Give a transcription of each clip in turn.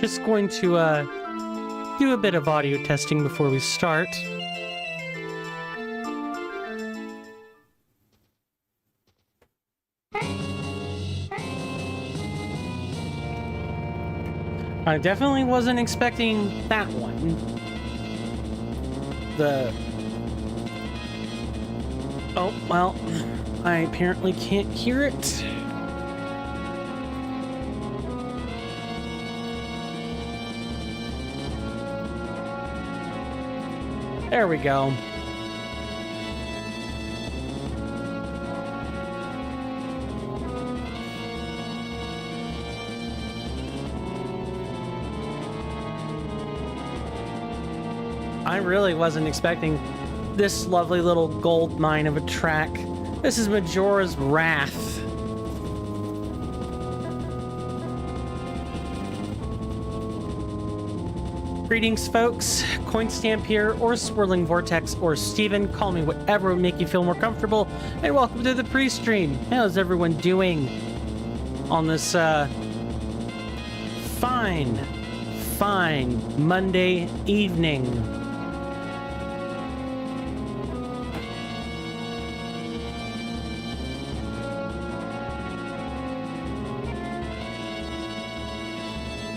Just going to do a bit of audio testing before we start. I definitely wasn't expecting that one. Oh, well, I apparently can't hear it. There we go. I really wasn't expecting this lovely little gold mine of a track. This is Majora's Wrath. Greetings, folks. Coinstamp here, or Swirling Vortex, or Steven. Call me whatever would make you feel more comfortable. And welcome to the pre-stream. How's everyone doing on this fine Monday evening?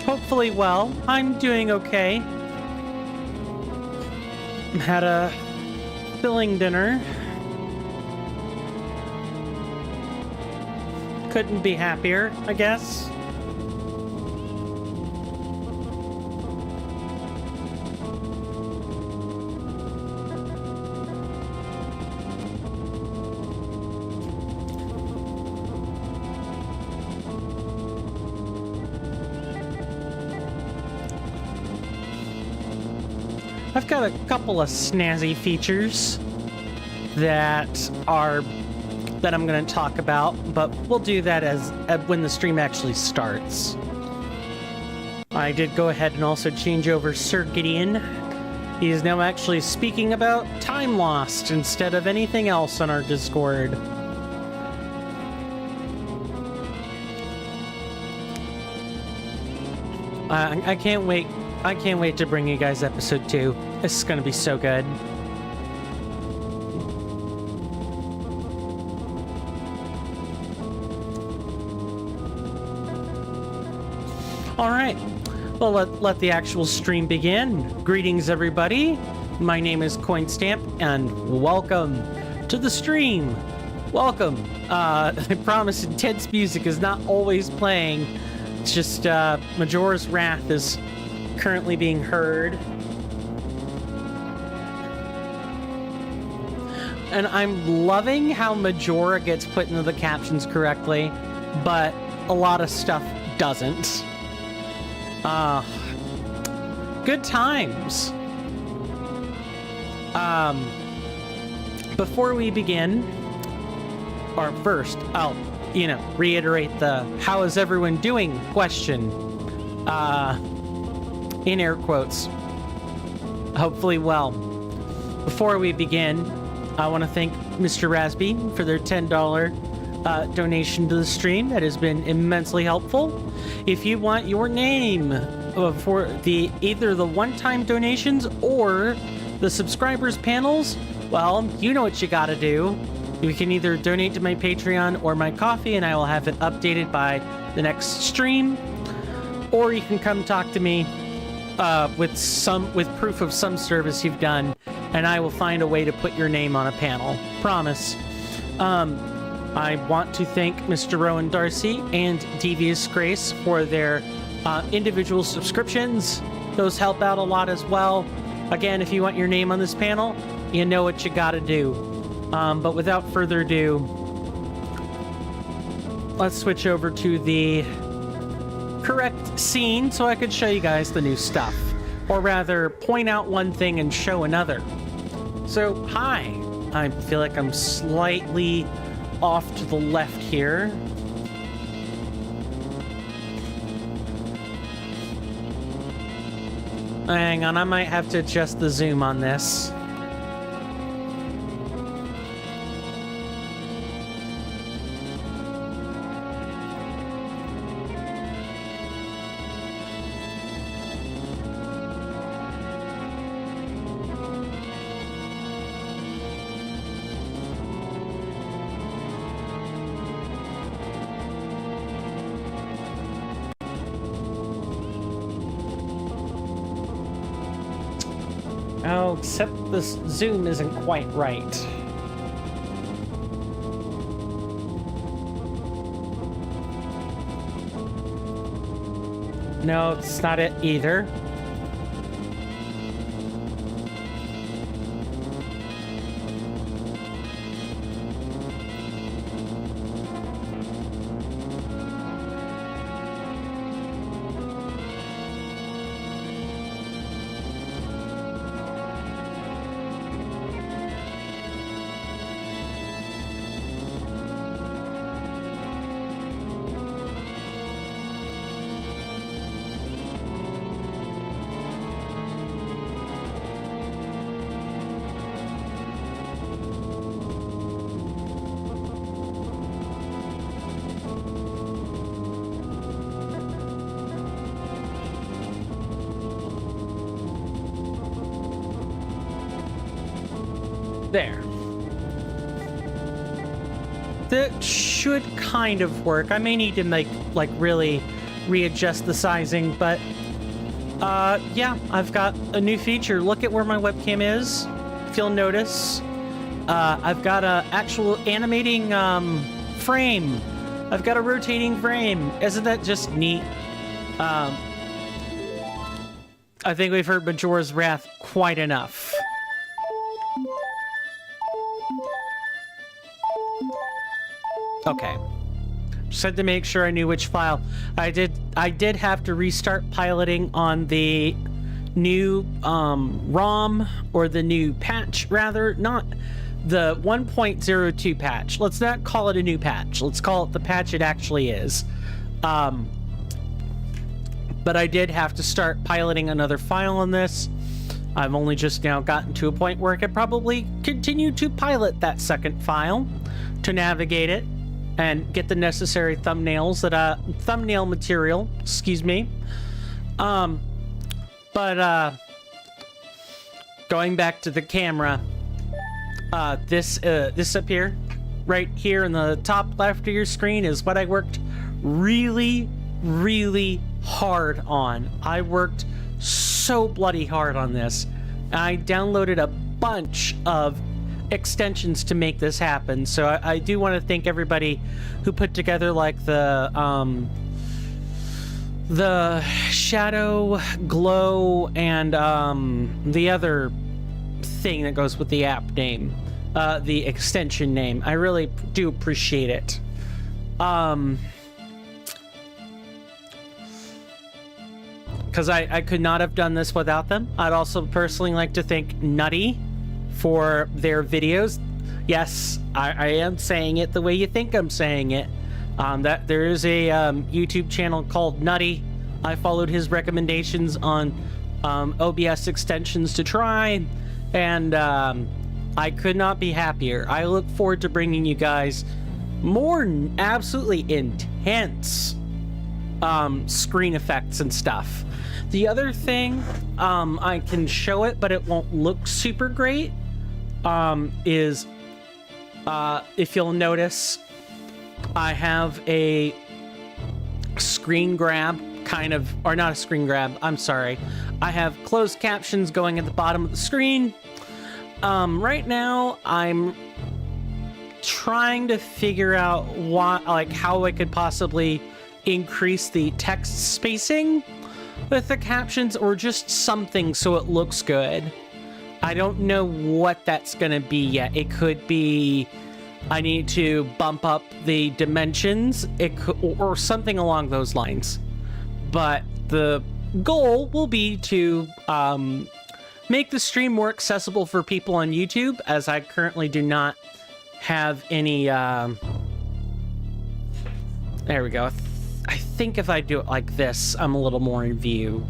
Hopefully well. I'm doing okay. Had a filling dinner. Couldn't be happier, I guess. I've got a couple of snazzy features that I'm going to talk about, but we'll do that when the stream actually starts. I did go ahead and also change over Sir Gideon. He is now actually speaking about Time Lost instead of anything else on our Discord. I can't wait. I can't wait to bring you guys episode 2. This is going to be so good. All right. Well, let the actual stream begin. Greetings, everybody. My name is CoinStamp, and welcome to the stream. Welcome. I promise intense music is not always playing. It's just Majora's Wrath is currently being heard. And I'm loving how Majora gets put into the captions correctly, but a lot of stuff doesn't. Good times. Before we begin, or first, I'll, reiterate the "how is everyone doing" question, in air quotes. Hopefully well. Before we begin, I want to thank Mr. Rasby for their $10 donation to the stream. That has been immensely helpful. If you want your name for either the one-time donations or the subscribers panels, well, you know what you gotta do. You can either donate to my Patreon or my Ko-fi, and I will have it updated by the next stream, or you can come talk to me with proof of some service you've done, and I will find a way to put your name on a panel. Promise. I want to thank Mr. Rowan Darcy and Devious Grace for their individual subscriptions. Those help out a lot as well. Again, if you want your name on this panel, you know what you gotta do. But without further ado, let's switch over to the correct scene so I could show you guys the new stuff. Or rather, point out one thing and show another. So, hi. I feel like I'm slightly off to the left here. Hang on, I might have to adjust the zoom on this. Oh, except this zoom isn't quite right. No, it's not it either. There. That should kind of work. I may need to really readjust the sizing, but yeah, I've got a new feature. Look at where my webcam is, if you'll notice. I've got a actual animating frame. I've got a rotating frame. Isn't that just neat? I think we've heard Majora's Wrath quite enough. Okay. Just had to make sure I knew which file. I did have to restart piloting on the new ROM, or the new patch rather, not the 1.02 patch. Let's not call it a new patch. Let's call it the patch it actually is. But I did have to start piloting another file on this. I've only just now gotten to a point where I could probably continue to pilot that second file to navigate it and get the necessary thumbnails thumbnail material, excuse me. But going back to the camera, this up here, right here in the top left of your screen, is what I worked really, really hard on. I worked so bloody hard on this. I downloaded a bunch of extensions to make this happen. So I do want to thank everybody who put together like the shadow glow and the other thing that goes with the app name, the extension name. I really do appreciate it. Because I could not have done this without them. I'd also personally like to thank Nutty for their videos. Yes, I am saying it the way you think I'm saying it. That there is a YouTube channel called Nutty. I followed his recommendations on OBS extensions to try, and I could not be happier. I look forward to bringing you guys more absolutely intense screen effects and stuff. The other thing, I can show it, but it won't look super great, is if you'll notice, I have a screen grab kind of, or not a screen grab, I'm sorry. I have closed captions going at the bottom of the screen. Right now, I'm trying to figure out what, like, how I could possibly increase the text spacing with the captions, or just something so it looks good. I don't know what that's gonna be yet. It could be I need to bump up the dimensions, it could, or something along those lines. But the goal will be to make the stream more accessible for people on YouTube, as I currently do not have any... There we go. I think if I do it like this, I'm a little more in view.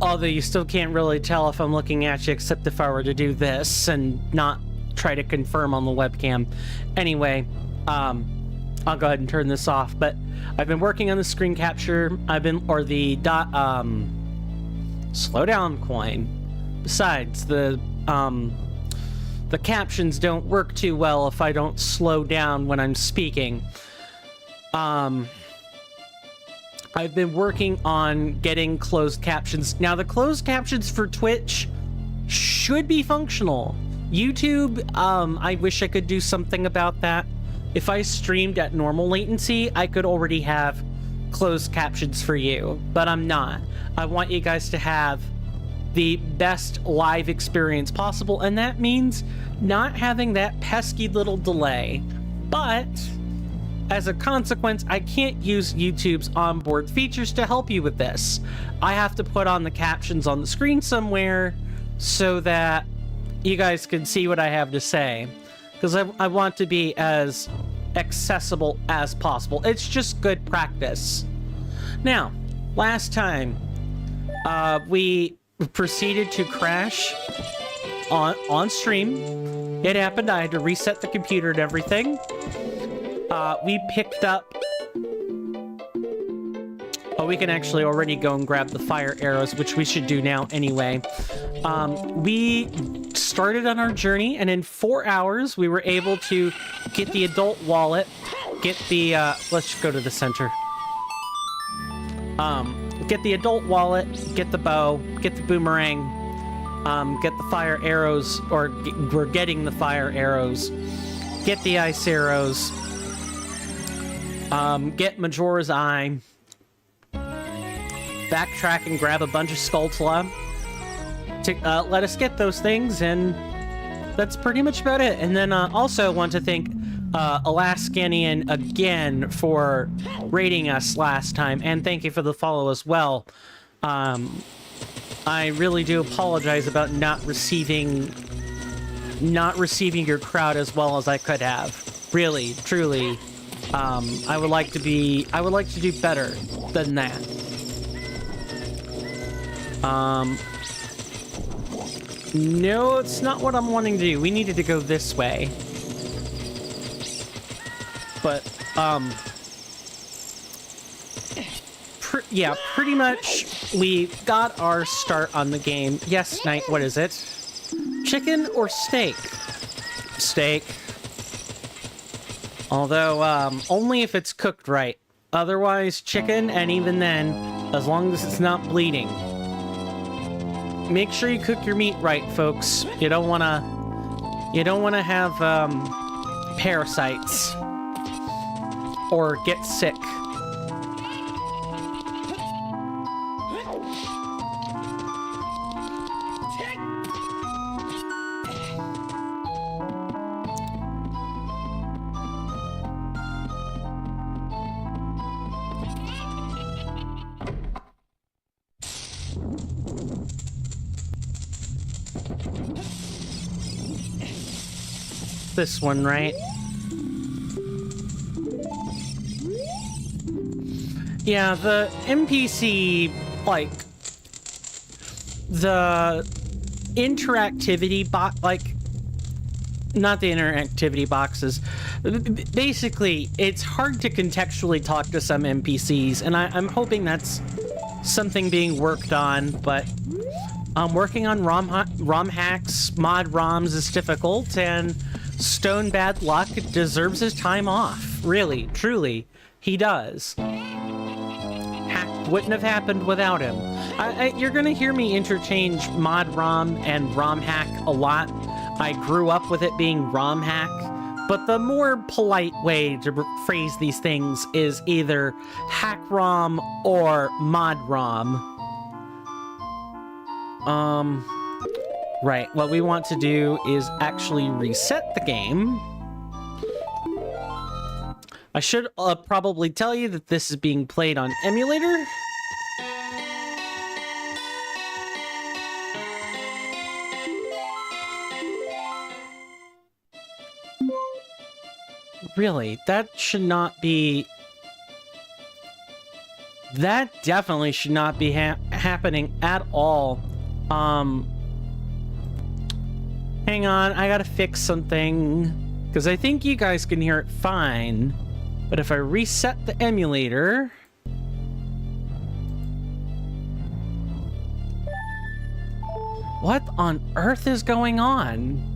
Although you still can't really tell if I'm looking at you, except if I were to do this and not try to confirm on the webcam. Anyway, I'll go ahead and turn this off, but I've been working on the screen capture. Or the slow down coin. Besides, the captions don't work too well if I don't slow down when I'm speaking. I've been working on getting closed captions. Now, the closed captions for Twitch should be functional. YouTube, I wish I could do something about that. If I streamed at normal latency, I could already have closed captions for you, but I'm not. I want you guys to have the best live experience possible, and that means not having that pesky little delay. But as a consequence, I can't use YouTube's onboard features to help you with this. I have to put on the captions on the screen somewhere so that you guys can see what I have to say, because I want to be as accessible as possible. It's just good practice. Now, last time, we proceeded to crash on stream. It happened. I had to reset the computer and everything. We picked up... Oh, we can actually already go and grab the fire arrows, which we should do now anyway. We started on our journey, and in 4 hours, we were able to get the adult wallet, get the... let's go to the center. Get the adult wallet, get the bow, get the boomerang, get the fire arrows, or we're getting the fire arrows, get the ice arrows, get Majora's Eye, backtrack and grab a bunch of Skulltula. Let us get those things, and that's pretty much about it. And then also want to thank Alaskanian again for rating us last time, and thank you for the follow as well. I really do apologize about not receiving your crowd as well as I could have. Really, truly. I would like to do better than that. No, it's not what I'm wanting to do. We needed to go this way. But, yeah, pretty much we got our start on the game. Yes, Knight, what is it? Chicken or steak? Steak. Although, only if it's cooked right. Otherwise, chicken, and even then, as long as it's not bleeding. Make sure you cook your meat right, folks. You don't wanna have, parasites. Or get sick. This one, right? Yeah, the NPC, like, the interactivity not the interactivity boxes. Basically, it's hard to contextually talk to some NPCs, and I'm hoping that's something being worked on, but working on ROM-hacks, mod-ROMs is difficult, and Stone Bad Luck deserves his time off. Really, truly, he does. Wouldn't have happened without him. You're gonna hear me interchange mod-ROM and ROM-hack a lot. I grew up with it being ROM-hack, but the more polite way to phrase these things is either Hack-ROM or mod-ROM. Right, what we want to do is actually reset the game. I should probably tell you that this is being played on emulator. Really, that should not be... That definitely should not be happening at all. Hang on, I gotta fix something. Because I think you guys can hear it fine. But if I reset the emulator... What on earth is going on?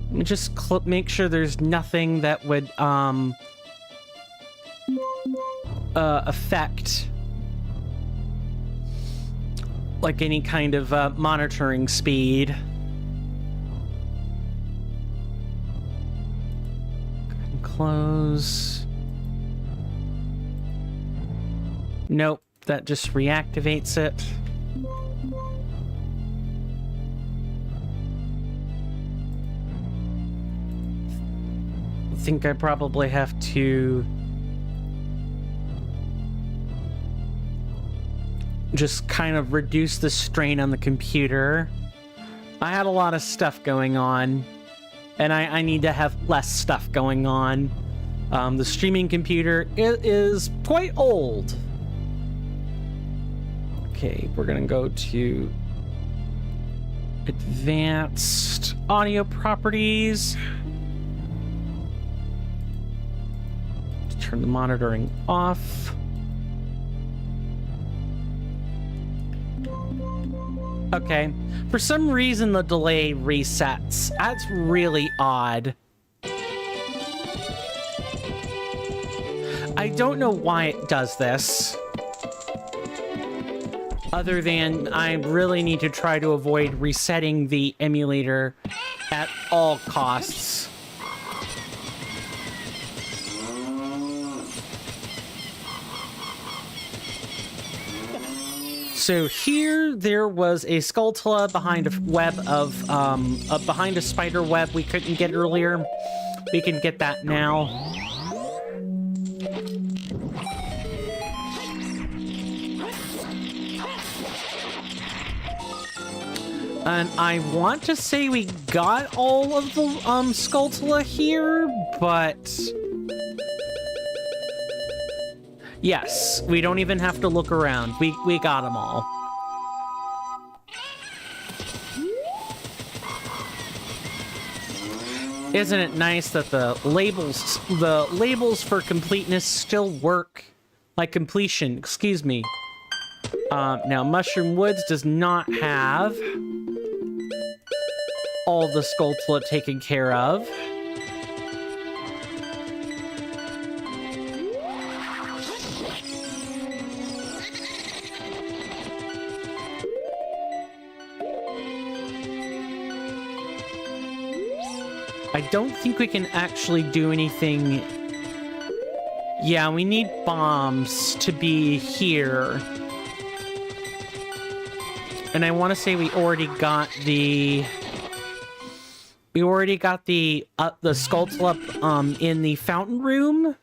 Let me just make sure there's nothing that would, affect, like, any kind of, monitoring speed. Go ahead and close. Nope, that just reactivates it. I think I probably have to just kind of reduce the strain on the computer. I had a lot of stuff going on, and I need to have less stuff going on. The streaming computer is quite old. Okay, we're gonna go to advanced audio properties. Turn the monitoring off. Okay, for some reason the delay resets. That's really odd. I don't know why it does this. Other than I really need to try to avoid resetting the emulator at all costs. So here, there was a Skulltula behind a web of, behind a spider web we couldn't get earlier. We can get that now. And I want to say we got all of the, Skulltula here, but... Yes, we don't even have to look around. We got them all. Isn't it nice that the labels for completeness still work? Like completion, excuse me. Now, Mushroom Woods does not have all the Skulltula taken care of. I don't think we can actually do anything. Yeah, we need bombs to be here. And I want to say we already got the... We already got the Skulltula in the fountain room.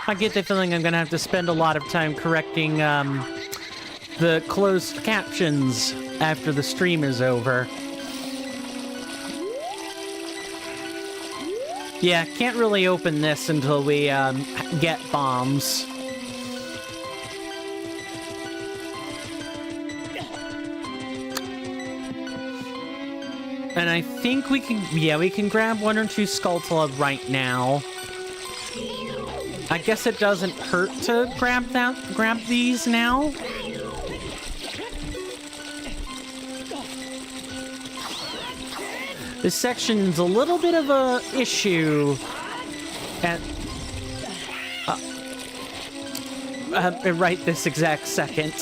I get the feeling I'm gonna have to spend a lot of time correcting the closed captions after the stream is over. Yeah, can't really open this until we get bombs. And I think we can, yeah, we can grab 1 or 2 Skulltula right now. I guess it doesn't hurt to grab these now. This section's a little bit of a issue at right this exact second.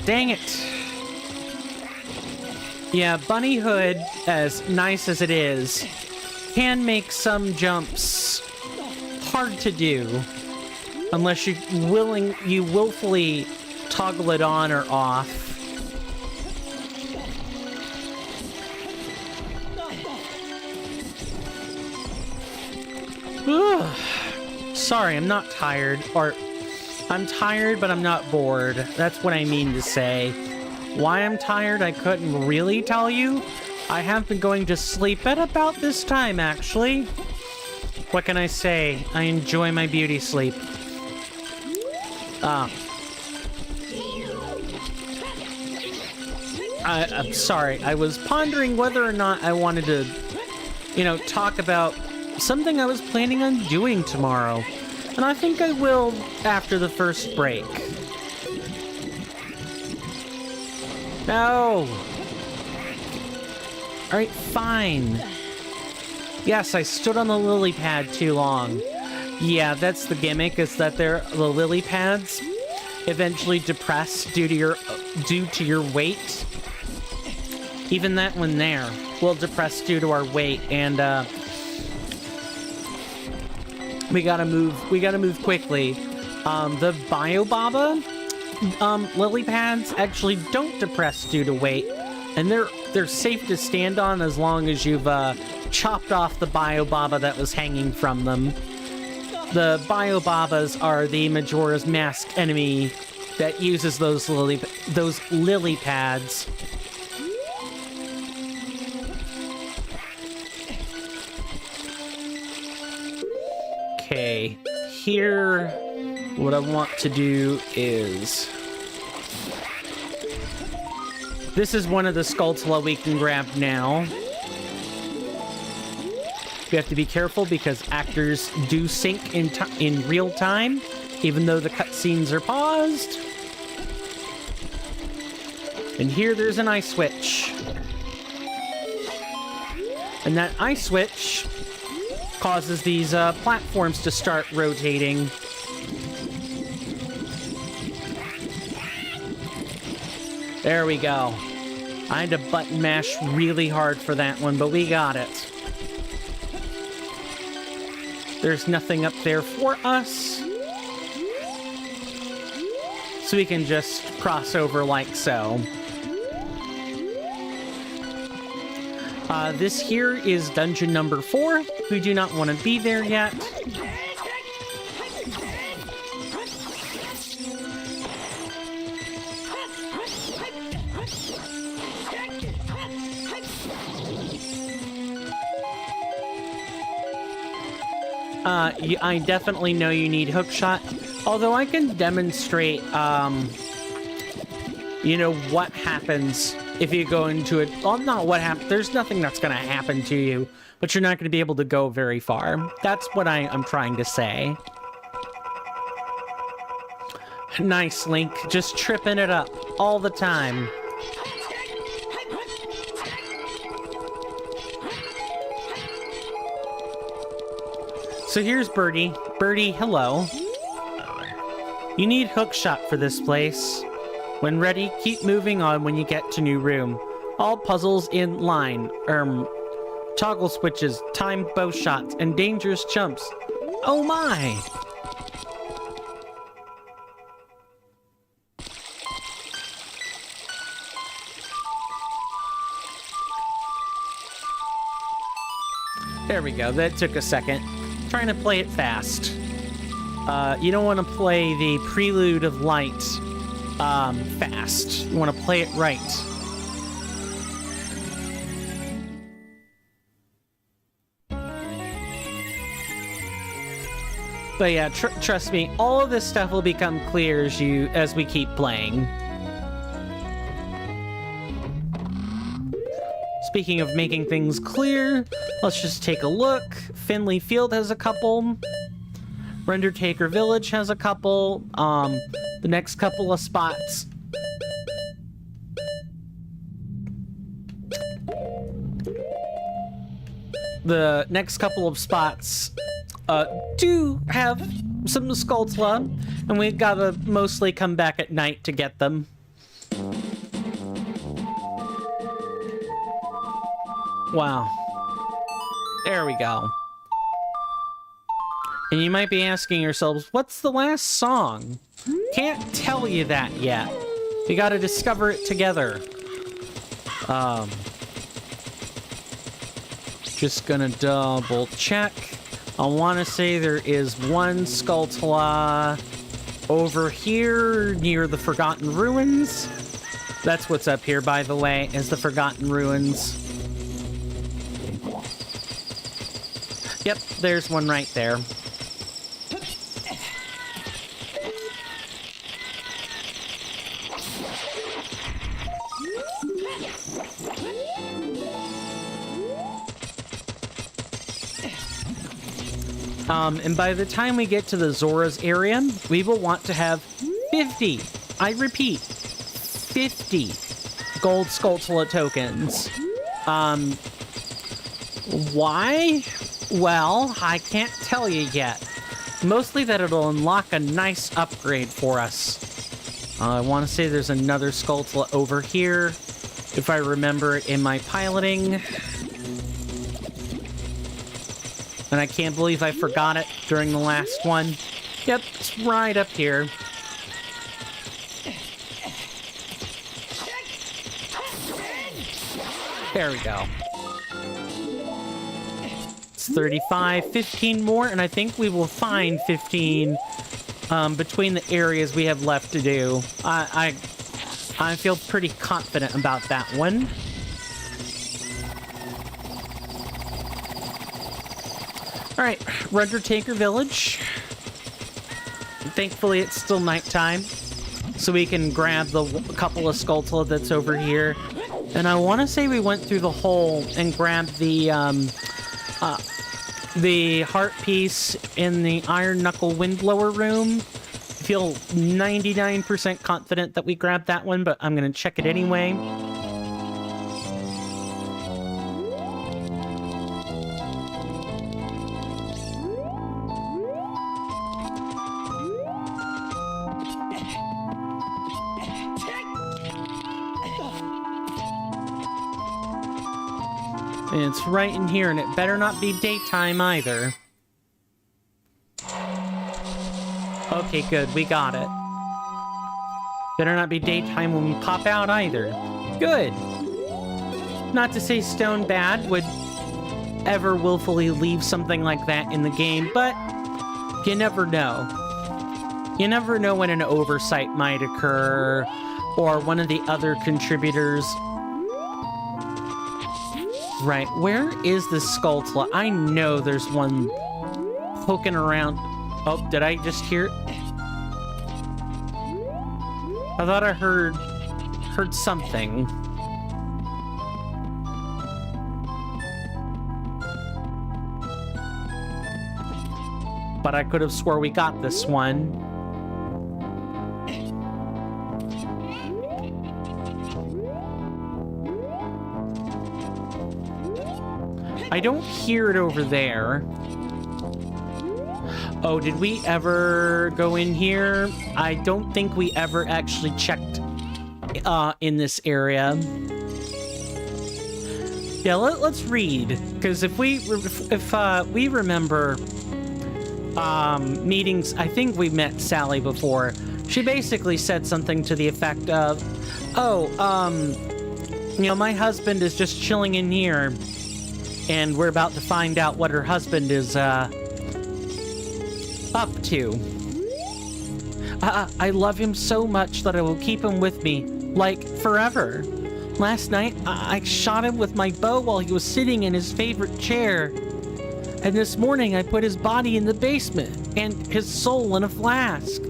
Dang it. Yeah, Bunny Hood, as nice as it is, can make some jumps hard to do unless you willfully toggle it on or off. Sorry, I'm not tired, or I'm tired, but I'm not bored. That's what I mean to say. Why I'm tired, I couldn't really tell you. I have been going to sleep at about this time, actually. What can I say? I enjoy my beauty sleep. I'm sorry. I was pondering whether or not I wanted to, talk about something I was planning on doing tomorrow. And I think I will after the first break. No! Alright, fine. Yes, I stood on the lily pad too long. Yeah, that's the gimmick, is that the lily pads eventually depress due to your weight. Even that one there will depress due to our weight, and we gotta move quickly. The Biobaba lily pads actually don't depress due to weight, and they're safe to stand on as long as you've chopped off the Biobaba that was hanging from them. The Biobabas are the Majora's Mask enemy that uses those lily pads. Okay, here, what I want to do is... This is one of the Skulltula we can grab now. We have to be careful because actors do sync in real time, even though the cutscenes are paused. And here there's an ice switch. And that ice switch causes these platforms to start rotating. There we go. I had to button mash really hard for that one, but we got it. There's nothing up there for us. So we can just cross over like so. This here is dungeon number 4. We do not want to be there yet. I definitely know you need hookshot. Although I can demonstrate, you know, what happens if you go into it. Well, not what happens. There's nothing that's going to happen to you, but you're not going to be able to go very far. That's what I'm trying to say. Nice, Link. Just tripping it up all the time. So here's Birdie. Birdie, hello. You need hookshot for this place. When ready, keep moving on when you get to new room. All puzzles in line. Toggle switches, timed bow shots, and dangerous jumps. Oh my! There we go. That took a second. Trying to play it fast. You don't want to play the Prelude of Light fast. You want to play it right. But yeah, trust me, all of this stuff will become clear as we keep playing. Speaking of making things clear, let's just take a look. Finley Field has a couple. Rendertaker Village has a couple. The next couple of spots. The next couple of spots do have some Skulltula, and we've got to mostly come back at night to get them. Wow. There we go. And you might be asking yourselves, what's the last song? Can't tell you that yet. We gotta discover it together. Just gonna double check. I want to say there is one Skulltula over here near the Forgotten Ruins. That's what's up here, by the way, is the Forgotten Ruins. Yep, there's one right there. And by the time we get to the Zoras area, we will want to have 50, I repeat, 50 Gold Skulltula tokens. Why? Well, I can't tell you yet. Mostly that it'll unlock a nice upgrade for us. I want to say there's another Skulltula over here, if I remember it in my piloting. And I can't believe I forgot it during the last one. Yep, it's right up here. There we go. It's 35, 15 more, and I think we will find 15 between the areas we have left to do. I feel pretty confident about that one. Alright, Rendertaker Village. Thankfully, it's still nighttime, so we can grab the couple of Skulltula that's over here. And I want to say we went through the hole and grabbed the heart piece in the Iron Knuckle Windblower room. I feel 99% confident that we grabbed that one, but I'm going to check it anyway. And it's right in here, and it better not be daytime either. Okay, good. We got it. Better not be daytime when we pop out either. Good. Not to say Stone Bad would ever willfully leave something like that in the game, but you never know. You never know when an oversight might occur, or one of the other contributors. Right, where is this Skulltula? I know there's one poking around. Oh, did I just hear it? I thought I heard something. But I could have swore we got this one. I don't hear it over there. Oh, did we ever go in here? I don't think we ever actually checked in this area. Yeah, let's read, because if we remember meetings, I think we met Sally before. She basically said something to the effect of, "Oh, you know, my husband is just chilling in here, and we're about to find out what her husband is up to. I love him so much that I will keep him with me, like, forever. Last night, I shot him with my bow while he was sitting in his favorite chair. And this morning, I put his body in the basement and his soul in a flask.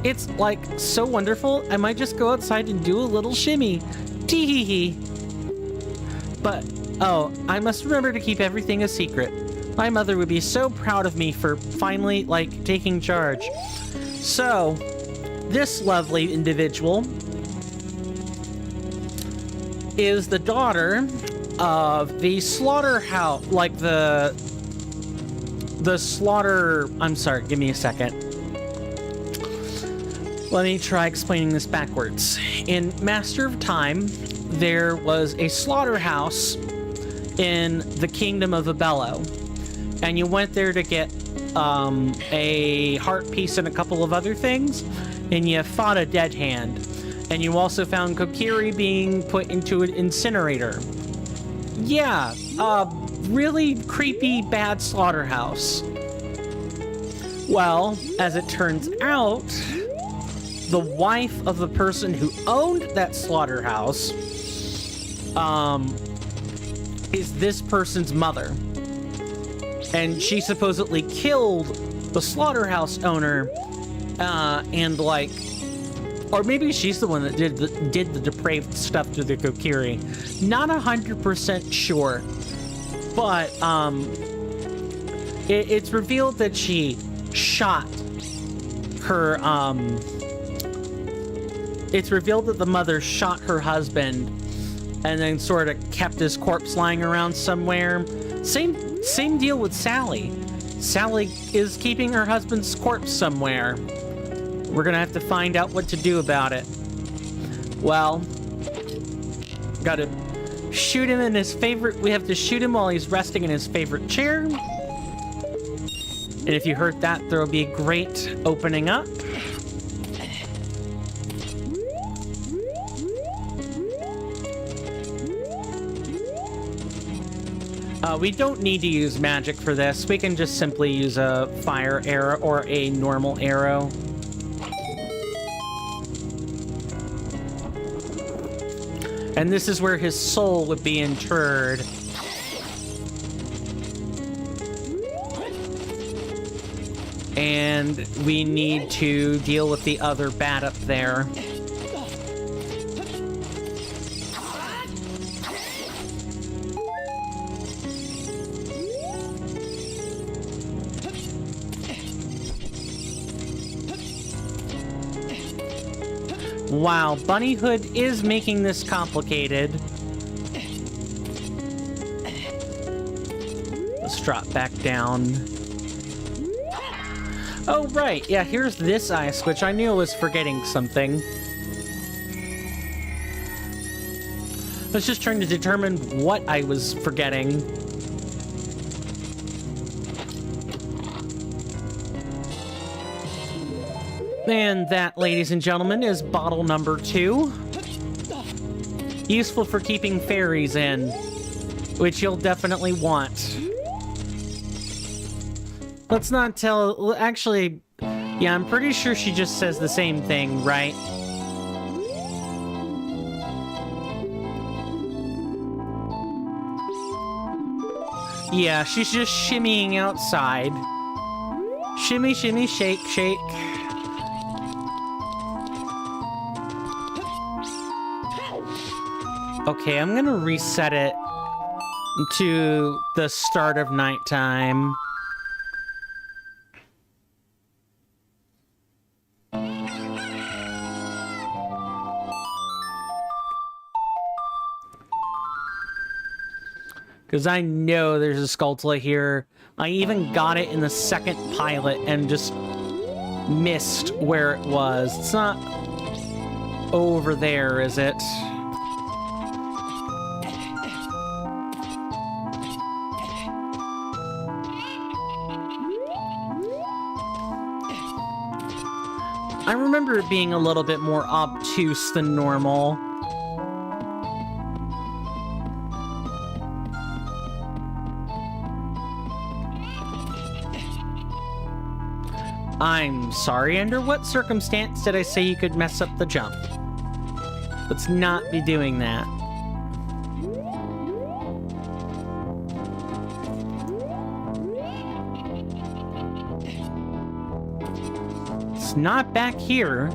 It's, like, so wonderful, I might just go outside and do a little shimmy. Tee-hee-hee. But, oh, I must remember to keep everything a secret. My mother would be so proud of me for finally, like, taking charge." So, this lovely individual is the daughter of the slaughterhouse, like the slaughter... I'm sorry, give me a second. Let me try explaining this backwards. In Master of Time, there was a slaughterhouse in the Kingdom of Abellonese. And you went there to get a heart piece and a couple of other things, and you fought a dead hand. And you also found Kokiri being put into an incinerator. Yeah, really creepy, bad slaughterhouse. Well, as it turns out, the wife of the person who owned that slaughterhouse is this person's mother. And she supposedly killed the slaughterhouse owner, and like, or maybe she's the one that did the depraved stuff to the Kokiri. Not 100% sure, but it's revealed that she shot her. It's revealed that the mother shot her husband, and then sort of kept his corpse lying around somewhere. Same deal with Sally. Sally is keeping her husband's corpse somewhere. We're gonna have to find out what to do about it. Well, gotta shoot him in his favorite... We have to shoot him while he's resting in his favorite chair. And if you heard that, there will be a great opening up. We don't need to use magic for this. We can just simply use a fire arrow or a normal arrow. And this is where his soul would be interred. And we need to deal with the other bat up there. Wow, Bunnyhood is making this complicated. Let's drop back down. Oh, right. Yeah, here's this eye switch. I knew I was forgetting something. I was just trying to determine what I was forgetting. And that, ladies and gentlemen, is bottle number 2. Useful for keeping fairies in, which you'll definitely want. Let's not tell... Actually, yeah, I'm pretty sure she just says the same thing, right? Yeah, she's just shimmying outside. Shimmy, shimmy, shake, shake. Okay, I'm gonna reset it to the start of nighttime. Because I know there's a Skulltula here. I even got it in the second pilot and just missed where it was. It's not over there, is it? I remember it being a little bit more obtuse than normal. I'm sorry, under what circumstance did I say you could mess up the jump? Let's not be doing that. It's not back here.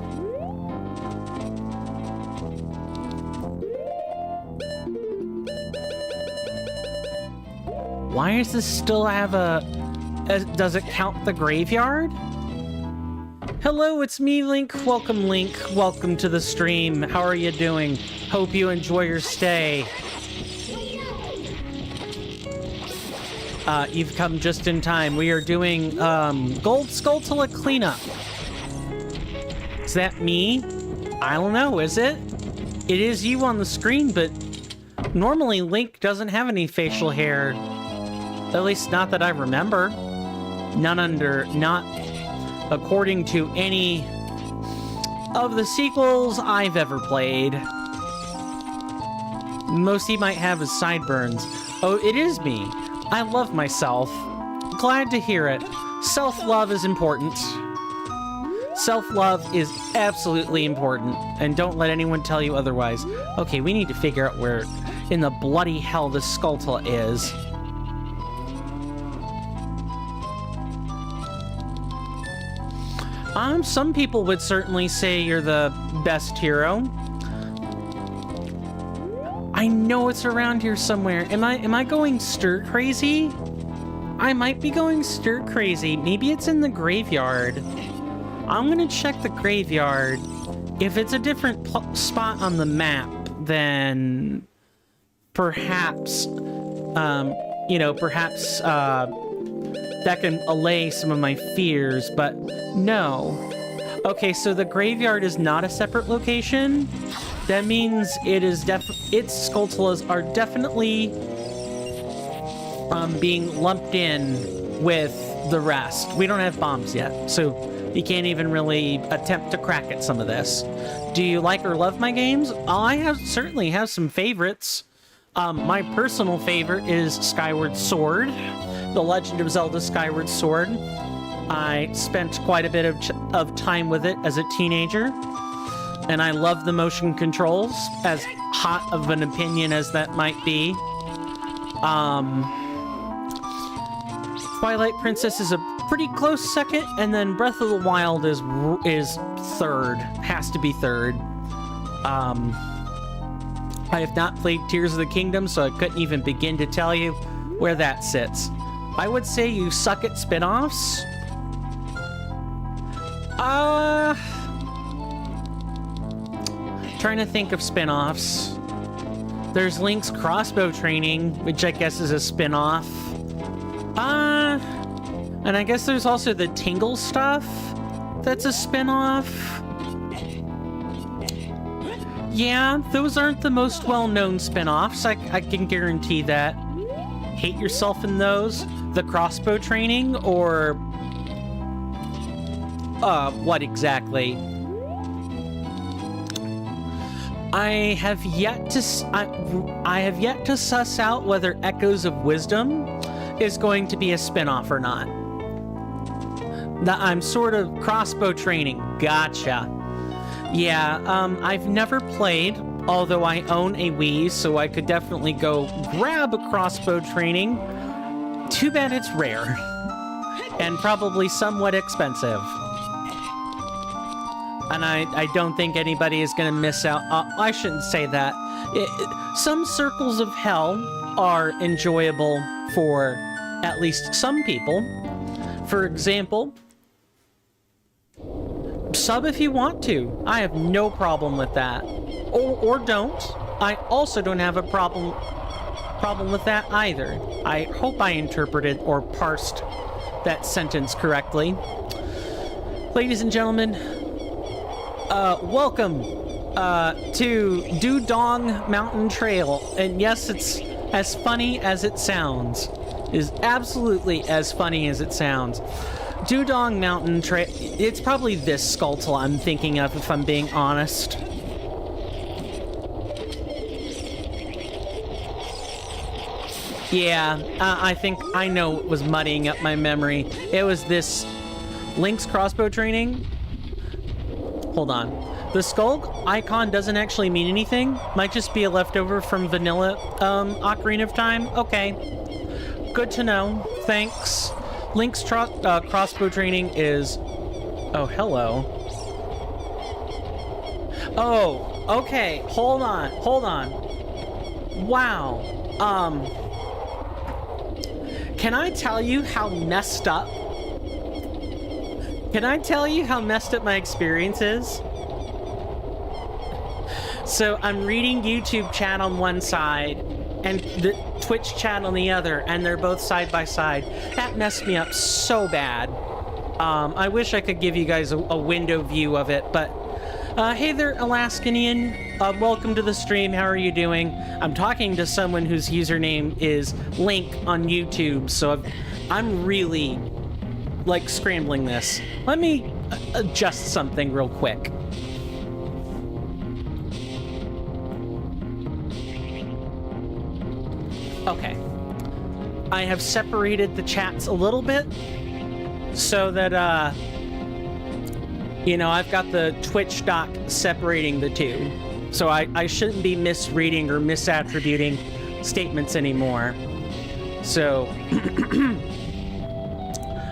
Why does this still have a... does it count the graveyard? Hello, it's me, Link. Welcome, Link. Welcome to the stream. How are you doing? Hope you enjoy your stay. You've come just in time. We are doing Gold Skulltula cleanup. Is that me? I don't know, is it? It is you on the screen, but normally Link doesn't have any facial hair. At least not that I remember. Not according to any of the sequels I've ever played. Most he might have is sideburns. Oh, it is me. I love myself. Glad to hear it. Self-love is important. Self-love is absolutely important, and don't let anyone tell you otherwise. Okay, we need to figure out where in the bloody hell this Skulltula is. Some people would certainly say you're the best hero. I know it's around here somewhere. Am I going stir crazy? I might be going stir crazy. Maybe it's in the graveyard. I'm gonna check the graveyard. If it's a different spot on the map, then perhaps, perhaps that can allay some of my fears, but no. Okay, so the graveyard is not a separate location. That means its Skulltulas are definitely being lumped in with the rest. We don't have bombs yet, so you can't even really attempt to crack at some of this. Do you like or love my games? I certainly have some favorites. My personal favorite is Skyward Sword, The Legend of Zelda Skyward Sword. I spent quite a bit of time with it as a teenager, and I love the motion controls, as hot of an opinion as that might be. Twilight Princess is a pretty close second, and then Breath of the Wild is third. Has to be third. I have not played Tears of the Kingdom, so I couldn't even begin to tell you where that sits. I would say you suck at spin-offs. Trying to think of spin-offs. There's Link's crossbow training, which I guess is a spin-off. And I guess there's also the Tingle stuff. That's a spin-off. Yeah, those aren't the most well-known spin-offs. I can guarantee that. Hate yourself in those? The crossbow training, or what exactly? I have yet to suss out whether Echoes of Wisdom is going to be a spin-off or not. I'm sort of crossbow training. Gotcha. Yeah, I've never played, although I own a Wii, so I could definitely go grab a crossbow training. Too bad it's rare. And probably somewhat expensive. And I don't think anybody is going to miss out. I shouldn't say that. Some circles of hell are enjoyable for at least some people. For example, sub if you want to. I have no problem with that. Or don't. I also don't have a problem with that either. I hope I interpreted or parsed that sentence correctly. Ladies and gentlemen, welcome to Dudong Mountain Trail. And yes, it's as funny as it sounds. It is absolutely as funny as it sounds. Dudong Mountain Trail. It's probably this Skulltula I'm thinking of, if I'm being honest. Yeah, I think I know what was muddying up my memory. It was this Link's crossbow training. Hold on. The skull icon doesn't actually mean anything. Might just be a leftover from vanilla Ocarina of Time. Okay. Good to know. Thanks. Link's crossbow training is... Oh, hello. Oh, okay. Hold on. Wow. Can I tell you how messed up? Can I tell you how messed up my experience is? So I'm reading YouTube chat on one side and the Twitch chat on the other, and they're both side by side. That messed me up so bad. I wish I could give you guys a window view of it, but hey there, Alaskanian. Welcome to the stream. How are you doing? I'm talking to someone whose username is Link on YouTube, so I'm really, like, scrambling this. Let me adjust something real quick. Okay. I have separated the chats a little bit so that, you know, I've got the Twitch doc separating the two. So I shouldn't be misreading or misattributing statements anymore. So,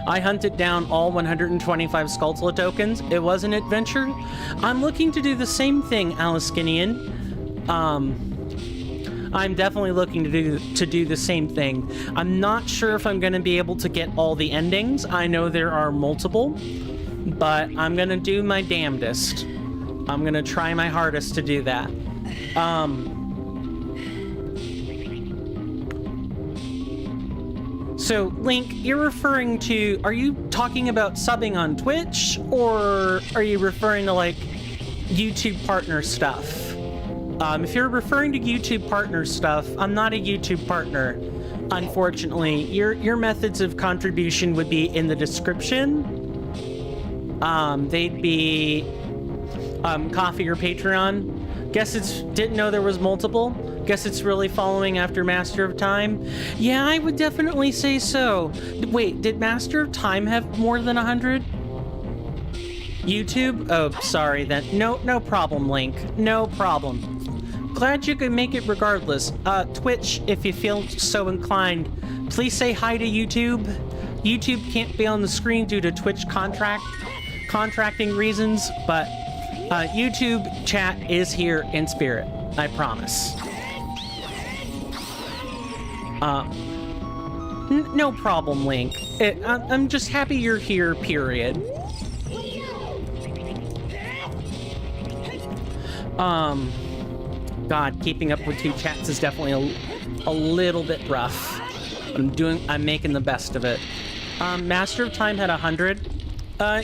I hunted down all 125 Skulltula tokens. It was an adventure. I'm looking to do the same thing, Alaskanian. I'm definitely looking to do the same thing. I'm not sure if I'm going to be able to get all the endings. I know there are multiple, but I'm going to do my damnedest. I'm going to try my hardest to do that. So, Link, you're referring to... Are you talking about subbing on Twitch, or are you referring to, like, YouTube partner stuff? If you're referring to YouTube partner stuff, I'm not a YouTube partner, unfortunately. Your methods of contribution would be in the description. They'd be Coffee or Patreon. Guess didn't know there was multiple. Guess it's really following after Master of Time. Yeah, I would definitely say so. Wait, did Master of Time have more than 100? YouTube? Oh, sorry then. No problem, Link. No problem. Glad you could make it regardless. Twitch, if you feel so inclined, please say hi to YouTube. YouTube can't be on the screen due to Twitch contracting reasons, but YouTube chat is here in spirit. I promise. No problem, Link. I'm just happy you're here, period. God, keeping up with two chats is definitely a little bit rough. I'm making the best of it. Master of Time had 100,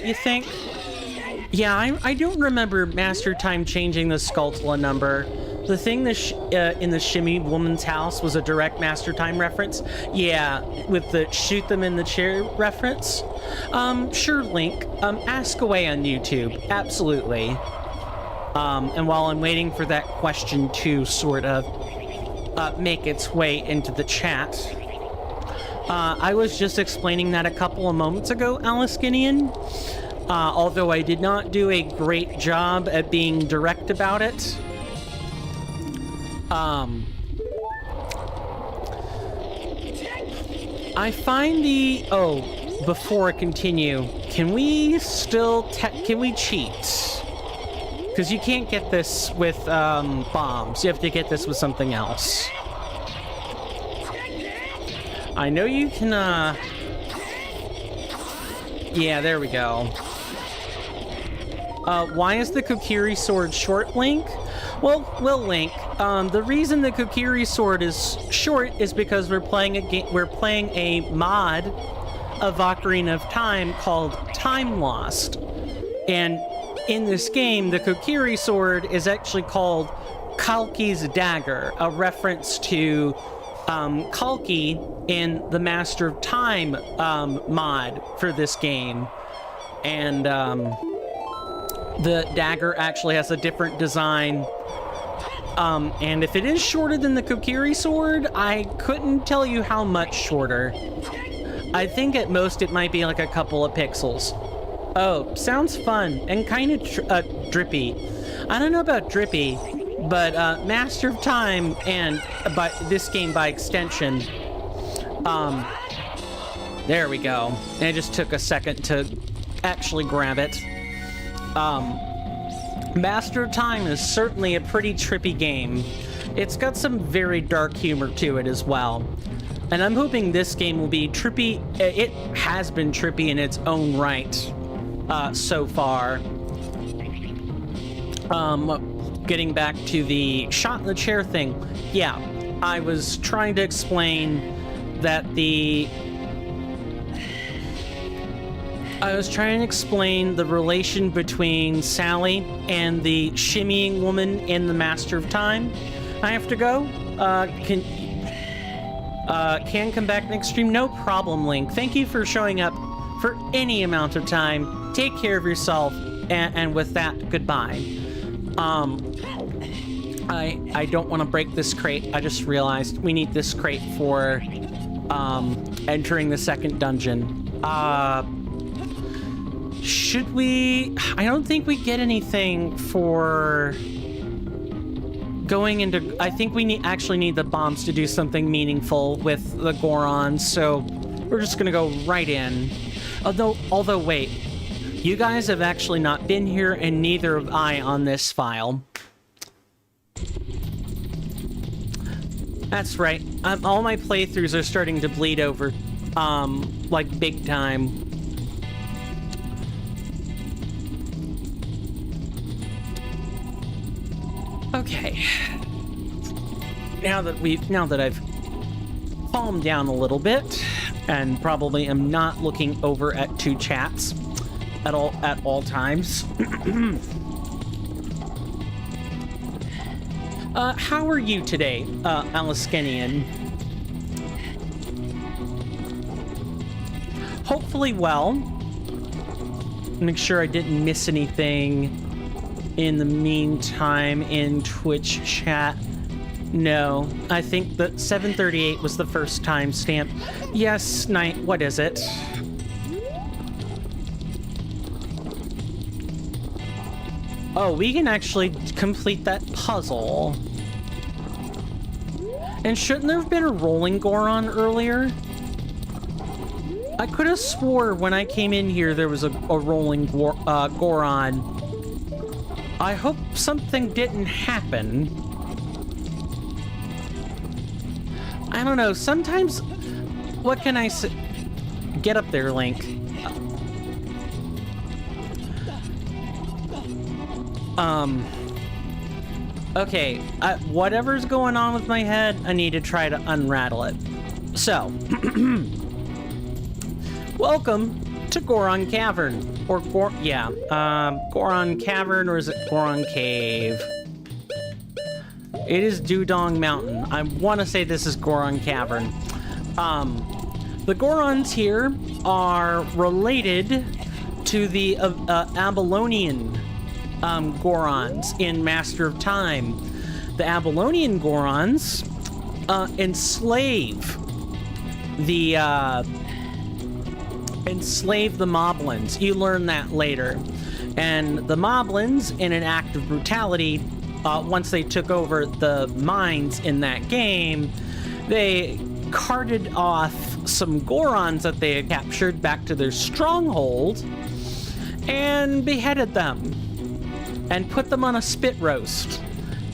you think? Yeah, I don't remember Master of Time changing the Skulltula number. The thing in the Shimmy Woman's House was a direct Master of Time reference. Yeah, with the shoot them in the chair reference. Sure, Link. Ask away on YouTube. Absolutely. And while I'm waiting for that question to sort of make its way into the chat, I was just explaining that a couple of moments ago, Alaskanian. Although I did not do a great job at being direct about it. I find before I continue, can we cheat? Because you can't get this with bombs. You have to get this with something else. I know you can, yeah, there we go. Why is the Kokiri sword short, Link? Well, Link, the reason the Kokiri sword is short is because we're playing a mod of Ocarina of Time called Time Lost. And in this game, the Kokiri sword is actually called Kalki's dagger, a reference to Kalki in the Master of Time mod for this game. And the dagger actually has a different design. And if it is shorter than the Kokiri sword, I couldn't tell you how much shorter. I think at most it might be like a couple of pixels. Oh, sounds fun and kind of drippy. I don't know about drippy, but Master of Time and by this game by extension, there we go. And it just took a second to actually grab it. Master of Time is certainly a pretty trippy game. It's got some very dark humor to it as well. And I'm hoping this game will be trippy. It has been trippy in its own right so far. Getting back to the shot in the chair thing. Yeah, I was trying to explain that the relation between Sally and the shimmying woman in the Master of Time. I have to go. Can come back next stream. No problem, Link. Thank you for showing up for any amount of time. Take care of yourself. And with that, goodbye. I don't want to break this crate. I just realized we need this crate for entering the second dungeon. Should we? I don't think we get anything for going into. I think we actually need the bombs to do something meaningful with the Gorons, so we're just gonna go right in. Although wait, you guys have actually not been here, and neither have I on this file. That's right. All my playthroughs are starting to bleed over, like big time. Okay. Now that I've calmed down a little bit, and probably am not looking over at two chats at all times. How are you today, Aliskinian? Hopefully well. Make sure I didn't miss anything in the meantime in Twitch chat. No, I think that 7:38 was the first timestamp. Yes, night. What is it? Oh, we can actually complete that puzzle. And shouldn't there have been a rolling Goron earlier? I could have swore when I came in here there was a rolling Goron. I hope something didn't happen. I don't know, sometimes... What can I say? Get up there, Link. Okay, whatever's going on with my head, I need to try to unrattle it. So, welcome to Goron Cavern. Or, Goron Cavern, or is it Goron Cave? It is Dudong Mountain. I want to say this is Goron Cavern. The Gorons here are related to the Abellonian Gorons in Master of Time. The Abellonian Gorons enslave the Moblins. You learn that later. And the Moblins, in an act of brutality, once they took over the mines in that game, they carted off some Gorons that they had captured back to their stronghold and beheaded them. and put them on a spit roast.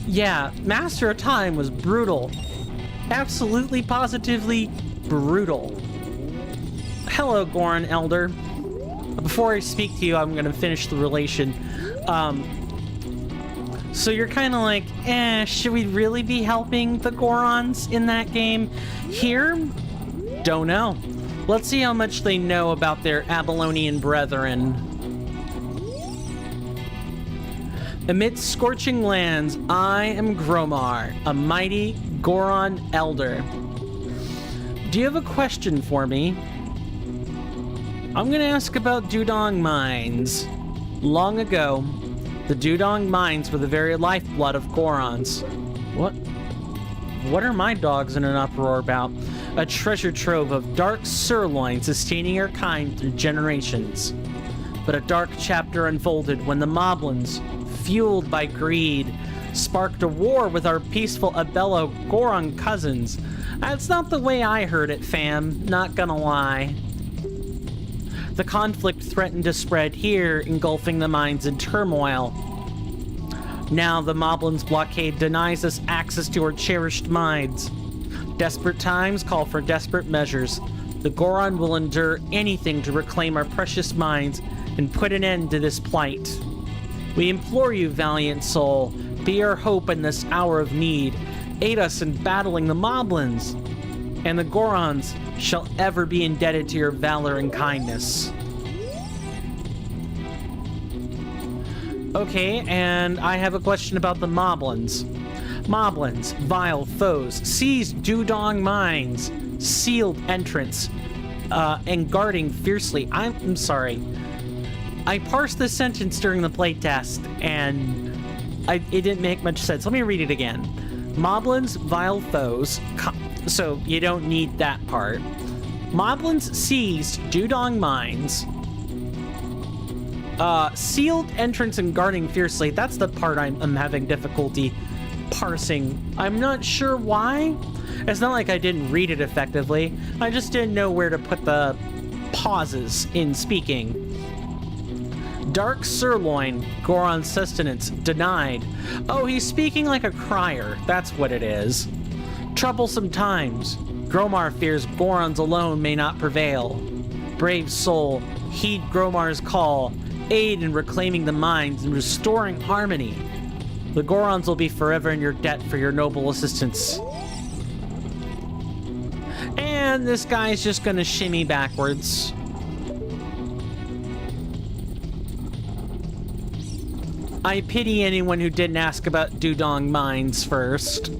Yeah, Master of Time was brutal. Absolutely, positively brutal. Hello, Goron Elder. Before I speak to you, I'm gonna finish the relation. So you're kind of like, should we really be helping the Gorons in that game? Here? Don't know. Let's see how much they know about their Abellonian brethren. Amidst scorching lands, I am Gromar, a mighty Goron Elder. Do you have a question for me? I'm gonna ask about Dudong Mines. Long ago, the Dudong Mines were the very lifeblood of Gorons. What are my dogs in an uproar about? A treasure trove of dark sirloin sustaining our kind through generations. But a dark chapter unfolded when the Moblins, fueled by greed, sparked a war with our peaceful Abello-Goron cousins. That's not the way I heard it, fam. Not gonna lie. The conflict threatened to spread here, engulfing the mines in turmoil. Now the Moblins' blockade denies us access to our cherished mines. Desperate times call for desperate measures. The Goron will endure anything to reclaim our precious mines and put an end to this plight. We implore you, valiant soul, be our hope in this hour of need. Aid us in battling the Moblins, and the Gorons shall ever be indebted to your valor and kindness. Okay, and I have a question about the Moblins. Moblins, vile foes, seized Dudong Mines, sealed entrance, and guarding fiercely. I'm sorry. I parsed this sentence during the playtest, and it didn't make much sense. Let me read it again. Moblins, vile foes, so you don't need that part. Moblins seized Dudong Mines, sealed entrance and guarding fiercely. That's the part I'm having difficulty parsing. I'm not sure why. It's not like I didn't read it effectively. I just didn't know where to put the pauses in speaking. Dark sirloin, Goron sustenance, denied. Oh, he's speaking like a crier. That's what it is. Troublesome times. Gromar fears Gorons alone may not prevail. Brave soul, heed Gromar's call. Aid in reclaiming the mines and restoring harmony. The Gorons will be forever in your debt for your noble assistance. And this guy's just gonna shimmy backwards. I pity anyone who didn't ask about Dudong Mines first.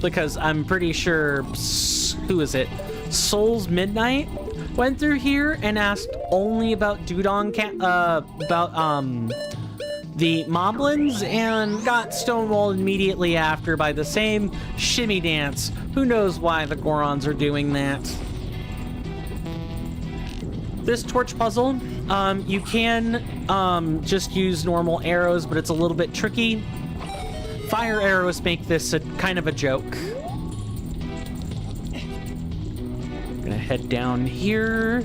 Because I'm pretty sure, who is it? Souls Midnight went through here and asked only about Dudong, the Moblins, and got stonewalled immediately after by the same shimmy dance. Who knows why the Gorons are doing that? This torch puzzle, you can just use normal arrows, but it's a little bit tricky. Fire arrows make this a kind of a joke. I'm gonna head down here.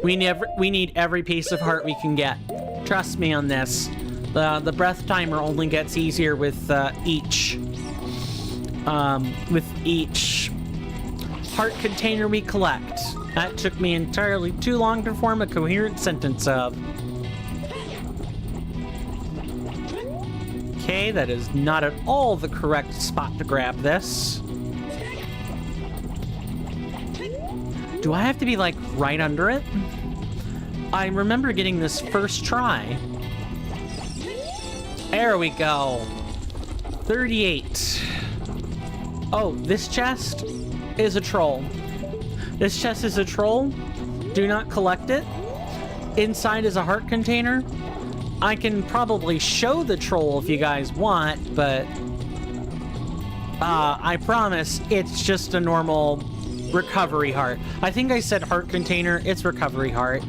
We need every piece of heart we can get. Trust me on this. The breath timer only gets easier with each heart container we collect. That took me entirely too long to form a coherent sentence of. Okay, that is not at all the correct spot to grab this. Do I have to be, like, right under it? I remember getting this first try. There we go. 38. Oh, this chest is a troll. This chest is a troll. Do not collect it. Inside is a heart container. I can probably show the troll if you guys want, but I promise it's just a normal recovery heart. I think I said heart container. It's recovery heart.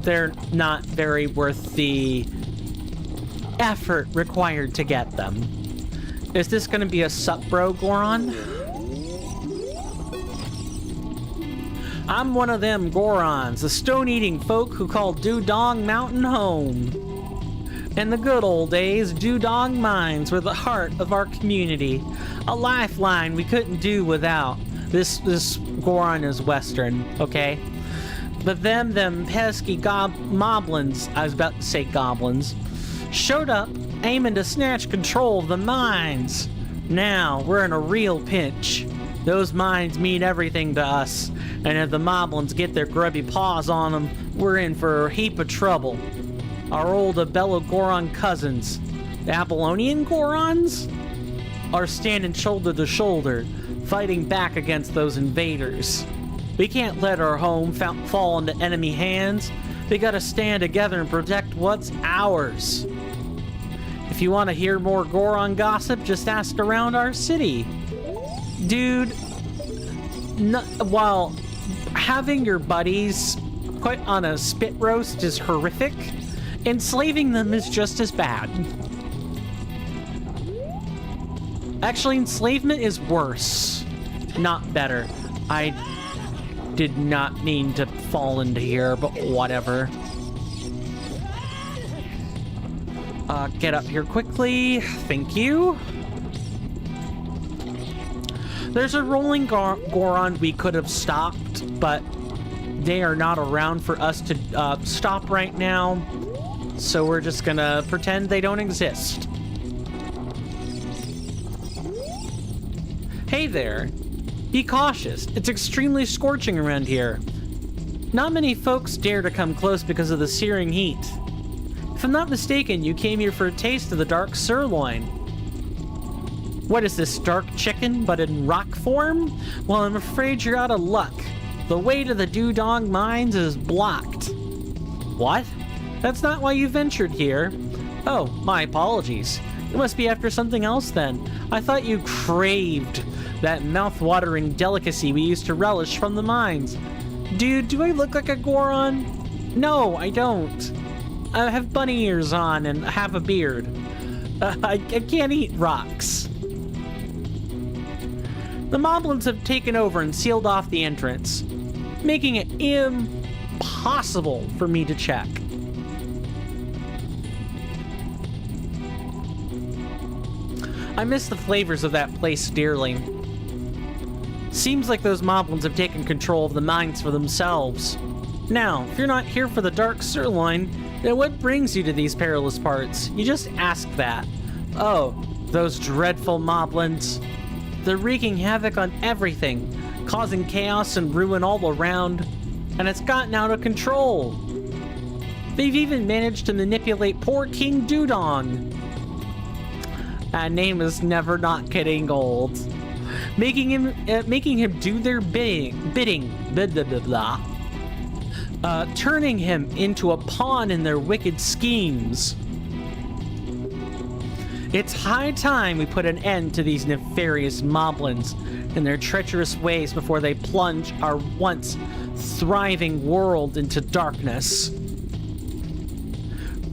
They're not very worth the effort required to get them. Is this going to be a sup bro, Goron? I'm one of them Gorons, the stone-eating folk who call Dudong Mountain home. In the good old days, Dudong mines were the heart of our community, a lifeline we couldn't do without. This Goron is Western, okay? But them pesky moblins, I was about to say goblins, showed up aiming to snatch control of the mines. Now, we're in a real pinch. Those mines mean everything to us, and if the moblins get their grubby paws on them, we're in for a heap of trouble. Our old Goron cousins, the Abellonian Gorons, are standing shoulder to shoulder, fighting back against those invaders. We can't let our home fall into enemy hands. We gotta stand together and protect what's ours. If you want to hear more Goron gossip, just ask around our city. Dude, while having your buddies put on a spit roast is horrific, enslaving them is just as bad. Actually, enslavement is worse, not better. I did not mean to fall into here, but whatever. Get up here quickly. Thank you. There's a rolling Goron we could have stopped, but they are not around for us to stop right now. So we're just gonna pretend they don't exist. Hey there. Be cautious. It's extremely scorching around here. Not many folks dare to come close because of the searing heat. If I'm not mistaken, you came here for a taste of the dark sirloin. What is this, dark chicken, but in rock form? Well, I'm afraid you're out of luck. The way to the Dudong mines is blocked. What? That's not why you ventured here. Oh, my apologies. You must be after something else then. I thought you craved that mouth-watering delicacy we used to relish from the mines. Dude, do I look like a Goron? No, I don't. I have bunny ears on and have a beard. I can't eat rocks. The moblins have taken over and sealed off the entrance, making it impossible for me to check. I miss the flavors of that place dearly. Seems like those moblins have taken control of the mines for themselves. Now, if you're not here for the dark sirloin, then what brings you to these perilous parts? You just ask that. Oh, those dreadful moblins. They're wreaking havoc on everything, causing chaos and ruin all around, and it's gotten out of control. They've even managed to manipulate poor King Dudong. That name is never not getting old. Making him do their bidding, blah, blah, blah, blah. Turning him into a pawn in their wicked schemes. It's high time we put an end to these nefarious moblins and their treacherous ways before they plunge our once thriving world into darkness.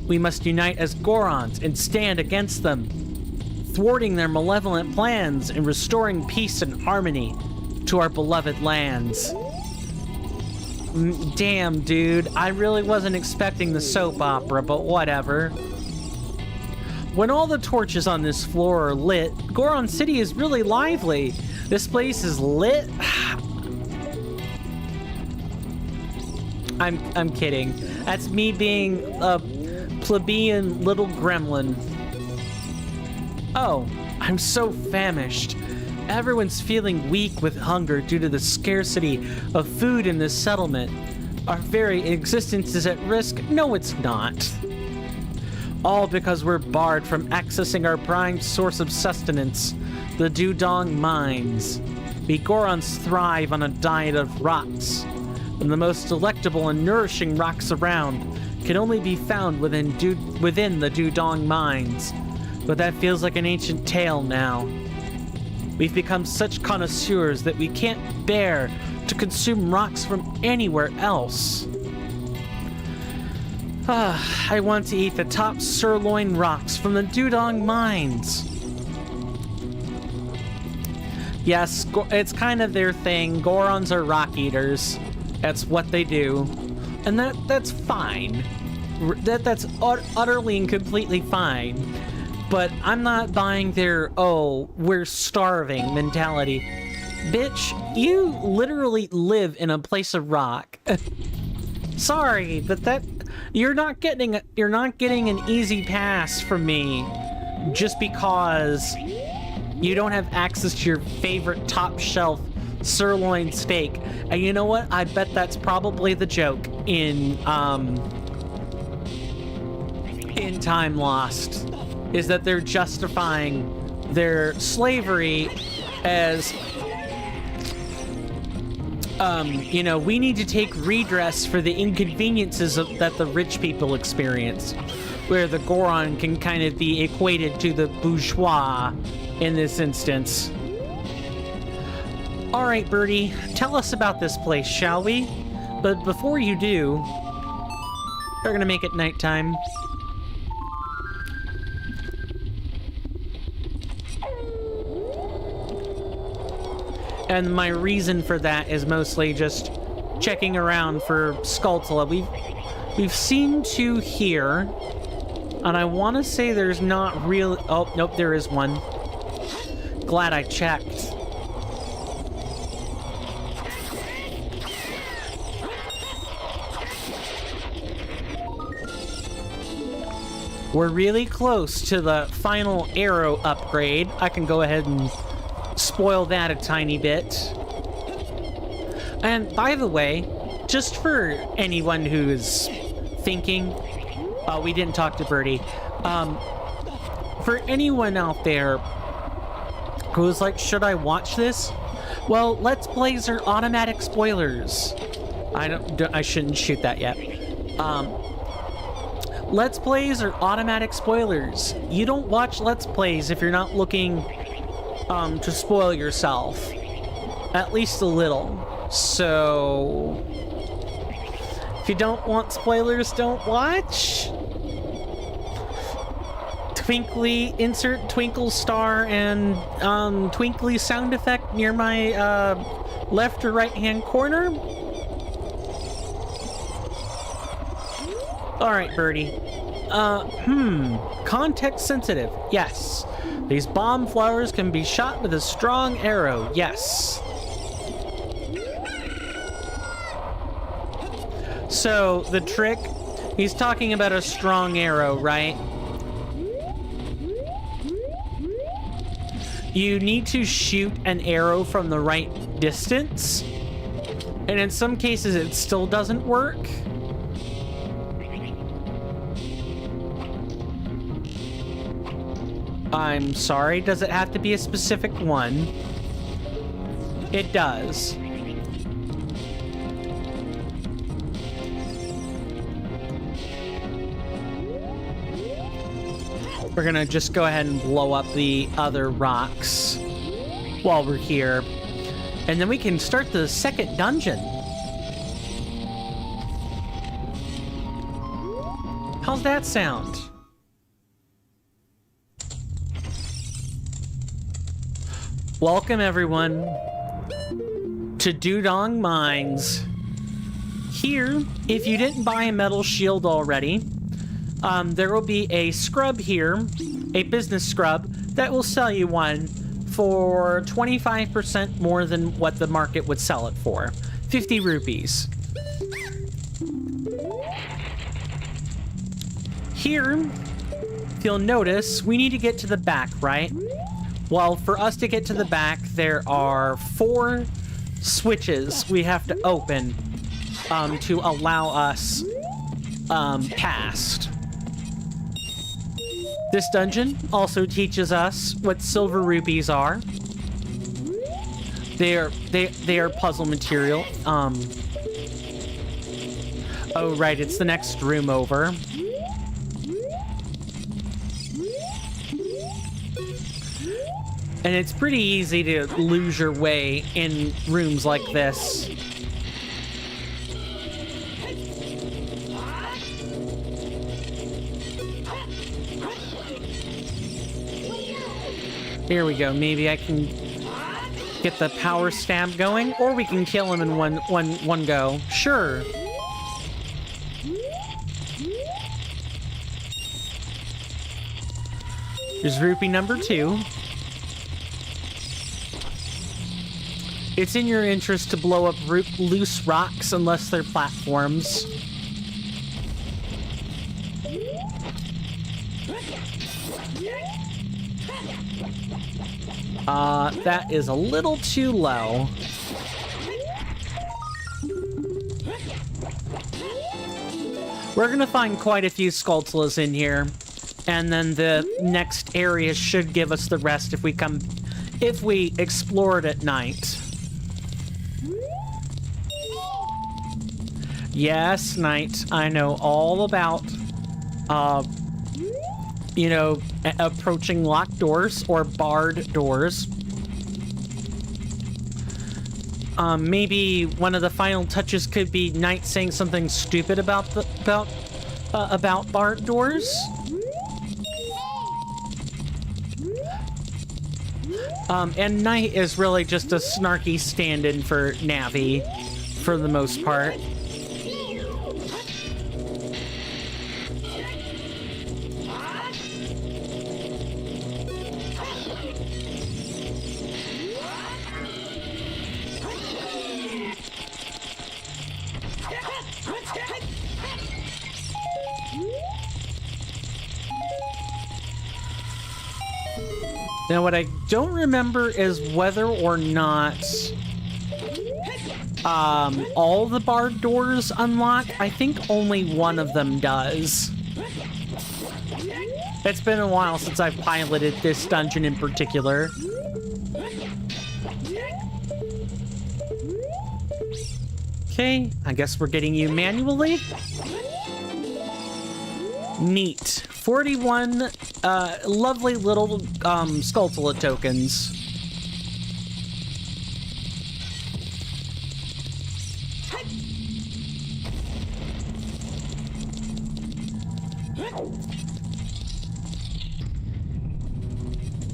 We must unite as Gorons and stand against them, thwarting their malevolent plans and restoring peace and harmony to our beloved lands. Damn, dude, I really wasn't expecting the soap opera, but whatever. When all the torches on this floor are lit, Goron City is really lively. This place is lit. I'm kidding. That's me being a plebeian little gremlin. Oh, I'm so famished. Everyone's feeling weak with hunger due to the scarcity of food in this settlement. Our very existence is at risk. No, it's not. All because we're barred from accessing our prime source of sustenance, the Dudong mines. We Gorons thrive on a diet of rocks, and the most delectable and nourishing rocks around can only be found within the Dudong mines. But that feels like an ancient tale now. We've become such connoisseurs that we can't bear to consume rocks from anywhere else. I want to eat the top sirloin rocks from the Dudong mines. Yes, it's kind of their thing. Gorons are rock eaters. That's what they do. And that's fine. That's utterly and completely fine. But I'm not buying their, oh, we're starving mentality. Bitch, you literally live in a place of rock. Sorry, but you're not getting an easy pass from me just because you don't have access to your favorite top shelf sirloin steak. And you know what? I bet that's probably the joke in Time Lost, is that they're justifying their slavery as, you know, we need to take redress for the inconveniences that the rich people experience, where the Goron can kind of be equated to the bourgeois in this instance. All right, Birdie, tell us about this place, shall we? But before you do, we're gonna make it nighttime. And my reason for that is mostly just checking around for Skulltula. We've seen two here, and I want to say there's not real. Oh nope, there is one. Glad I checked. We're really close to the final arrow upgrade. I can go ahead and spoil that a tiny bit. And by the way, just for anyone who is thinking, we didn't talk to Birdie. For anyone out there who's like, should I watch this? Well, Let's Plays are automatic spoilers. I shouldn't shoot that yet. Let's Plays are automatic spoilers. You don't watch Let's Plays if you're not looking to spoil yourself. At least a little. So if you don't want spoilers, don't watch. Twinkly, insert twinkle star and twinkly sound effect near my left or right hand corner. Alright, Birdie. Context sensitive. Yes. These bomb flowers can be shot with a strong arrow. Yes. So, the trick, he's talking about a strong arrow, right? You need to shoot an arrow from the right distance. And in some cases, it still doesn't work. I'm sorry, does it have to be a specific one? It does. We're gonna just go ahead and blow up the other rocks while we're here. And then we can start the second dungeon. How's that sound? Welcome, everyone, to Dudong Mines. Here, if you didn't buy a metal shield already, there will be a scrub here, a business scrub, that will sell you one for 25% more than what the market would sell it for. 50 rupees. Here, if you'll notice, we need to get to the back, right? Well, for us to get to the back, there are 4 switches we have to open to allow us past. This dungeon also teaches us what silver rupees are. They are puzzle material. Oh right, it's the next room over. And it's pretty easy to lose your way in rooms like this. Here we go. Maybe I can get the power stab going, or we can kill him in one go. Sure. Here's rupee number 2. It's in your interest to blow up loose rocks unless they're platforms. That is a little too low. We're gonna find quite a few Skulltulas in here, and then the next area should give us the rest if we explore it at night. Yes, night. I know all about, you know, approaching locked doors or barred doors. Maybe one of the final touches could be Knight saying something stupid about barred doors. And Knight is really just a snarky stand-in for Navi, for the most part. Now, what I don't remember is whether or not all the barred doors unlock. I think only one of them does. It's been a while since I've piloted this dungeon in particular. Okay, I guess we're getting you manually. Neat. 41 lovely little Skulltula tokens.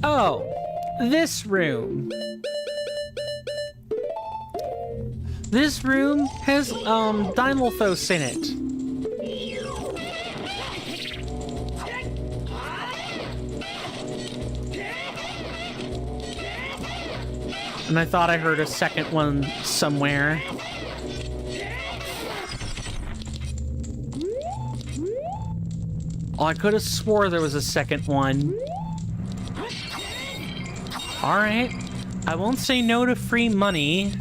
Oh, this room. This room has TLoZ in it. And I thought I heard a second one somewhere. Oh, I could have swore there was a second one. Alright. I won't say no to free money.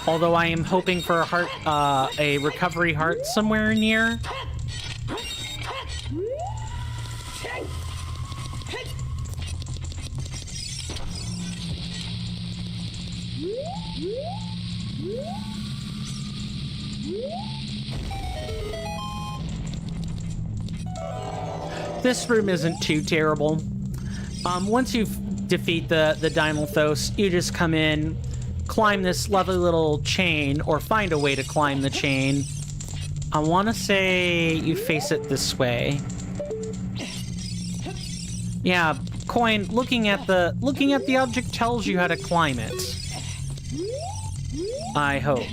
Although I am hoping for a recovery heart somewhere near. This room isn't too terrible. Once you defeat the TLoZ, you just come in, climb this lovely little chain, or find a way to climb the chain. I want to say you face it this way. Yeah, Coin, looking at the object tells you how to climb it. I hope.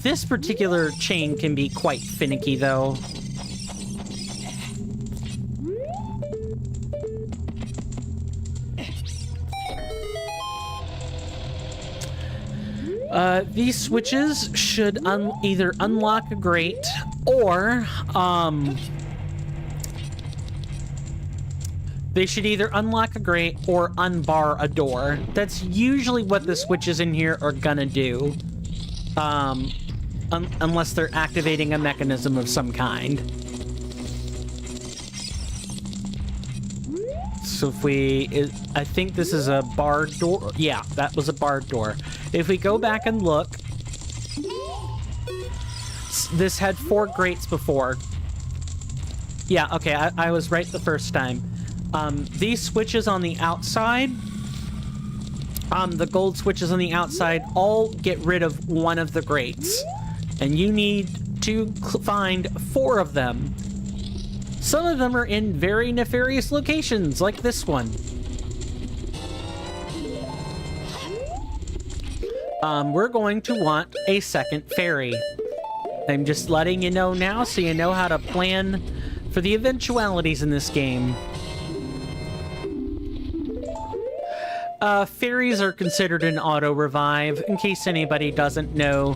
This particular chain can be quite finicky, though. These switches should either unlock a grate or, they should either unlock a grate or unbar a door. That's usually what the switches in here are gonna do. Unless they're activating a mechanism of some kind. So if I think this is a barred door. Yeah, that was a barred door. If we go back and look, this had 4 grates before. Yeah, okay, I was right the first time. These switches on the outside, the gold switches on the outside, all get rid of one of the grates. And you need to find 4 of them Some of them are in very nefarious locations, like this one. We're going to want a second fairy. I'm just letting you know now so you know how to plan for the eventualities in this game. Fairies are considered an auto-revive, in case anybody doesn't know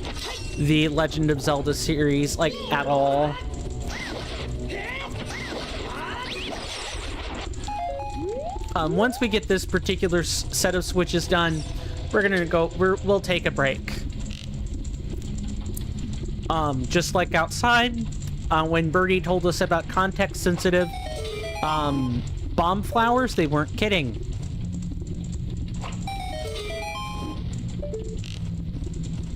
the Legend of Zelda series, like, at all. Once we get this particular set of switches done, we'll take a break. Just like outside, when Birdie told us about context-sensitive bomb flowers, they weren't kidding.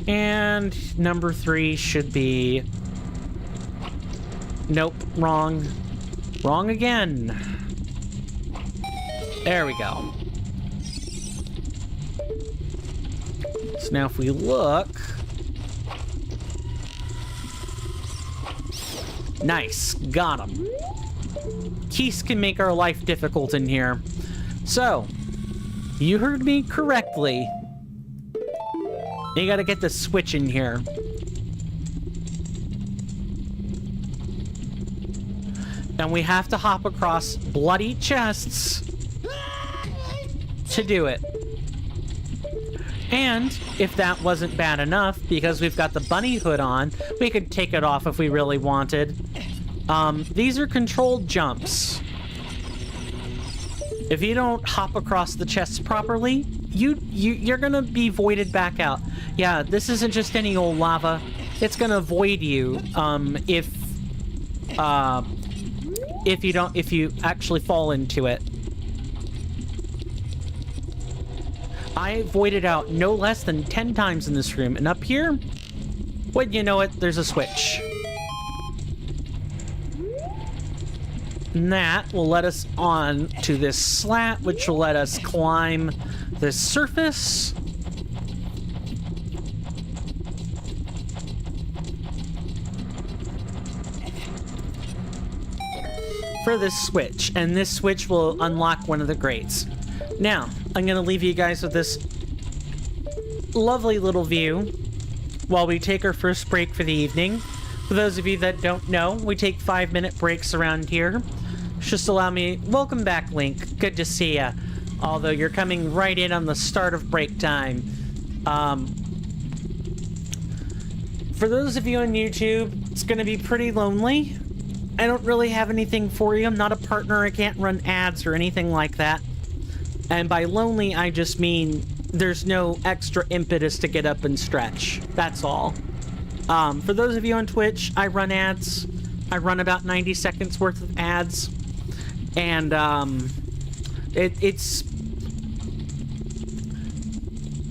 And number 3 should be... Nope, wrong. Wrong again. There we go. So now if we look... Nice, got him. Keys can make our life difficult in here. So, you heard me correctly. You gotta get the switch in here. And we have to hop across bloody chests to do it. And if that wasn't bad enough, because we've got the bunny hood on, we could take it off if we really wanted. These are controlled jumps. If you don't hop across the chests properly, you're gonna be voided back out. Yeah, this isn't just any old lava. It's gonna void you if you actually fall into it. I voided out no less than 10 times in this room, and up here, wouldn't you know it, there's a switch. And that will let us on to this slat, which will let us climb this surface. For this switch, and this switch will unlock one of the grates. Now, I'm gonna leave you guys with this lovely little view while we take our first break for the evening. For those of you that don't know, we take 5-minute breaks around here. Just allow me... Welcome back, Link. Good to see ya. Although you're coming right in on the start of break time. For those of you on YouTube, it's gonna be pretty lonely. I don't really have anything for you. I'm not a partner. I can't run ads or anything like that. And by lonely, I just mean there's no extra impetus to get up and stretch. That's all. For those of you on Twitch, I run ads. I run about 90 seconds worth of ads. And it's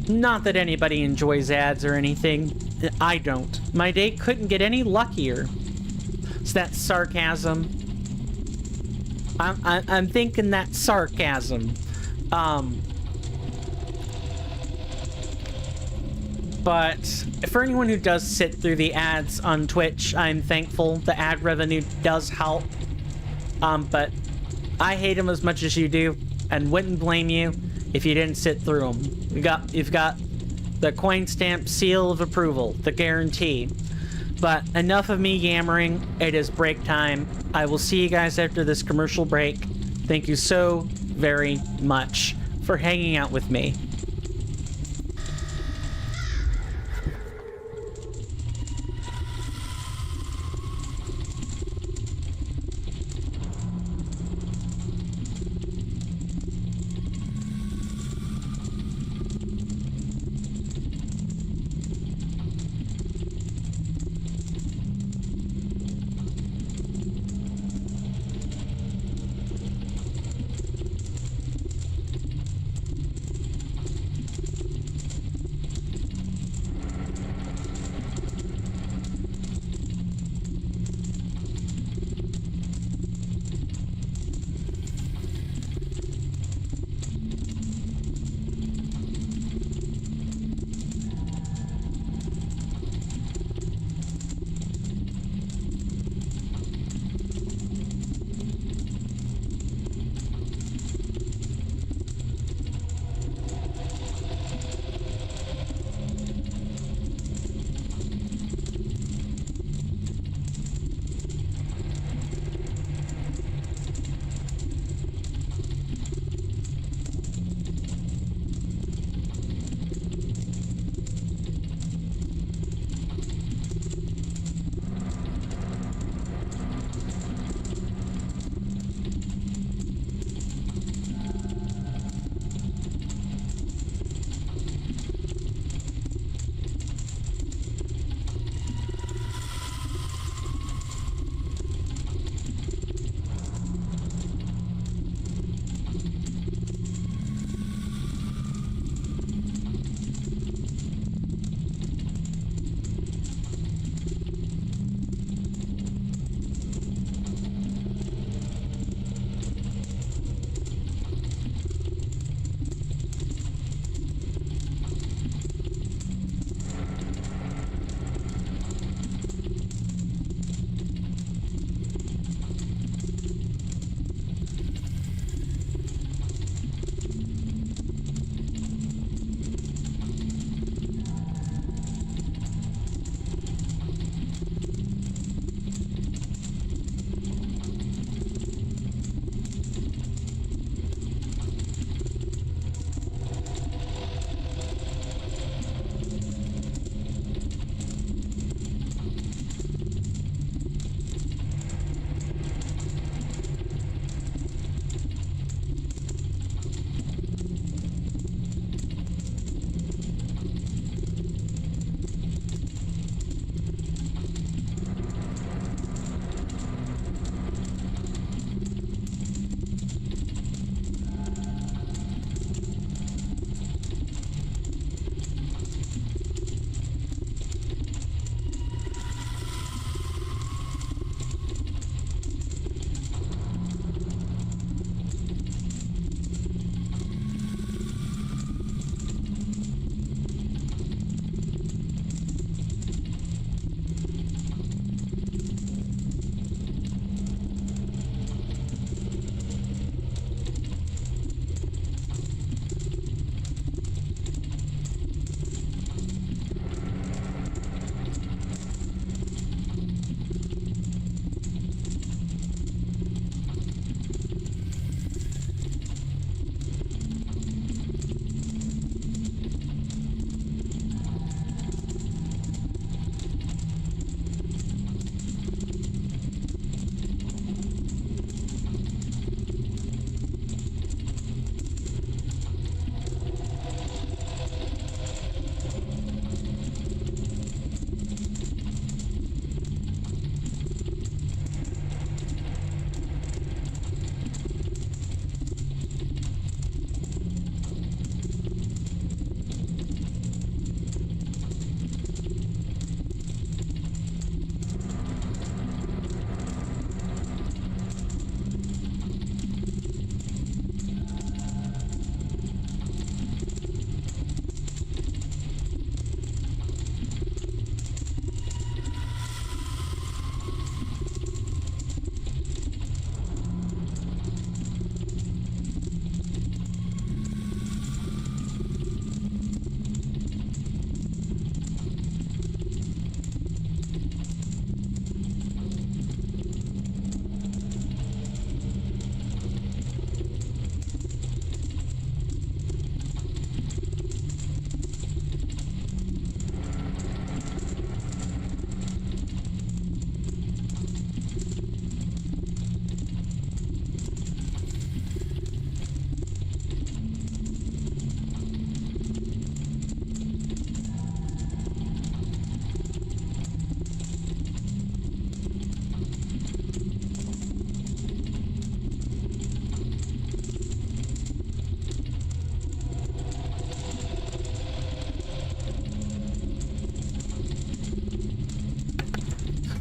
not that anybody enjoys ads or anything. I don't. My day couldn't get any luckier. It's that sarcasm. I'm thinking that sarcasm. But for anyone who does sit through the ads on Twitch, I'm thankful. The ad revenue does help. But I hate them as much as you do, and wouldn't blame you if you didn't sit through them. You've got the coin stamp seal of approval, the guarantee. But enough of me yammering. It is break time. I will see you guys after this commercial break. Thank you so very much for hanging out with me.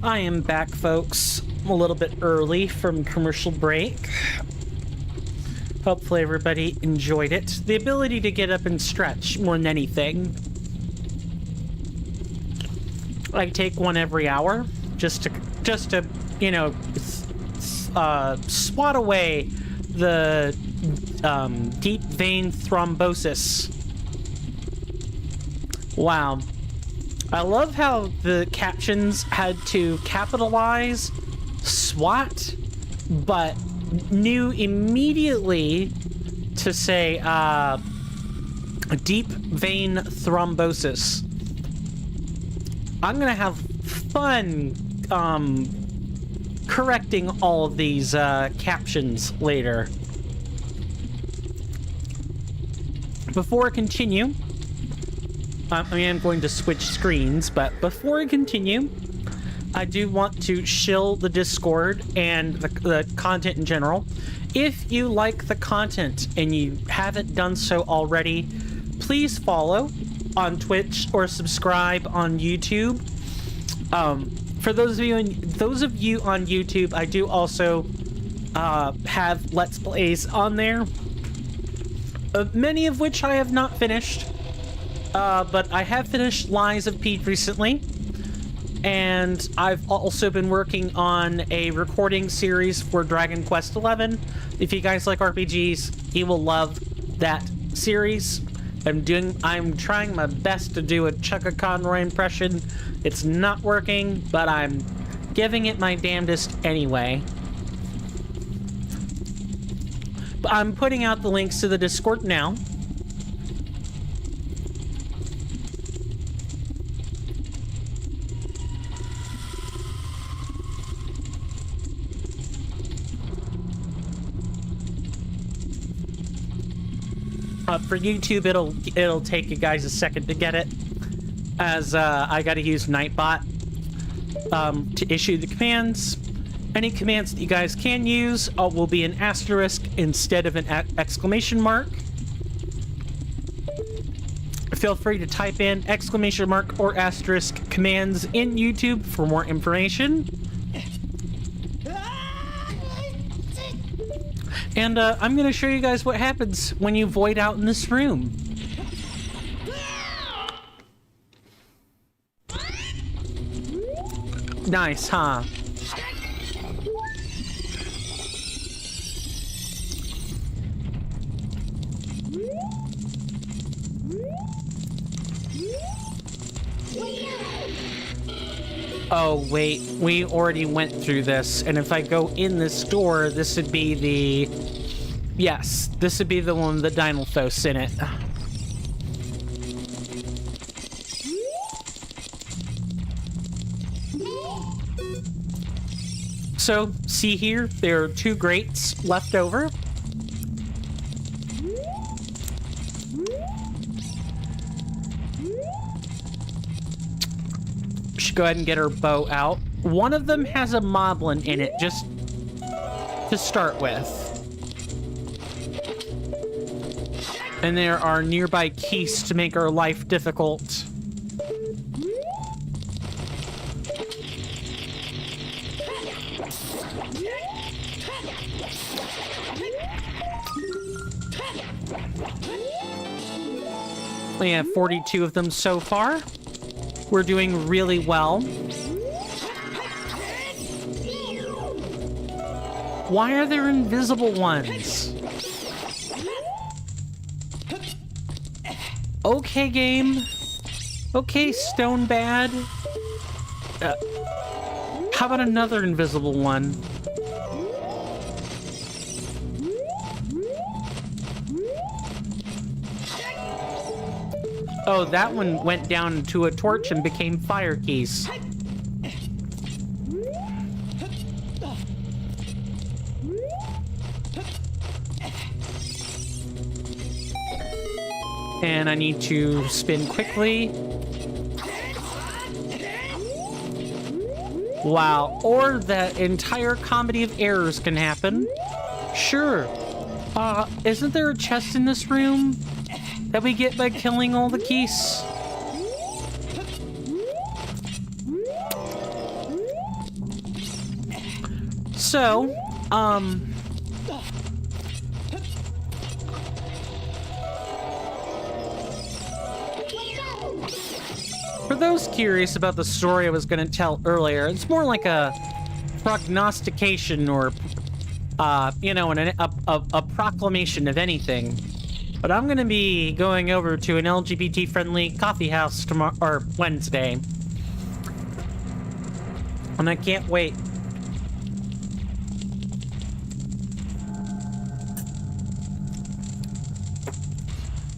I am back, folks. I'm a little bit early from commercial break. Hopefully everybody enjoyed it. The ability to get up and stretch more than anything. I take one every hour just to you know, swat away the deep vein thrombosis. Wow. I love how the captions had to capitalize SWAT, but knew immediately to say deep vein thrombosis. I'm gonna have fun correcting all of these captions later. Before I continue, I am going to switch screens, but before I continue, I do want to shill the Discord and the content in general. If you like the content and you haven't done so already, please follow on Twitch or subscribe on YouTube. For those of you on YouTube, I do also have Let's Plays on there, many of which I have not finished. But I have finished Lies of Pete recently, and I've also been working on a recording series for Dragon Quest XI. If you guys like RPGs, you will love that series. I'm trying my best to do a Chaka Conroy impression. It's not working, but I'm giving it my damnedest anyway. But I'm putting out the links to the Discord now. For YouTube, it'll take you guys a second to get it, as I gotta use Nightbot to issue the commands. Any commands that you guys can use will be an asterisk instead of an exclamation mark. Feel free to type in exclamation mark or asterisk commands in YouTube for more information. And I'm going to show you guys what happens when you void out in this room. Nice, huh? Oh, wait, we already went through this, and if I go in this door, this would be the... Yes, this would be the one with the Dynalthos in it. So, see here, there are 2 grates left over. Go ahead and get her bow out. One of them has a moblin in it, just to start with. And there are nearby keys to make our life difficult. We have 42 of them so far. We're doing really well. Why are there invisible ones? Okay, game. Okay, Stone Bad. How about another invisible one? Oh, that one went down to a torch and became fire keys. And I need to spin quickly. Wow, or that entire comedy of errors can happen. Sure. Isn't there a chest in this room that we get by killing all the keys? So, for those curious about the story I was going to tell earlier, it's more like a prognostication or, you know, a proclamation of anything. But I'm going to be going over to an LGBT-friendly coffee house tomorrow, or Wednesday. And I can't wait.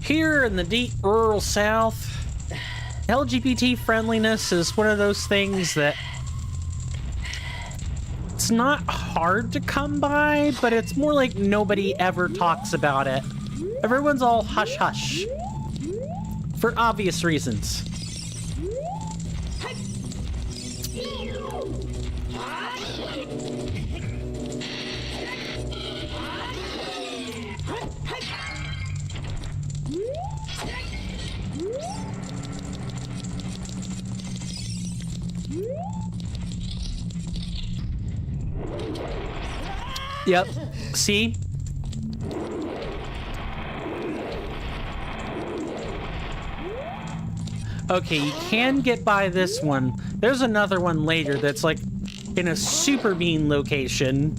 Here in the deep rural South, LGBT friendliness is one of those things that it's not hard to come by, but it's more like nobody ever talks about it. Everyone's all hush-hush. For obvious reasons. Yep. See? Okay, you can get by this one. There's another one later that's like in a super mean location.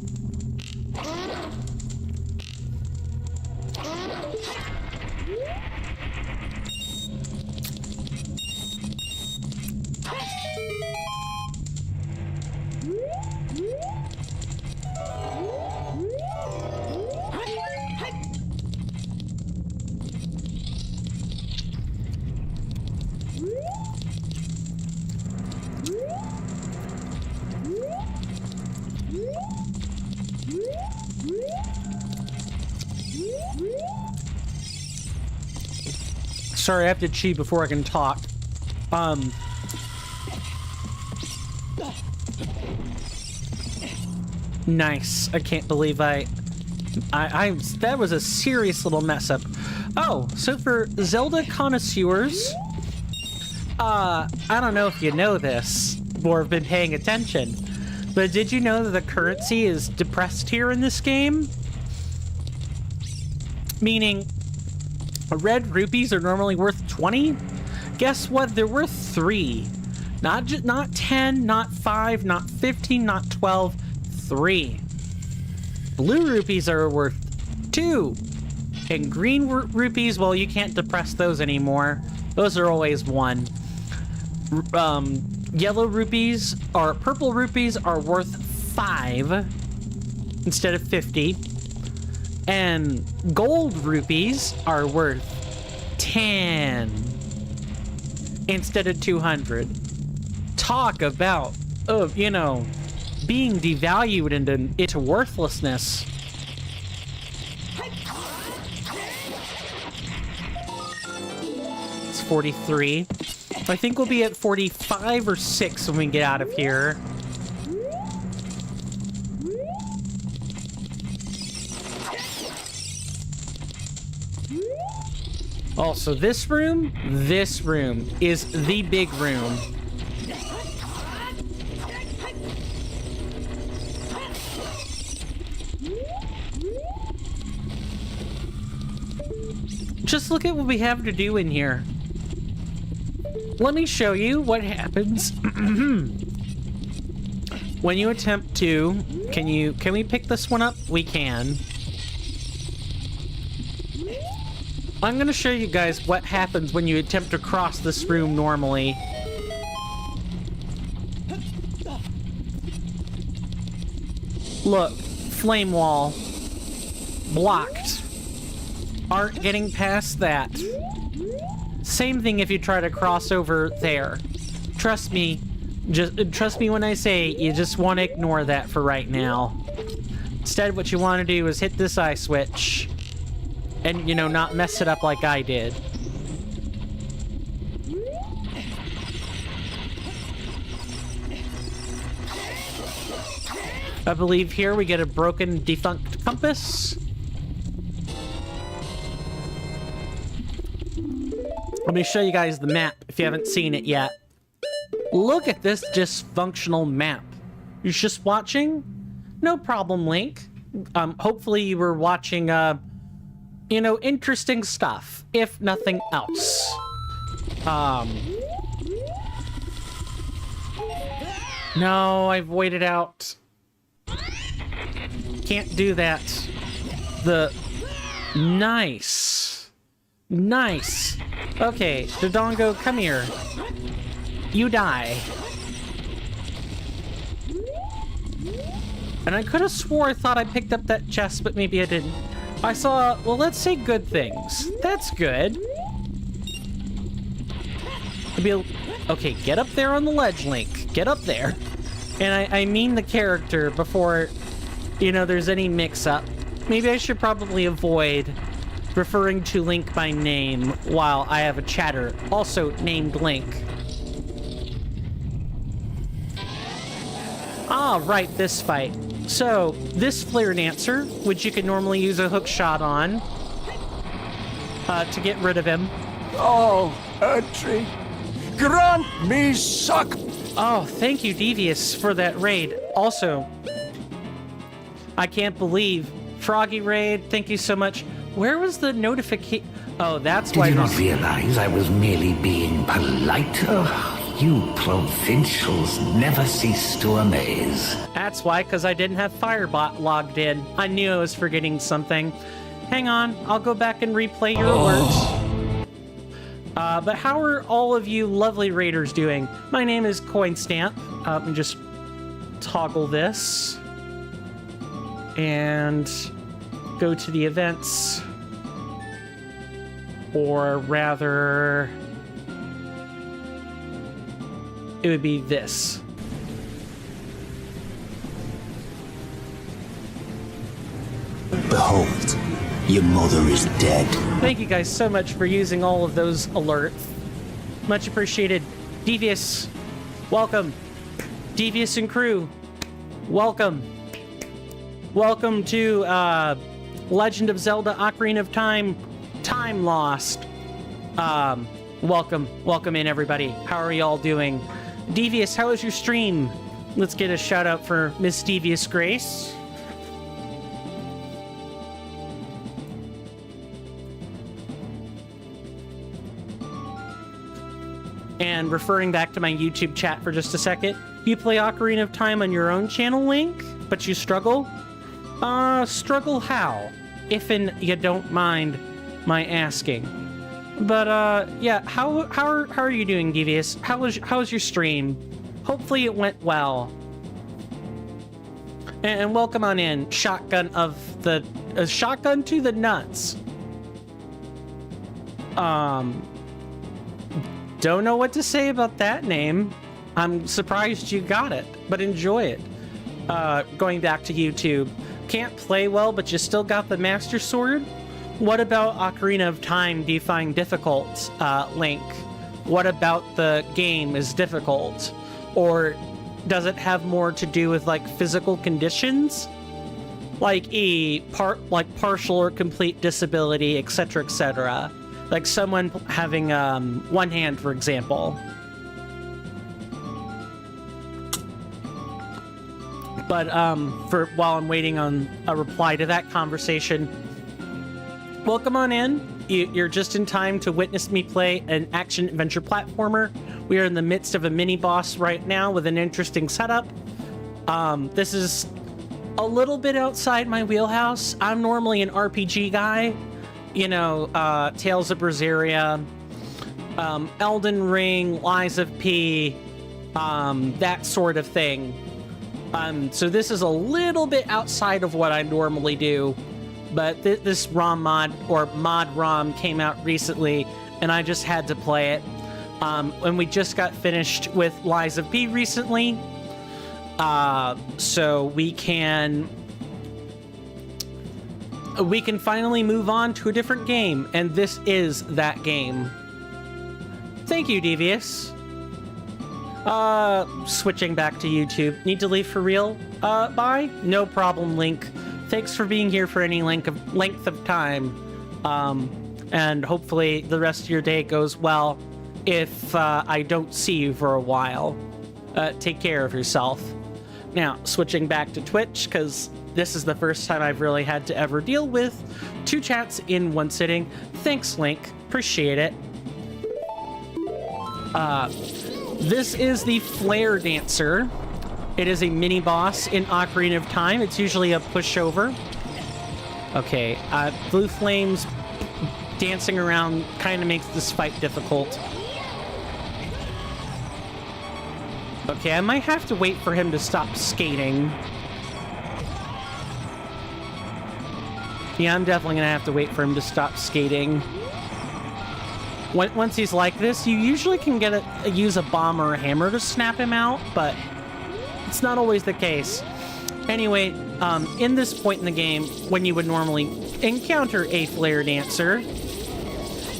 Sorry, I have to cheat before I can talk. Nice. I can't believe that was a serious little mess up. Oh, so for Zelda connoisseurs, I don't know if you know this or have been paying attention, but did you know that the currency is depressed here in this game? Meaning, red rupees are normally worth 20. Guess what? They're worth 3. Not 10, not 5, not 15, not 12. 3. Blue rupees are worth 2. And green rupees, well, you can't depress those anymore. Those are always 1. Yellow rupees or purple rupees are worth 5 instead of 50. And gold rupees are worth 10 instead of 200. Talk about, you know, being devalued into worthlessness. It's 43. I think we'll be at 45 or 6 when we get out of here. Also, this room is the big room. Just look at what we have to do in here. Let me show you what happens when you attempt to... Can we pick this one up? We can. I'm gonna show you guys what happens when you attempt to cross this room normally. Look, flame wall. Blocked. Aren't getting past that. Same thing if you try to cross over there. Trust me. Trust me when I say you just want to ignore that for right now. Instead, what you want to do is hit this eye switch. And, you know, not mess it up like I did. I believe here we get a broken, defunct compass. Let me show you guys the map if you haven't seen it yet. Look at this dysfunctional map. You're just watching? no problem, Link. Hopefully you were watching, you know, interesting stuff, if nothing else. No, I've waited out. Can't do that. Nice. Nice. Okay, Dodongo, come here. You die. And I could have swore I thought I picked up that chest, but maybe I didn't. I saw, well, let's say good things. That's good. Okay, get up there on the ledge, Link. Get up there. And I mean the character before, you know, there's any mix-up. Maybe I should probably avoid referring to Link by name while I have a chatter also named Link. Ah, right, this fight. So, this Flare Dancer, which you can normally use a hook shot on to get rid of him. Oh, Entry, grant me suck. Oh, thank you, Devious, for that raid. Also, I can't believe Froggy raid. Thank you so much. Where was the notification? Oh, that's why. Did you not realize I was merely being polite? Oh, you provincials never cease to amaze. That's why, because I didn't have Firebot logged in. I knew I was forgetting something. Hang on, I'll go back and replay your alerts. But how are all of you lovely raiders doing? My name is Coinstamp. Let me just toggle this. And go to the events. Or rather, it would be this. Behold, your mother is dead. Thank you guys so much for using all of those alerts. Much appreciated. Devious, welcome. Devious and crew, welcome. Welcome to Legend of Zelda Ocarina of Time, Time Lost. Welcome in, everybody. How are y'all doing? Devious, how was your stream? Let's get a shout out for Miss Devious Grace. And referring back to my YouTube chat for just a second, you play Ocarina of Time on your own channel, Link, but you struggle? Struggle how? If you don't mind my asking. But, yeah, how are you doing, Devious? How was your stream? Hopefully it went well. And welcome on in, Shotgun of the... Shotgun to the Nuts. Don't know what to say about that name. I'm surprised you got it, but enjoy it. Going back to YouTube. Can't play well, but you still got the Master Sword? What about Ocarina of Time do you find difficult, Link? What about the game is difficult? Or does it have more to do with, like, physical conditions? Like partial or complete disability, etc., etc. Like someone having one hand, for example. But while I'm waiting on a reply to that conversation, welcome on in. You're just in time to witness me play an action-adventure platformer. We are in the midst of a mini-boss right now with an interesting setup. This is a little bit outside my wheelhouse. I'm normally an RPG guy. You know, Tales of Berseria, Elden Ring, Lies of P, that sort of thing. So this is a little bit outside of what I normally do, but this ROM-mod or Mod-ROM came out recently, and I just had to play it. And we just got finished with Lies of P recently, so we can finally move on to a different game, and this is that game. Thank you, Devious. Switching back to YouTube. Need to leave for real? Bye? No problem, Link. Thanks for being here for any length of time. And hopefully the rest of your day goes well if I don't see you for a while. Take care of yourself. Now, switching back to Twitch, because this is the first time I've really had to ever deal with 2 chats in one sitting. Thanks, Link. Appreciate it. This is the Flare Dancer. It is a mini-boss in Ocarina of Time. It's usually a pushover. Okay, Blue Flames dancing around kind of makes this fight difficult. Okay, I might have to wait for him to stop skating. Yeah, I'm definitely gonna have to wait for him to stop skating. Once he's like this, you usually can use a bomb or a hammer to snap him out, but it's not always the case. Anyway, in this point in the game, when you would normally encounter a Flare Dancer,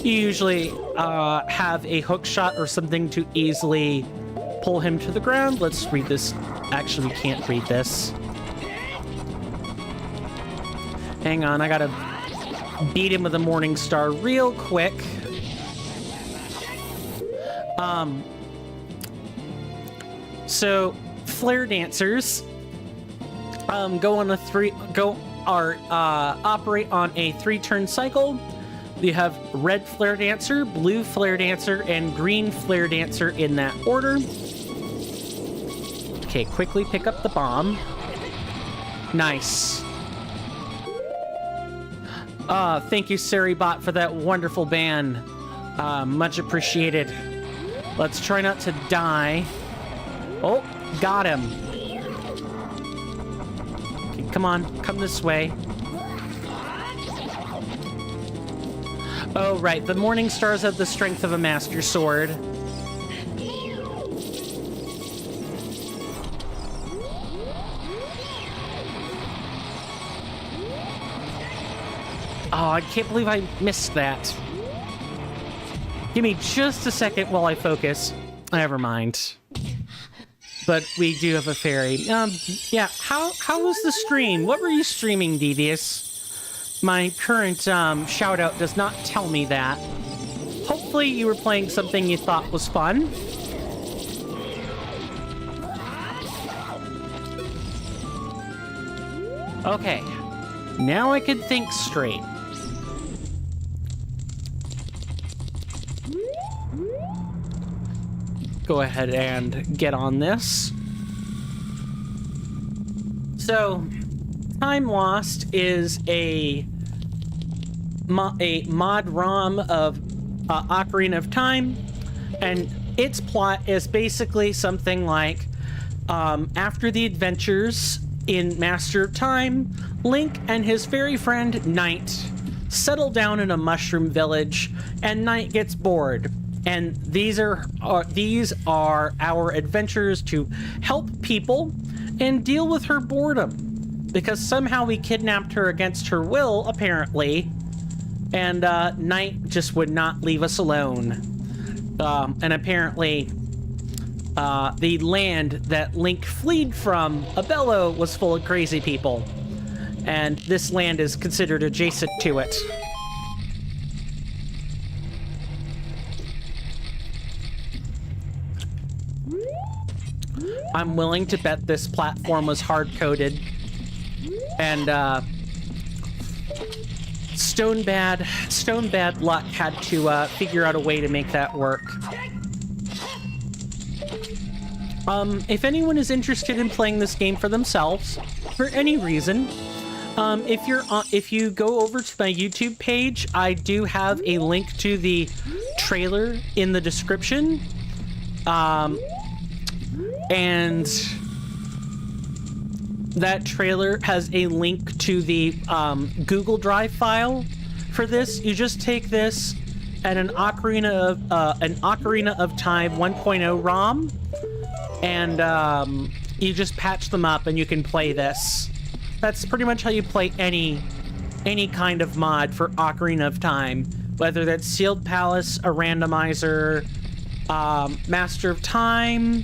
you usually have a hook shot or something to easily pull him to the ground. Let's read this. Actually, we can't read this. Hang on, I gotta beat him with a Morning Star real quick. So Flare Dancers operate on a 3-turn cycle. You have red Flare Dancer, blue Flare Dancer, and green Flare Dancer in that order. Okay, quickly pick up the bomb. Nice. Thank you, Saribot, for that wonderful ban. Much appreciated. Let's try not to die. Oh, got him. Okay, come on, come this way. Oh, right, the Morning Stars have the strength of a Master Sword. Oh, I can't believe I missed that. Give me just a second while I focus. Never mind. But we do have a fairy. Yeah, how was the stream? What were you streaming, Devious? My current shout-out does not tell me that. Hopefully you were playing something you thought was fun. Okay. Now I can think straight. Go ahead and get on this. So, Time Lost is a Mod-ROM of Ocarina of Time, and its plot is basically something like after the adventures in Master of Time, Link and his fairy friend Knight settle down in a mushroom village, and Knight gets bored. And these are our adventures to help people and deal with her boredom, because somehow we kidnapped her against her will, apparently, and Knight just would not leave us alone. And apparently, the land that Link fled from, Abello, was full of crazy people, and this land is considered adjacent to it. I'm willing to bet this platform was hard-coded, and Stone Bad Luck had to figure out a way to make that work. If anyone is interested in playing this game for themselves, for any reason, if you go over to my YouTube page, I do have a link to the trailer in the description. And that trailer has a link to the Google Drive file for this. You just take this and an Ocarina of Time 1.0 ROM, and you just patch them up, and you can play this. That's pretty much how you play any kind of mod for Ocarina of Time, whether that's Sealed Palace, a randomizer, Master of Time.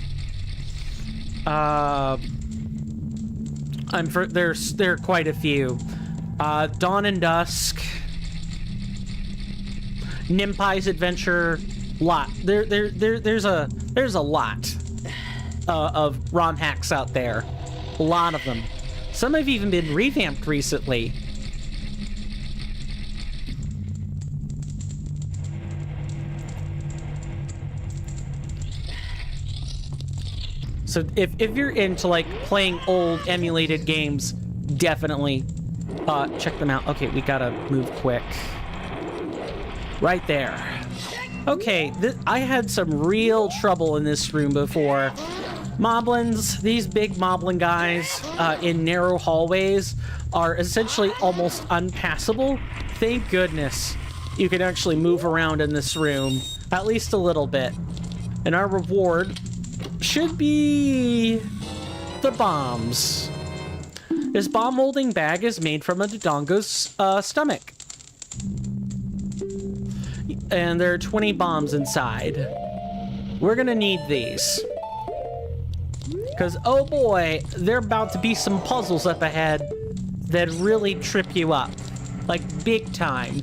There are quite a few. Dawn and Dusk, Nimpai's Adventure, lot. There's a lot of ROM hacks out there. A lot of them. Some have even been revamped recently. So if you're into like playing old emulated games, definitely check them out. Okay, we gotta move quick. Right there. Okay, I had some real trouble in this room before. Moblins, these big moblin guys in narrow hallways are essentially almost unpassable. Thank goodness you can actually move around in this room, at least a little bit. And our reward should be the bombs. This bomb holding bag is made from a Dodongo's stomach. And there are 20 bombs inside. We're gonna need these. Because, oh boy, there are about to be some puzzles up ahead that really trip you up. Like, big time.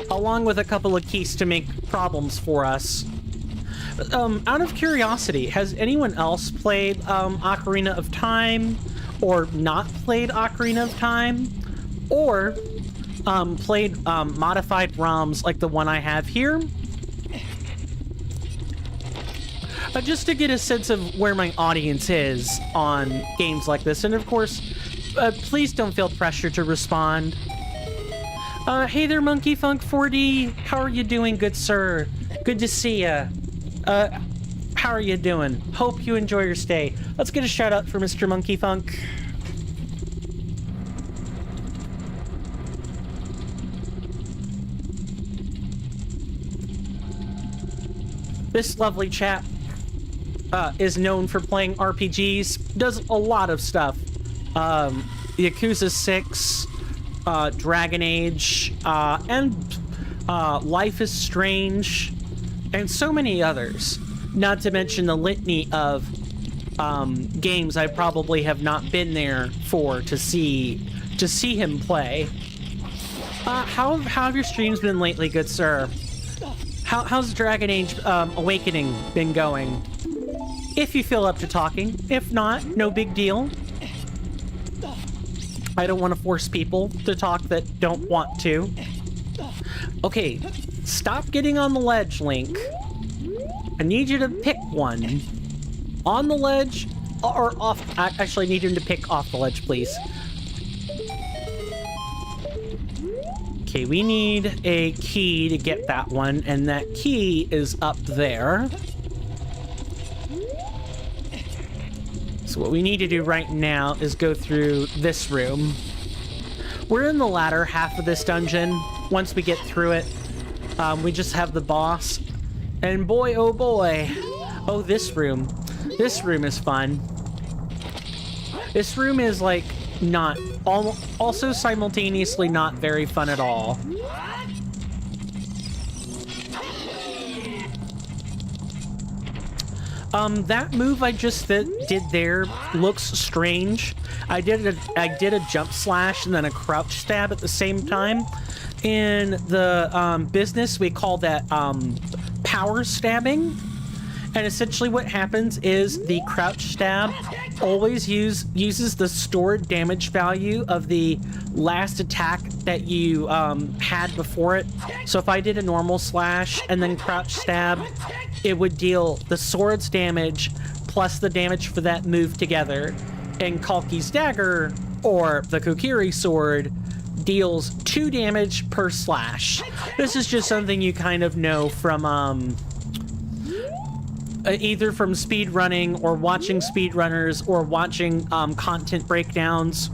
Along with a couple of keys to make problems for us. Out of curiosity, has anyone else played Ocarina of Time? Or not played Ocarina of Time? Or played modified ROMs like the one I have here? Just to get a sense of where my audience is on games like this. And of course, please don't feel pressure to respond. Hey there, Monkey Funk 4D. How are you doing, good sir? Good to see ya. How are you doing? Hope you enjoy your stay. Let's get a shout out for Mr. Monkey Funk. This lovely chap is known for playing RPGs, does a lot of stuff. Yakuza 6, Dragon Age, and Life is Strange, and so many others. Not to mention the litany of games I probably have not been there for to see him play. How have your streams been lately, good sir? How's Dragon Age Awakening been going? If you feel up to talking. If not, no big deal. I don't want to force people to talk that don't want to. Okay, stop getting on the ledge, Link. I need you to pick one. On the ledge or off. I actually need him to pick off the ledge, please. Okay, we need a key to get that one, and that key is up there. So what we need to do right now is go through this room. We're in the latter half of this dungeon. Once we get through it, we just have the boss. And boy, oh boy. Oh, this room. This room is fun. This room is like not, also simultaneously not very fun at all. That move I just did there looks strange. I did a jump slash and then a crouch stab at the same time. In the business, we call that power stabbing. And essentially what happens is the crouch stab always uses the stored damage value of the last attack that you had before it. So if I did a normal slash and then crouch stab, it would deal the sword's damage plus the damage for that move together. And Kalki's dagger, or the Kokiri sword, deals 2 damage per slash. This is just something you kind of know from either from speedrunning or watching speedrunners or watching content breakdowns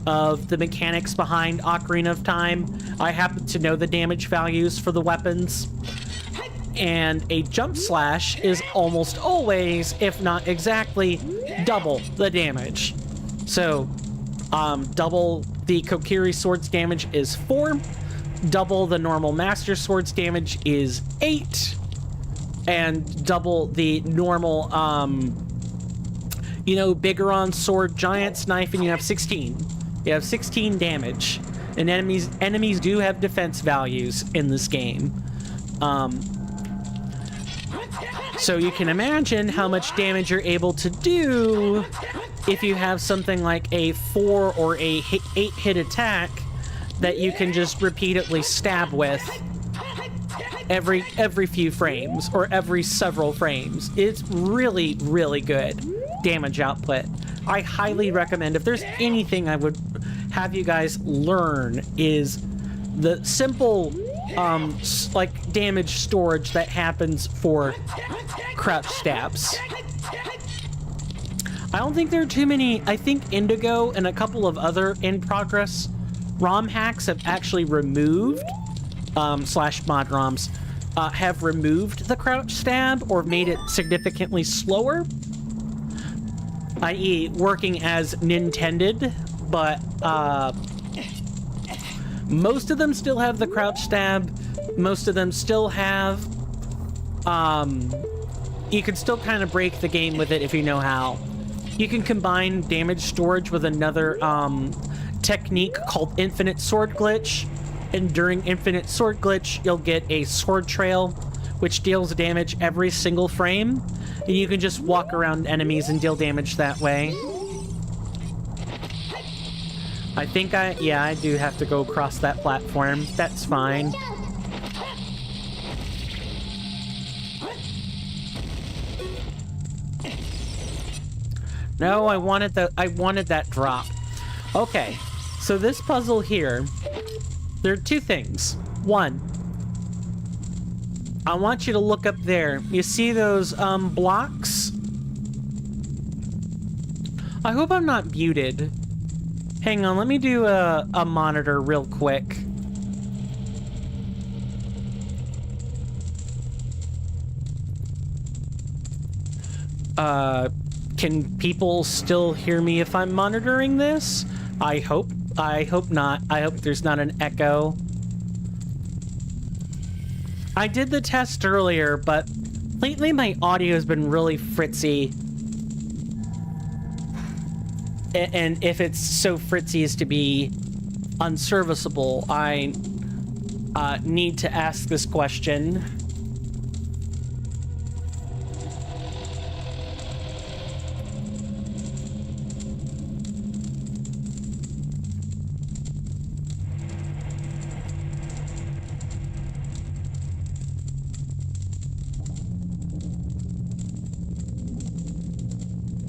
of the mechanics behind Ocarina of Time. I happen to know the damage values for the weapons. And a jump slash is almost always, if not exactly, double the damage. So, double the Kokiri sword's damage is 4. Double the normal Master Sword's damage is 8. And double the normal, Bigoron sword giant's knife, and you have 16. You have 16 damage. And enemies do have defense values in this game. So you can imagine how much damage you're able to do if you have something like a 4 or a 8 hit attack that you can just repeatedly stab with every few frames or every several frames. It's really, really good damage output. I highly recommend, if there's anything I would have you guys learn, is the simple like damage storage that happens for crouch stabs. I don't think there are too many. I think Indigo and a couple of other in-progress ROM hacks have actually removed, slash mod-ROMs, have removed the crouch stab or made it significantly slower, i.e. working as intended, but most of them still have the crouch stab. Most of them still have, you can still kind of break the game with it if you know how. You can combine damage storage with another technique called Infinite Sword Glitch, and during Infinite Sword Glitch, you'll get a sword trail, which deals damage every single frame, and you can just walk around enemies and deal damage that way. I think I do have to go across that platform. That's fine. No, I wanted that drop. Okay, so this puzzle here, there are two things. One, I want you to look up there. You see those blocks? I hope I'm not muted. Hang on, let me do a monitor real quick. Can people still hear me if I'm monitoring this? I hope not. I hope there's not an echo. I did the test earlier, but lately my audio has been really fritzy. And if it's so fritzy as to be unserviceable, I need to ask this question.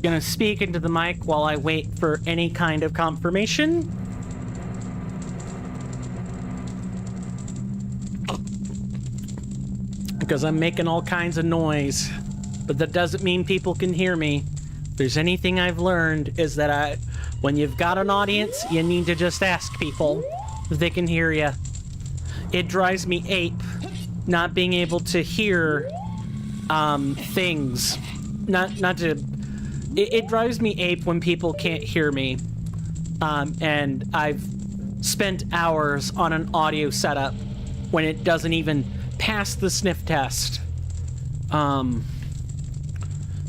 Gonna speak into the mic while I wait for any kind of confirmation. Because I'm making all kinds of noise, but that doesn't mean people can hear me. If there's anything I've learned is that when you've got an audience, you need to just ask people if they can hear you. It drives me ape not being able to hear things. It drives me ape when people can't hear me. And I've spent hours on an audio setup when it doesn't even pass the sniff test.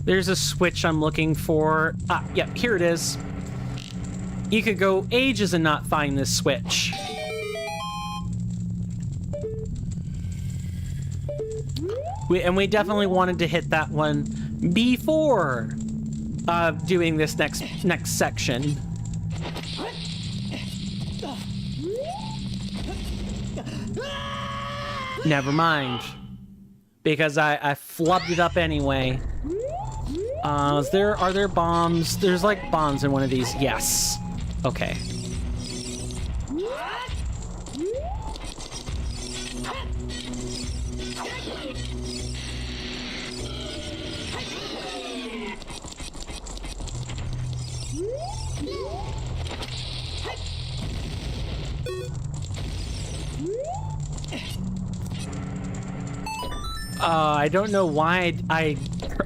There's a switch I'm looking for. Yeah, here it is. You could go ages and not find this switch. We definitely wanted to hit that one before doing this next section. Never mind, because I flubbed it up anyway. Are there bombs? There's like bombs in one of these. Yes. Okay. I don't know why I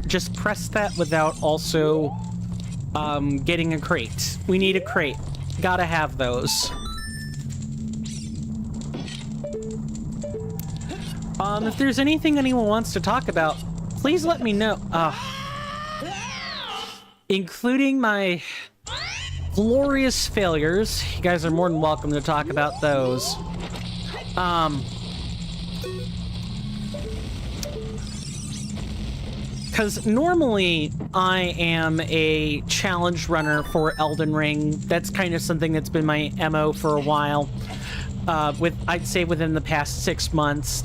just pressed that without also getting a crate. We need a crate. Gotta have those. If there's anything anyone wants to talk about, please let me know. Including my glorious failures. You guys are more than welcome to talk about those. because normally I am a challenge runner for Elden Ring. That's kind of something that's been my MO for a while. I'd say within the past 6 months.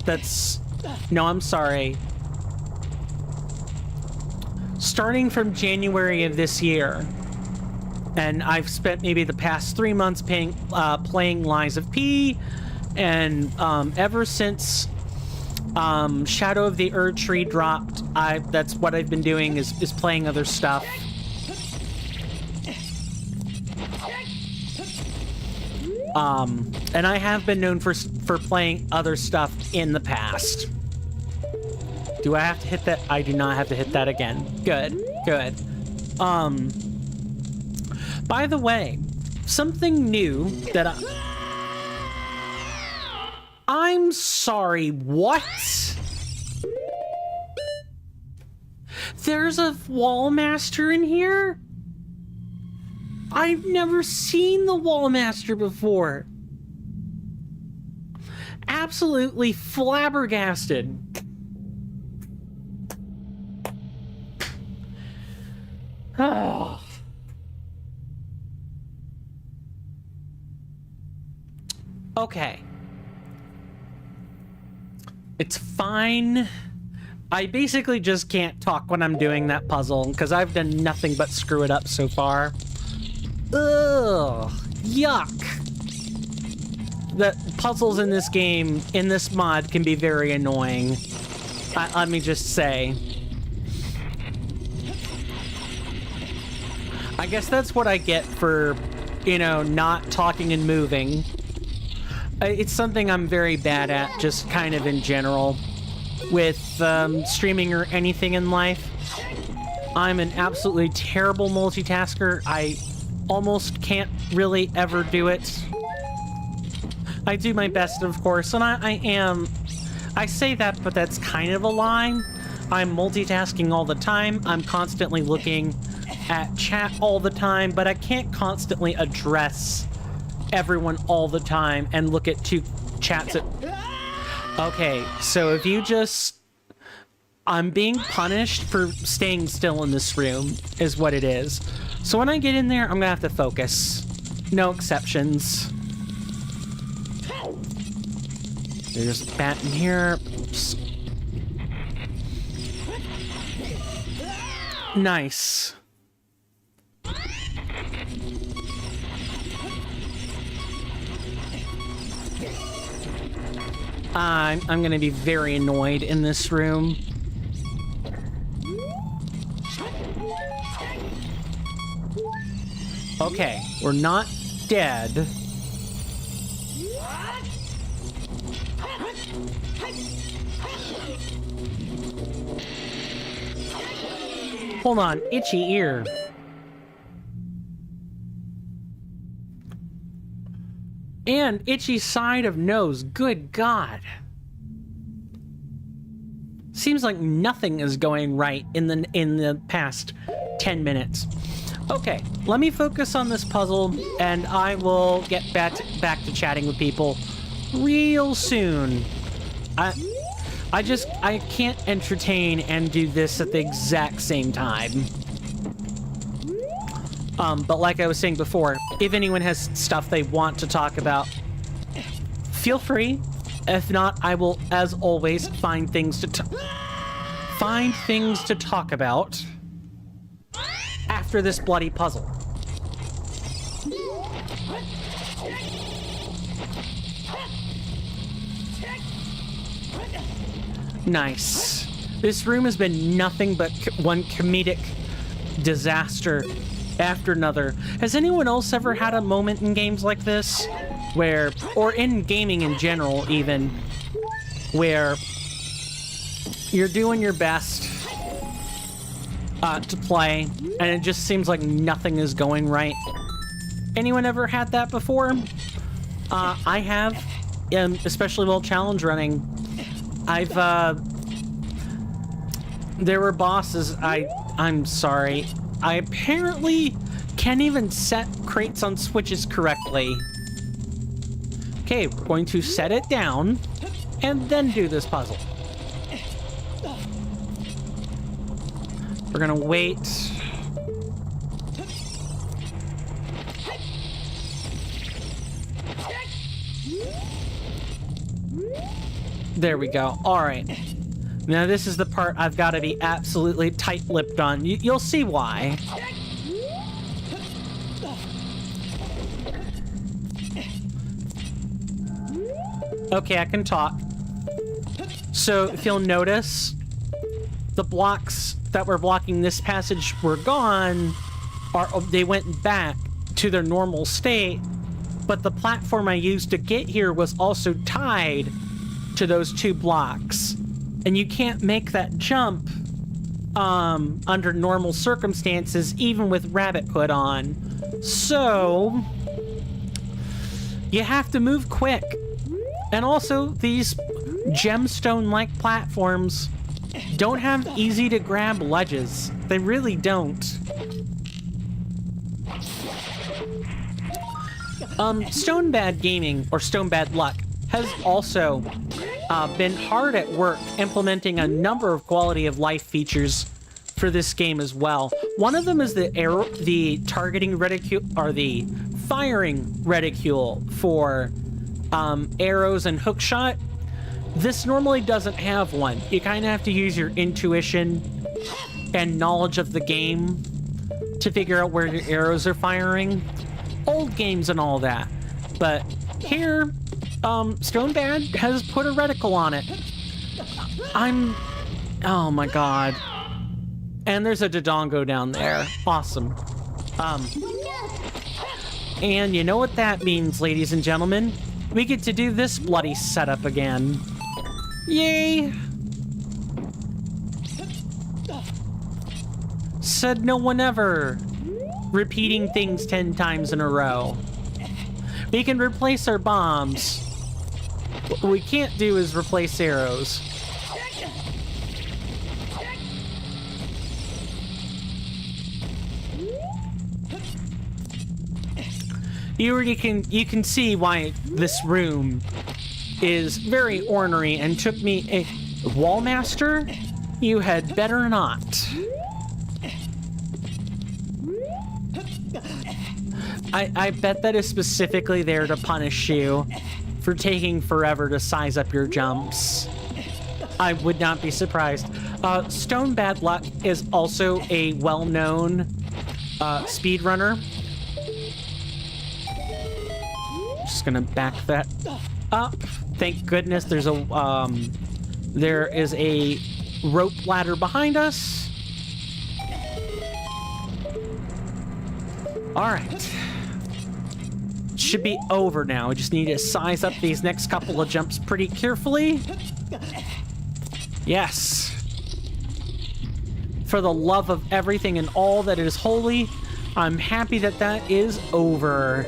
No, I'm sorry. Starting from January of this year. And I've spent maybe the past 3 months playing Lies of P, and ever since Shadow of the Erd Tree dropped, that's what I've been doing is playing other stuff. And I have been known for playing other stuff in the past. Do I have to hit that? I do not have to hit that again. Good, good. By the way, something new that I'm sorry, what? There's a wall master in here? I've never seen the wall master before. Absolutely flabbergasted. Oh. Okay. It's fine. I basically just can't talk when I'm doing that puzzle, because I've done nothing but screw it up so far. Ugh. Yuck. The puzzles in this game, in this mod, can be very annoying. Let me just say. I guess that's what I get for, you know, not talking and moving. It's something I'm very bad at, just kind of in general. With streaming or anything in life, I'm an absolutely terrible multitasker. I almost can't really ever do it. I do my best, of course, and I say that, but that's kind of a lie. I'm multitasking all the time. I'm constantly looking at chat all the time, but I can't constantly address everyone all the time and look at two chats at... Okay, so if you just... I'm being punished for staying still in this room, is what it is. So when I get in there, I'm gonna have to focus. No exceptions. There's a bat in here. Oops. Nice. I'm gonna be very annoyed in this room. Okay, we're not dead. Hold on, itchy ear. And itchy side of nose. Good God. Seems like nothing is going right in the past 10 minutes. Okay, let me focus on this puzzle, and I will get back to chatting with people real soon. I can't entertain and do this at the exact same time. But like I was saying before, if anyone has stuff they want to talk about, feel free. If not, I will, as always, find things to talk about after this bloody puzzle. Nice. This room has been nothing but one comedic disaster after another. Has anyone else ever had a moment in games like this where, or in gaming in general even, where you're doing your best to play and it just seems like nothing is going right? Anyone ever had that before? I have, especially while challenge running. There were bosses, I'm sorry. I apparently can't even set crates on switches correctly. Okay, we're going to set it down and then do this puzzle. We're gonna wait. There we go. All right. Now this is the part I've got to be absolutely tight-lipped on. You'll see why. Okay, I can talk. So if you'll notice, the blocks that were blocking this passage were gone, or they went back to their normal state, but the platform I used to get here was also tied to those two blocks. And you can't make that jump under normal circumstances, even with Rabbit put on. So you have to move quick. And also, these gemstone-like platforms don't have easy-to-grab ledges. They really don't. Stone Bad Gaming, or Stone Bad Luck, has also been hard at work implementing a number of quality of life features for this game as well. One of them is the targeting reticule, or the firing reticule for arrows and hookshot. This normally doesn't have one. You kind of have to use your intuition and knowledge of the game to figure out where your arrows are firing. Old games and all that. But here, Stone Bad has put a reticle on it. Oh my god. And there's a Dodongo down there. Awesome. And you know what that means, ladies and gentlemen? We get to do this bloody setup again. Yay! Said no one ever. Repeating things 10 times in a row. We can replace our bombs. What we can't do is replace arrows. You can see why this room is very ornery and took me a Wallmaster. You had better not. I bet that is specifically there to punish you for taking forever to size up your jumps. I would not be surprised. Stone Bad Luck is also a well-known speedrunner. Just gonna back that up. Thank goodness there is a rope ladder behind us. All right. Should be over now. We just need to size up these next couple of jumps pretty carefully. Yes. For the love of everything and all that is holy, I'm happy that that is over.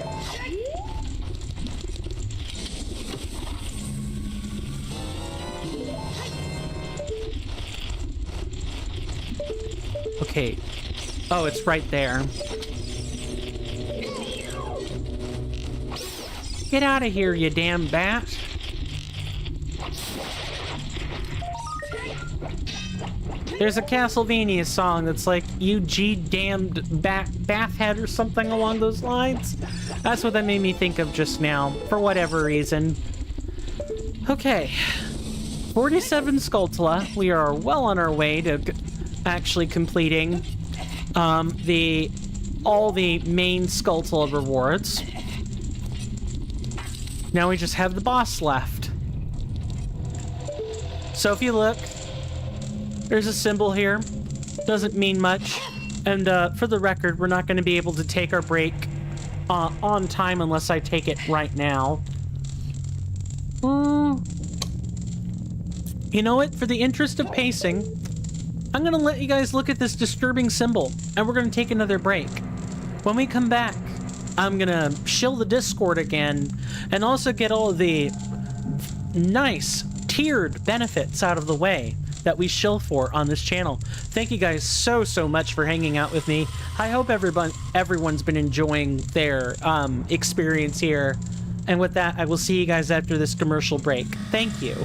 Okay. Oh, it's right there. Get out of here, you damn bat. There's a Castlevania song that's like, you G-damned bathhead or something along those lines. That's what that made me think of just now, for whatever reason. Okay. 47 Skulltula. We are well on our way to actually completing all the main Skulltula rewards. Now we just have the boss left. So if you look, there's a symbol here. Doesn't mean much. And for the record, we're not going to be able to take our break on time unless I take it right now. You know what? For the interest of pacing, I'm going to let you guys look at this disturbing symbol, and we're going to take another break. When we come back, I'm going to shill the Discord again, and also get all of the nice tiered benefits out of the way that we shill for on this channel. Thank you guys so much for hanging out with me. I hope everyone's been enjoying their experience here. And with that, I will see you guys after this commercial break. Thank you.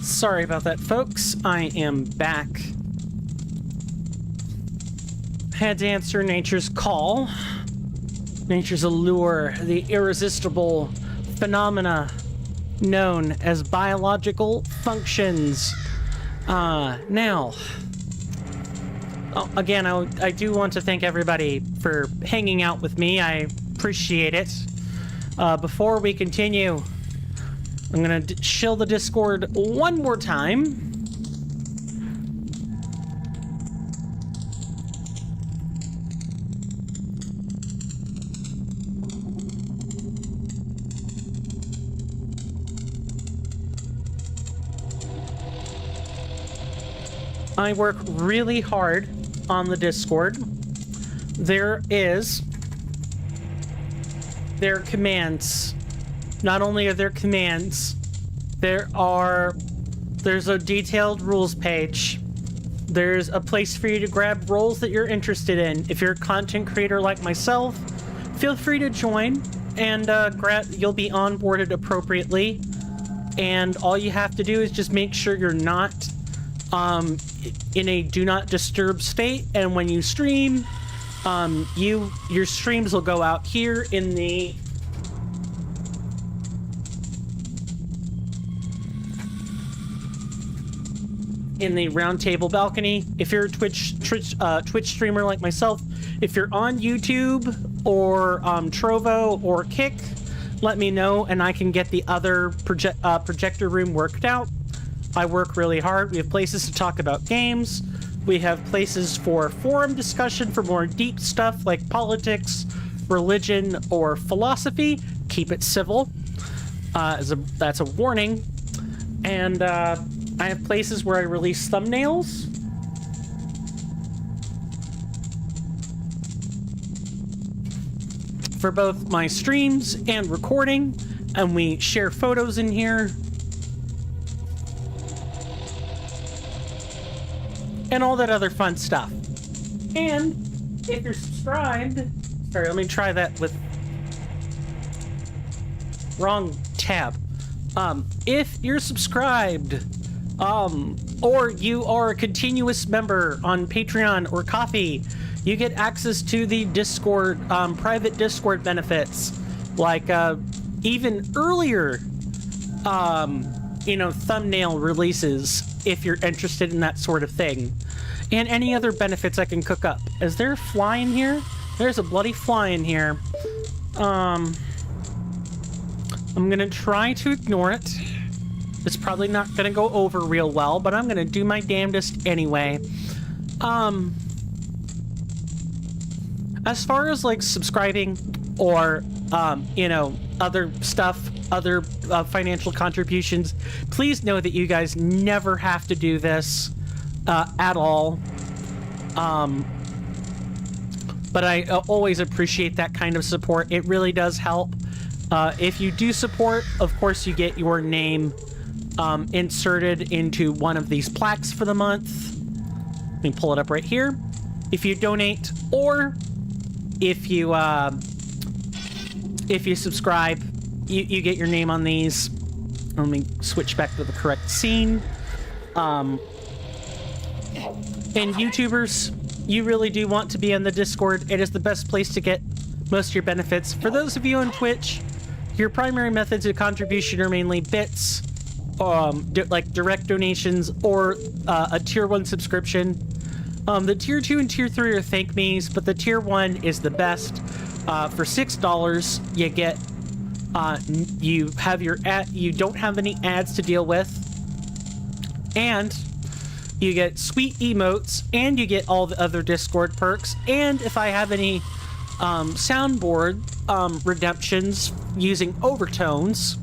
Sorry about that, folks. I am back. Had to answer nature's call. Nature's allure, the irresistible phenomena known as biological functions. Now, again, I do want to thank everybody for hanging out with me. I appreciate it. Before we continue, I'm gonna shill the Discord one more time. I work really hard on the Discord. There are commands. Not only are there commands, there's a detailed rules page. There's a place for you to grab roles that you're interested in. If you're a content creator like myself, feel free to join and you'll be onboarded appropriately. And all you have to do is just make sure you're not in a do not disturb state. And when you stream, your streams will go out here in the roundtable balcony. If you're a Twitch streamer like myself, if you're on YouTube or Trovo or Kick, let me know and I can get the other projector room worked out. I work really hard. We have places to talk about games. We have places for forum discussion for more deep stuff like politics, religion, or philosophy. Keep it civil. That's a warning. And I have places where I release thumbnails. For both my streams and recording, and we share photos in here. And all that other fun stuff. And if you're subscribed... Sorry, let me try that with... Wrong tab. If you're subscribed... or you are a continuous member on Patreon or Ko-fi, you get access to the Discord, private Discord benefits. like even earlier, you know, thumbnail releases if you're interested in that sort of thing, and any other benefits I can cook up. Is there a fly in here? There's a bloody fly in here. I'm gonna try to ignore it. It's probably not gonna go over real well, but I'm gonna do my damnedest anyway. As far as like subscribing or you know, other stuff, other financial contributions, please know that you guys never have to do this at all. But I always appreciate that kind of support. It really does help. If you do support, of course, you get your name inserted into one of these plaques for the month. Let me pull it up right here. If you donate, or if you subscribe, you get your name on these. Let me switch back to the correct scene. And YouTubers, you really do want to be on the Discord. It is the best place to get most of your benefits. For those of you on Twitch, your primary methods of contribution are mainly bits, like direct donations, or a tier 1 subscription. The tier 2 and tier 3 are thank me's, but the tier 1 is the best. For $6, you get you have your you don't have any ads to deal with, and you get sweet emotes, and you get all the other Discord perks. And if I have any soundboard redemptions using overtones,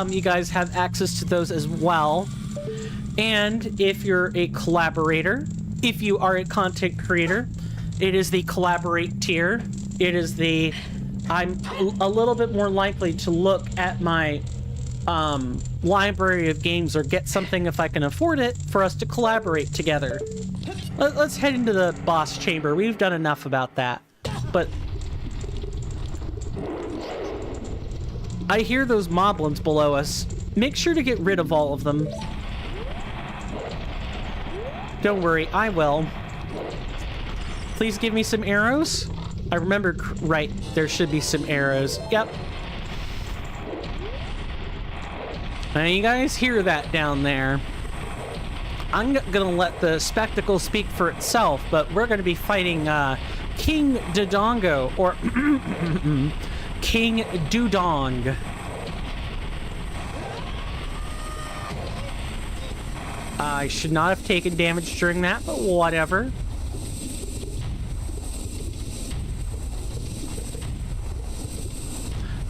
you guys have access to those as well. And if you're a collaborator, if you are a content creator, it is the collaborate tier. It is the, I'm a little bit more likely to look at my library of games or get something if I can afford it for us to collaborate together. Let's head into the boss chamber. We've done enough about that. But I hear those moblins below us. Make sure to get rid of all of them. Don't worry, I will. Please give me some arrows. I remember right, there should be some arrows. Yep. Now you guys hear that down there. I'm gonna let the spectacle speak for itself, but we're gonna be fighting King Dodongo, or King Dudong. I should not have taken damage during that, but whatever.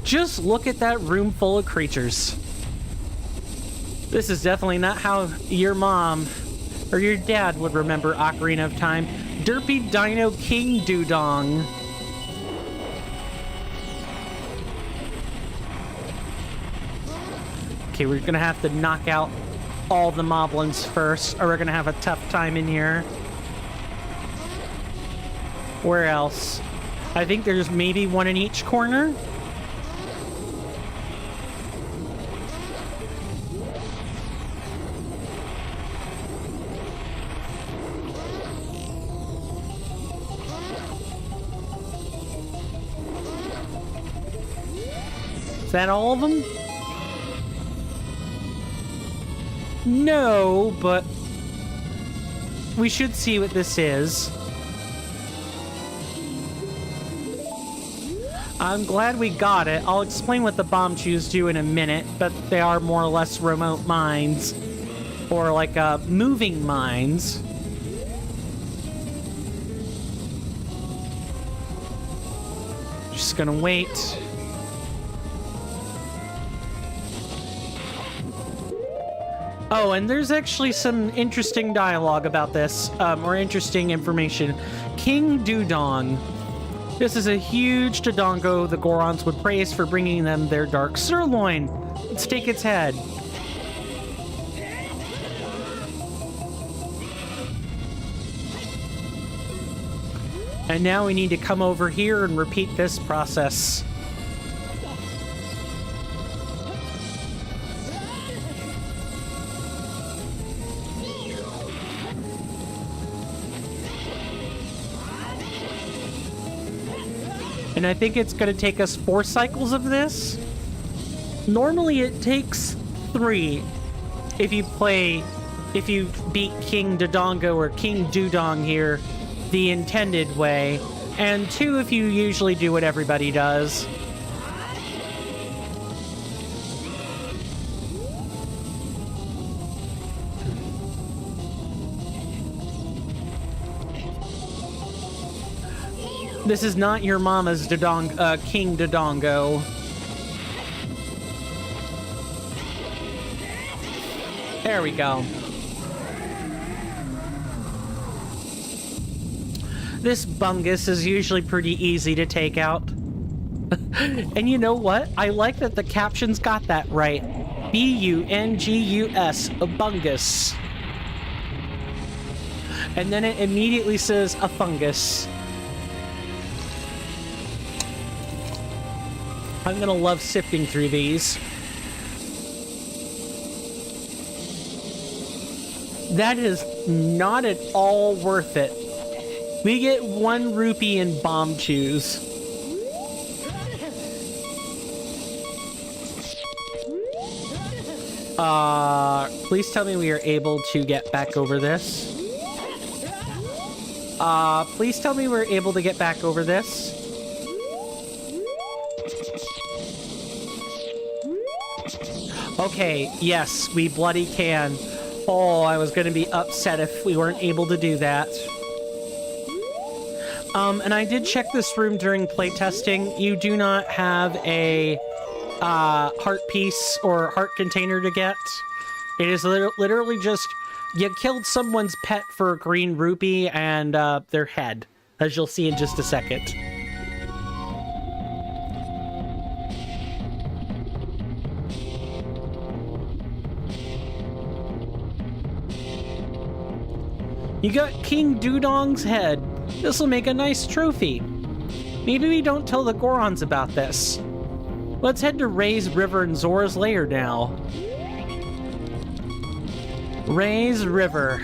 Just look at that room full of creatures. This is definitely not how your mom or your dad would remember Ocarina of Time. Derpy Dino King Dudong. Okay, we're gonna have to knock out all the moblins first, or we're gonna have a tough time in here. Where else? I think there's maybe one in each corner. Is that all of them? No, but we should see what this is. I'm glad we got it. I'll explain what the bomb chews do in a minute, but they are more or less remote mines, or like moving mines. Just gonna wait. Oh, and there's actually some interesting dialogue about this, or interesting information. King Dudong. This is a huge Dodongo the Gorons would praise for bringing them their dark sirloin. Let's take its head. And now we need to come over here and repeat this process. And I think it's going to take us 4 cycles of this. Normally it takes 3 if you beat King Dodongo or King Dudong here the intended way, and 2 if you usually do what everybody does. This is not your mama's King Dodongo. There we go. This bungus is usually pretty easy to take out. And you know what? I like that the captions got that right. B-U-N-G-U-S, a bungus. And then it immediately says a fungus. I'm gonna love sifting through these. That is not at all worth it. We get 1 rupee in bomb chews. Please tell me we are able to get back over this. Please tell me we're able to get back over this. Okay, yes, we bloody can. Oh, I was going to be upset if we weren't able to do that. And I did check this room during playtesting. You do not have a heart piece or heart container to get. It is literally just, you killed someone's pet for a green rupee and their head, as you'll see in just a second. You got King Dudong's head. This'll make a nice trophy. Maybe we don't tell the Gorons about this. Let's head to Ray's River and Zora's lair now. Ray's River.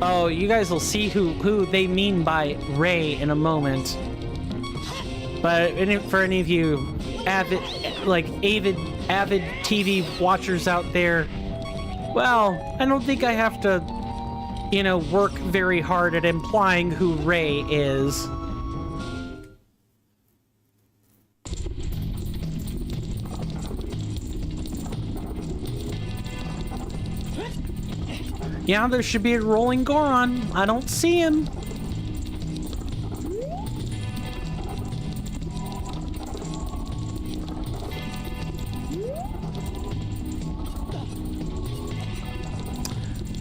Oh, you guys will see who they mean by Ray in a moment. But for any of you avid TV watchers out there, well, I don't think I have to, you know, work very hard at implying who Ray is. Yeah, there should be a rolling Goron. I don't see him.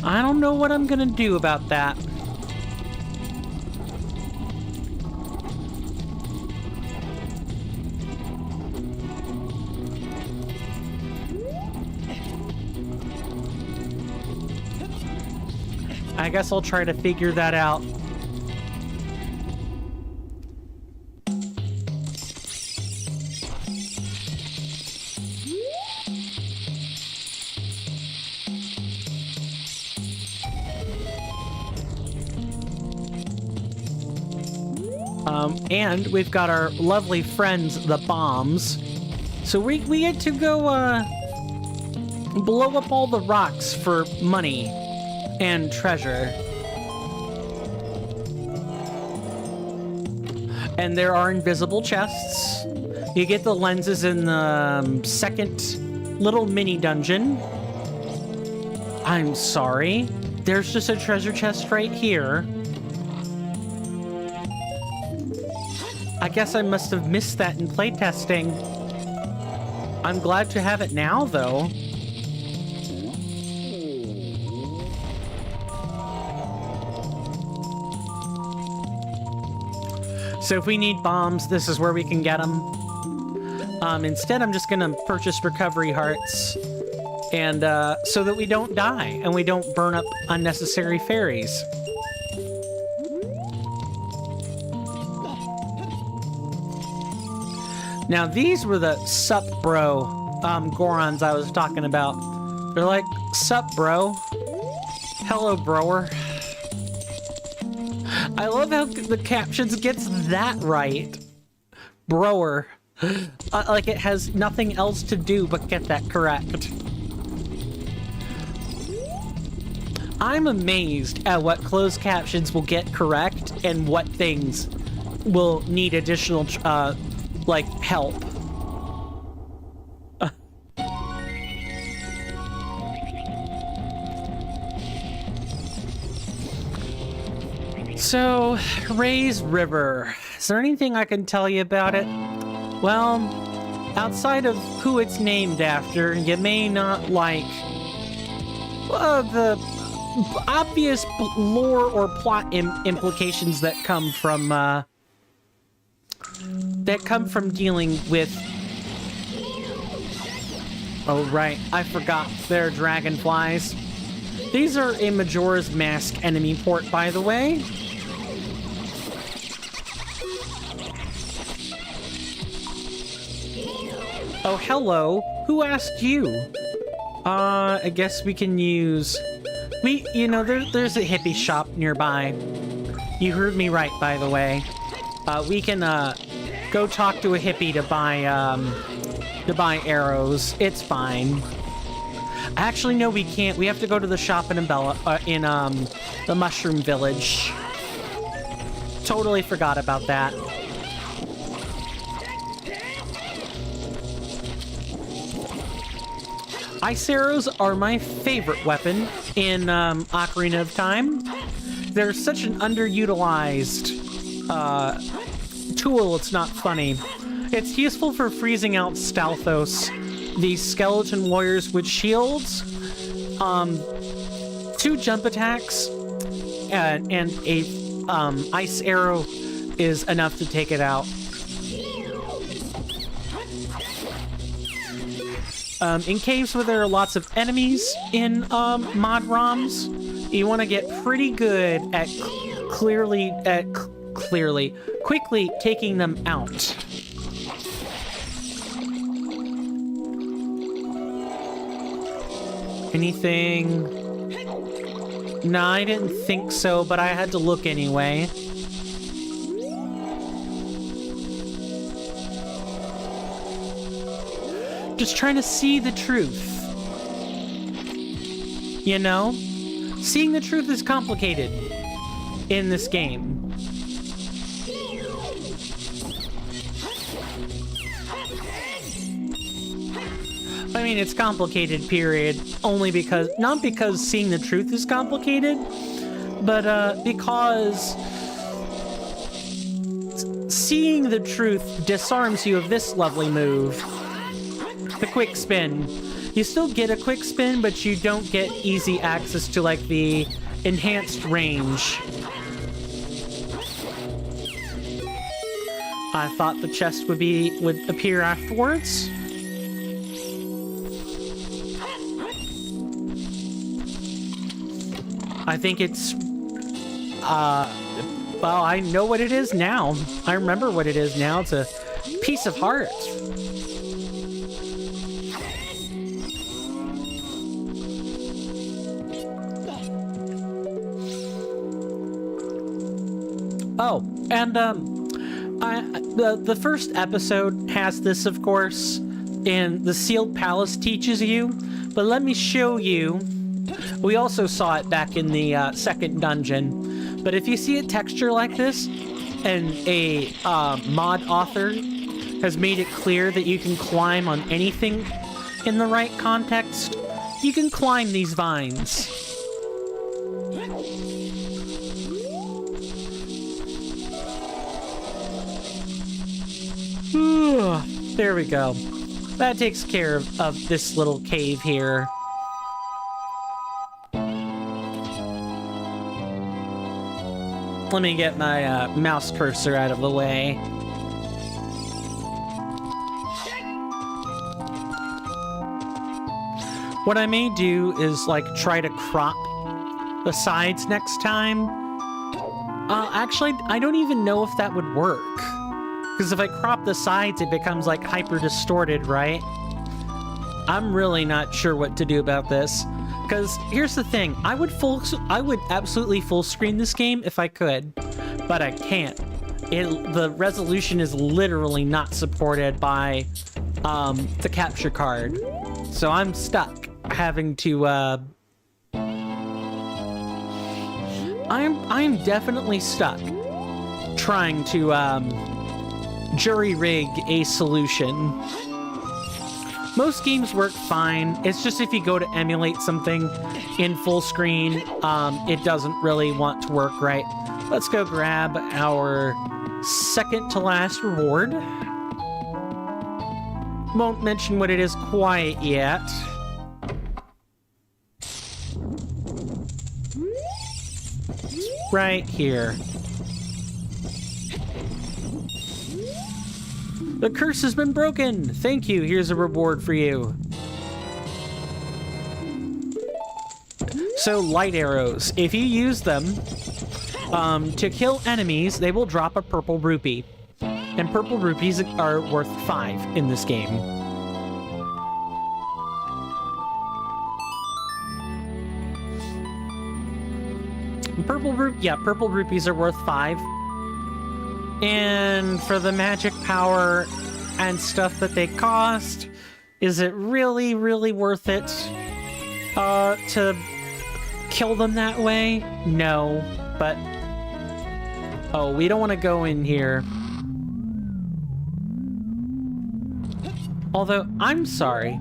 I don't know what I'm gonna do about that. I guess I'll try to figure that out. And we've got our lovely friends, the bombs. So we get to go blow up all the rocks for money and treasure. And there are invisible chests. You get the lenses in the second little mini dungeon. I'm sorry. There's just a treasure chest right here. I guess I must have missed that in playtesting. I'm glad to have it now, though. So if we need bombs, this is where we can get them. Instead, I'm just gonna purchase recovery hearts, and so that we don't die and we don't burn up unnecessary fairies. Now these were the sup bro Gorons I was talking about. They're like, sup bro, hello broer. I love how the captions gets that right. broer. Like it has nothing else to do but get that correct. I'm amazed at what closed captions will get correct and what things will need additional, like, help. So, Ray's River. Is there anything I can tell you about it? Well, outside of who it's named after, you may not like the obvious lore or plot implications that come from dealing with. Oh right, I forgot they're dragonflies. These are a Majora's Mask enemy port, by the way. Oh, hello. Who asked you? I guess we can use... you know, there's a hippie shop nearby. You heard me right, by the way. We can, go talk to a hippie to buy arrows. It's fine. Actually, no, we can't. We have to go to the shop in the Mushroom Village. Totally forgot about that. Ice arrows are my favorite weapon in Ocarina of Time. They're such an underutilized tool, it's not funny. It's useful for freezing out Stalthos, these skeleton warriors with shields, 2 jump attacks, and a ice arrow is enough to take it out. In caves where there are lots of enemies in Mod-ROMs, you want to get pretty good at quickly taking them out. Anything? Nah, I didn't think so, but I had to look anyway. Just trying to see the truth. You know? Seeing the truth is complicated in this game. I mean, it's complicated, period. Only because, not because seeing the truth is complicated, but because seeing the truth disarms you of this lovely move. The quick spin. You still get a quick spin, but you don't get easy access to, like, the enhanced range. I thought the chest would appear afterwards. I think it's, well, I know what it is now. I remember what it is now. It's a piece of heart. Oh, and, the first episode has this, of course, and the Sealed Palace teaches you, but let me show you. We also saw it back in the second dungeon, but if you see a texture like this, and a mod author has made it clear that you can climb on anything in the right context, you can climb these vines. There we go. That takes care of this little cave here. Let me get my mouse cursor out of the way. What I may do is, like, try to crop the sides next time. Actually, I don't even know if that would work. Because if I crop the sides, it becomes, like, hyper-distorted, right? I'm really not sure what to do about this. Because here's the thing, I would absolutely full screen this game if I could, but I can't. the resolution is literally not supported by the capture card. So I'm stuck having to I'm definitely stuck trying to jury rig a solution. Most games work fine. It's just if you go to emulate something in full screen, it doesn't really want to work right. Let's go grab our second to last reward. Won't mention what it is quite yet. Right here. The curse has been broken. Thank you. Here's a reward for you. So light arrows. If you use them to kill enemies, they will drop a purple rupee. And purple rupees are worth 5 in this game. Purple rupees are worth 5. And for the magic power and stuff that they cost, is it really, really worth it to kill them that way? No, but... Oh, we don't want to go in here. Although, I'm sorry.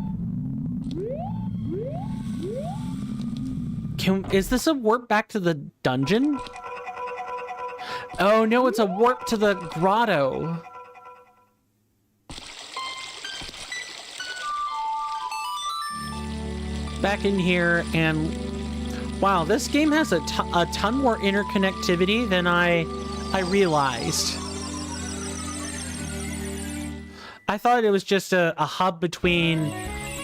Is this a warp back to the dungeon? Oh no, it's a warp to the grotto. Back in here, and wow, this game has a ton more interconnectivity than I realized. I thought it was just a hub between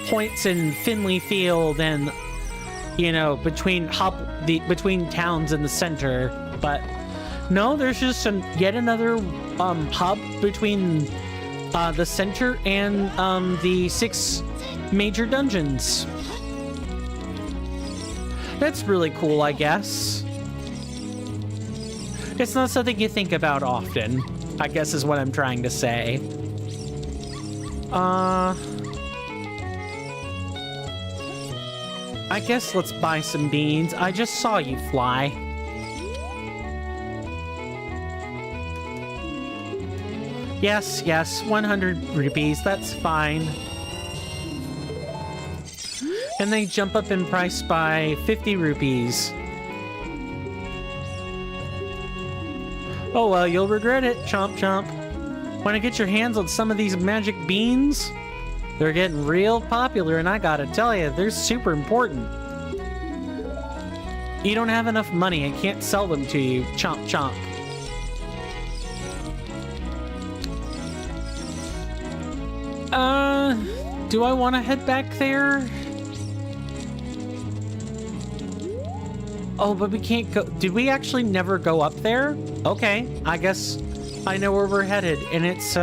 points in Finley Field and, you know, between towns in the center, but no, there's just yet another hub between the center and the 6 major dungeons. That's really cool, I guess. It's not something you think about often, I guess is what I'm trying to say. I guess let's buy some beans. I just saw you fly. Yes, 100 rupees, that's fine. And they jump up in price by 50 rupees. Oh well, you'll regret it, chomp chomp. Want to get your hands on some of these magic beans? They're getting real popular, and I gotta tell you, they're super important. You don't have enough money, I can't sell them to you, chomp chomp. Do I want to head back there? Oh, but we can't go. Did we actually never go up there? Okay, I guess I know where we're headed, and it's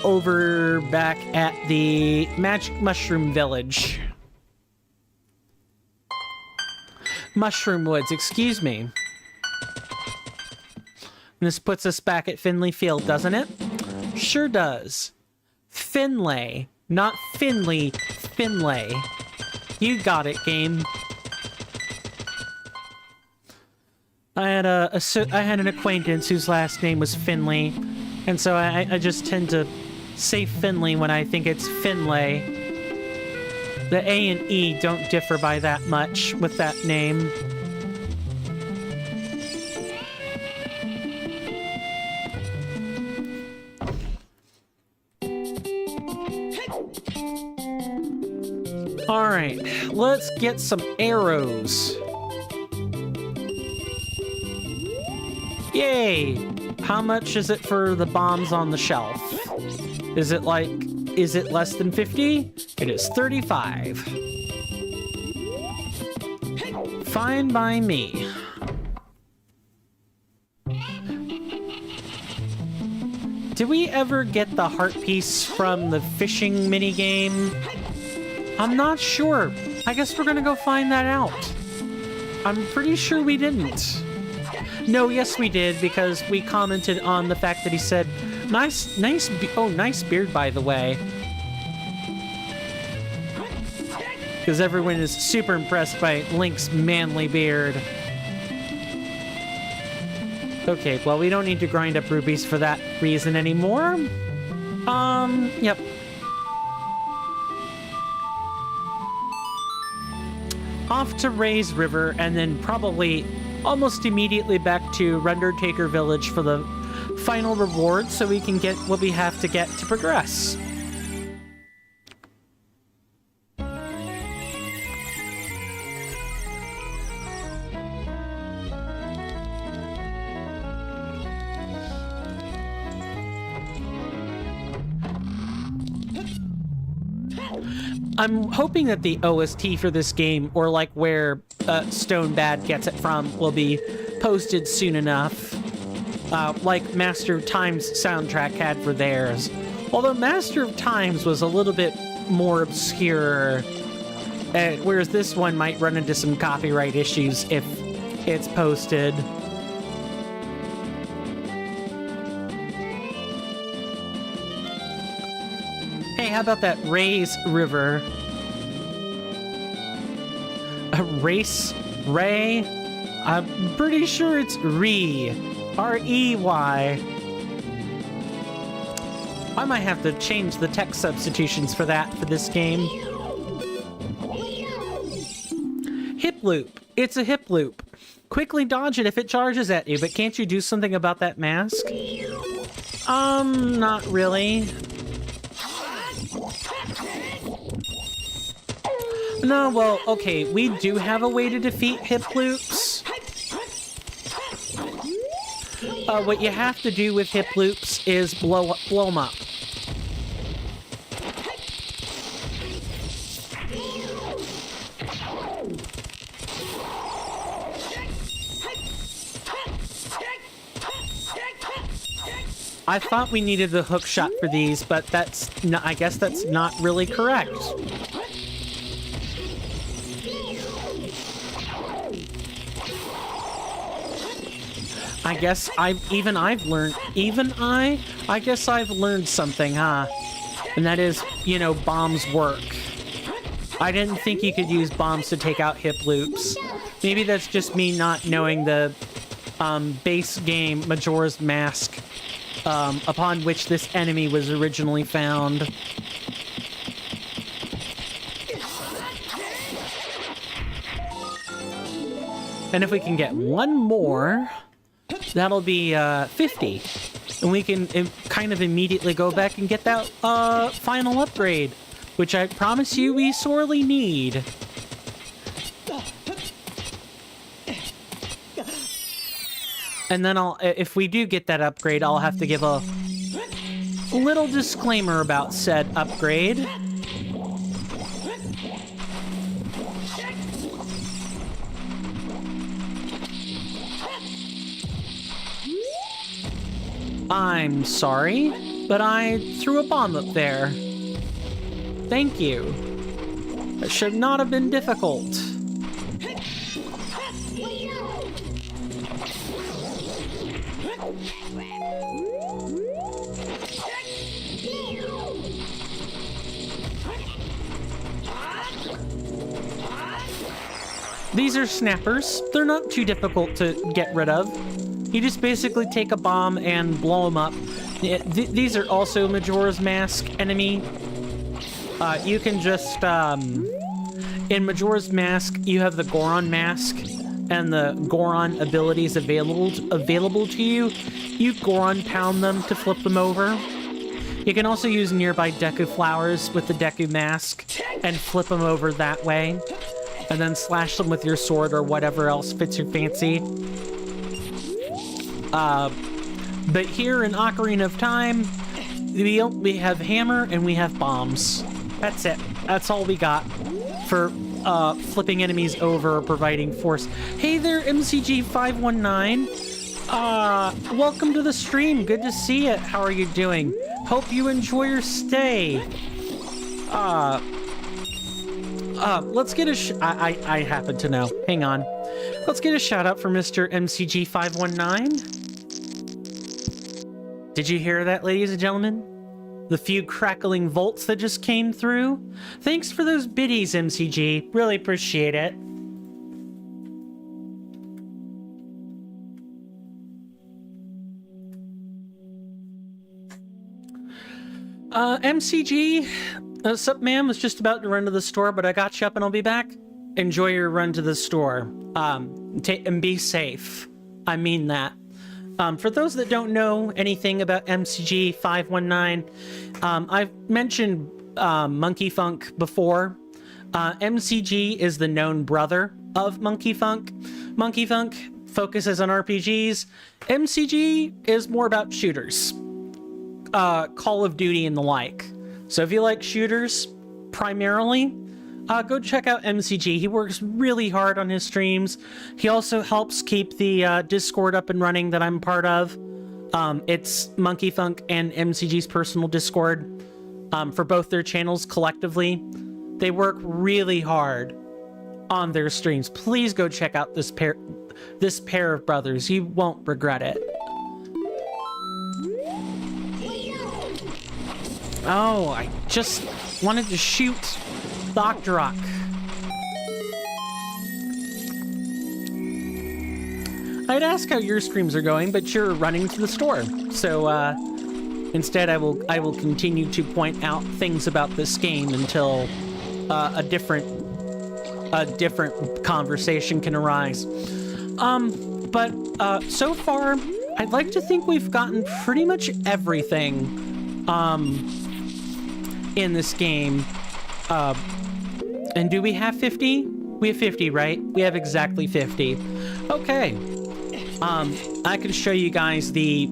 over back at the Magic Mushroom Village. Mushroom Woods, excuse me. And this puts us back at Finley Field, doesn't it? Sure does. Finlay, not Finley, Finlay. You got it, game. I had an acquaintance whose last name was Finley, and so I just tend to say Finley when I think it's Finlay. The A and E don't differ by that much with that name. Alright, let's get some arrows. Yay! How much is it for the bombs on the shelf? Is it less than 50? It is 35. Fine by me. Did we ever get the heart piece from the fishing minigame? I'm not sure. I guess we're gonna go find that out. I'm pretty sure we didn't. No, yes we did, because we commented on the fact that he said, nice beard, by the way. Because everyone is super impressed by Link's manly beard. Okay, well, we don't need to grind up rubies for that reason anymore. Yep. Off to Ray's River, and then probably almost immediately back to Rendertaker Village for the final reward, so we can get what we have to get to progress. I'm hoping that the OST for this game, or like where Stone Bad gets it from, will be posted soon enough. Like Master of Time's soundtrack had for theirs. Although Master of Time's was a little bit more obscure, whereas this one might run into some copyright issues if it's posted. Hey, how about that Ray's River? Ray? I'm pretty sure it's R-E-Y. I might have to change the text substitutions for that for this game. Hip loop. It's a hip loop. Quickly dodge it if it charges at you, but can't you do something about that mask? Not really. No, well, okay, we do have a way to defeat hip loops. What you have to do with hip loops is blow them up. I thought we needed the hook shot for these, but I guess that's not really correct. I guess I guess I've learned something, huh? And that is, you know, bombs work. I didn't think you could use bombs to take out hip loops. Maybe that's just me not knowing the base game Majora's Mask, upon which this enemy was originally found. And if we can get one more, that'll be 50. And we can kind of immediately go back and get that final upgrade, which I promise you we sorely need. And then if we do get that upgrade, I'll have to give a little disclaimer about said upgrade. I'm sorry, but I threw a bomb up there. Thank you. That should not have been difficult. These are snappers. They're not too difficult to get rid of. You just basically take a bomb and blow them up. These are also Majora's Mask enemy. You can just, in Majora's Mask, you have the Goron mask and the Goron abilities available to you. You Goron pound them to flip them over. You can also use nearby Deku flowers with the Deku mask and flip them over that way. And then slash them with your sword or whatever else fits your fancy. But here in Ocarina of Time, we have hammer and we have bombs. That's it. That's all we got for flipping enemies over or providing force. Hey there, MCG519. Welcome to the stream. Good to see you. How are you doing? Hope you enjoy your stay. Let's get I happen to know. Hang on. Let's get a shout out for Mr. MCG519. Did you hear that, ladies and gentlemen? The few crackling volts that just came through? Thanks for those biddies, MCG. Really appreciate it. MCG, sup, ma'am? Was just about to run to the store, but I got you up and I'll be back. Enjoy your run to the store. And be safe. I mean that. For those that don't know anything about MCG 519, I've mentioned Monkey Funk before. MCG is the known brother of Monkey Funk. Monkey Funk focuses on RPGs. MCG is more about shooters. Call of Duty and the like. So if you like shooters, primarily, go check out MCG. He works really hard on his streams. He also helps keep the Discord up and running that I'm part of. It's Monkey Funk and MCG's personal Discord for both their channels collectively. They work really hard on their streams. Please go check out this pair of brothers. You won't regret it. Oh, I just wanted to shoot Doctorok. I'd ask how your streams are going, but you're running to the store. So instead, I will continue to point out things about this game until a different conversation can arise. But so far, I'd like to think we've gotten pretty much everything in this game. And do we have 50? We have 50, right? We have exactly 50. Okay. I can show you guys the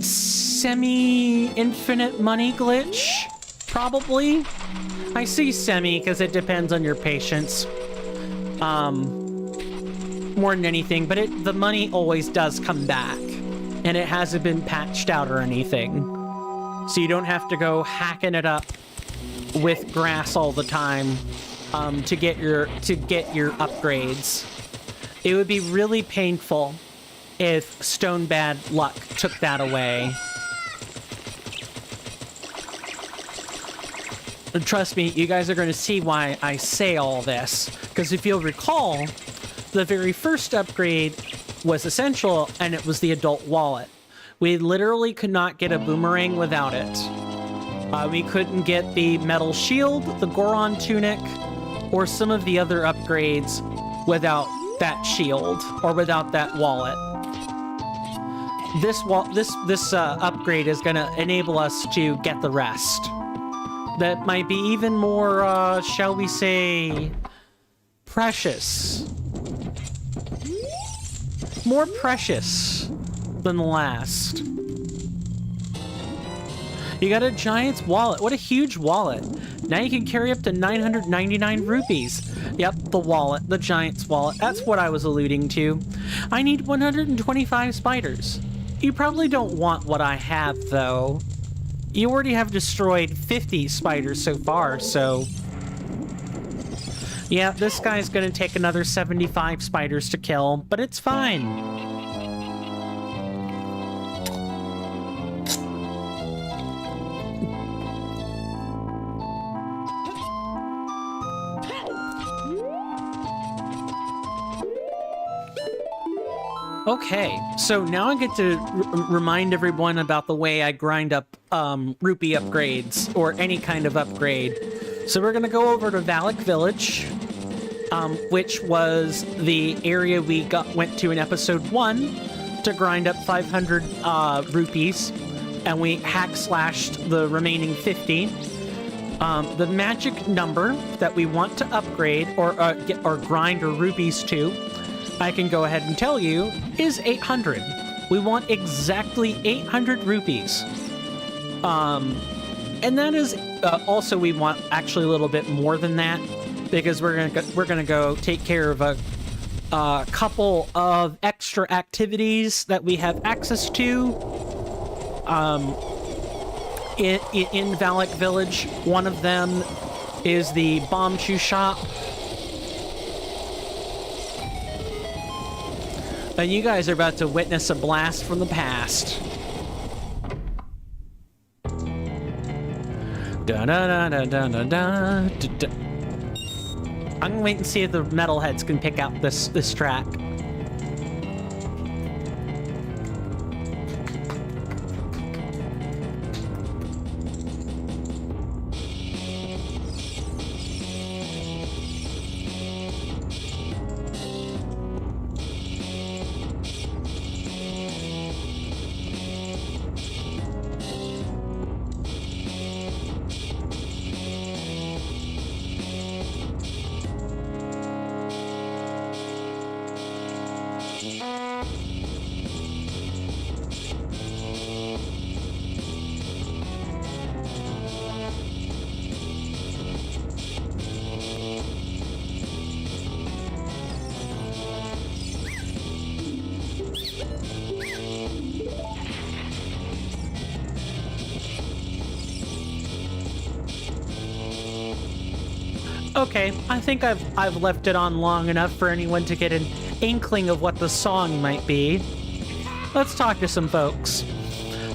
semi-infinite money glitch, probably. I see semi because it depends on your patience. More than anything, but the money always does come back. And it hasn't been patched out or anything. So you don't have to go hacking it up with grass all the time to get your upgrades. It would be really painful if Stone Bad Luck took that away. And trust me, you guys are going to see why I say all this. Because if you'll recall, the very first upgrade was essential, and it was the adult wallet. We literally could not get a boomerang without it. We couldn't get the metal shield, the Goron tunic, or some of the other upgrades without that shield or without that wallet. This upgrade is going to enable us to get the rest. That might be even more, shall we say, precious. More precious than the last. You got a giant's wallet. What a huge wallet. Now you can carry up to 999 rupees. Yep, the wallet, the giant's wallet. That's what I was alluding to. I need 125 spiders. You probably don't want what I have, though. You already have destroyed 50 spiders so far, so... Yeah, this guy's gonna take another 75 spiders to kill, but it's fine. Okay, so now I get to remind everyone about the way I grind up rupee upgrades, or any kind of upgrade. So we're going to go over to Valak Village, which was the area we went to in episode 1 to grind up 500 rupees, and we hack-slashed the remaining 50. The magic number that we want to upgrade or grind our rupees to, I can go ahead and tell you, is 800. We want exactly 800 rupees. And that is also, we want actually a little bit more than that, because we're gonna go take care of a couple of extra activities that we have access to in Valak Village. One of them is the bomb shoe shop. And you guys are about to witness a blast from the past. Da-da-da-da-da-da-da. I'm gonna wait and see if the metalheads can pick out this track. Okay, I think I've left it on long enough for anyone to get an inkling of what the song might be. Let's talk to some folks.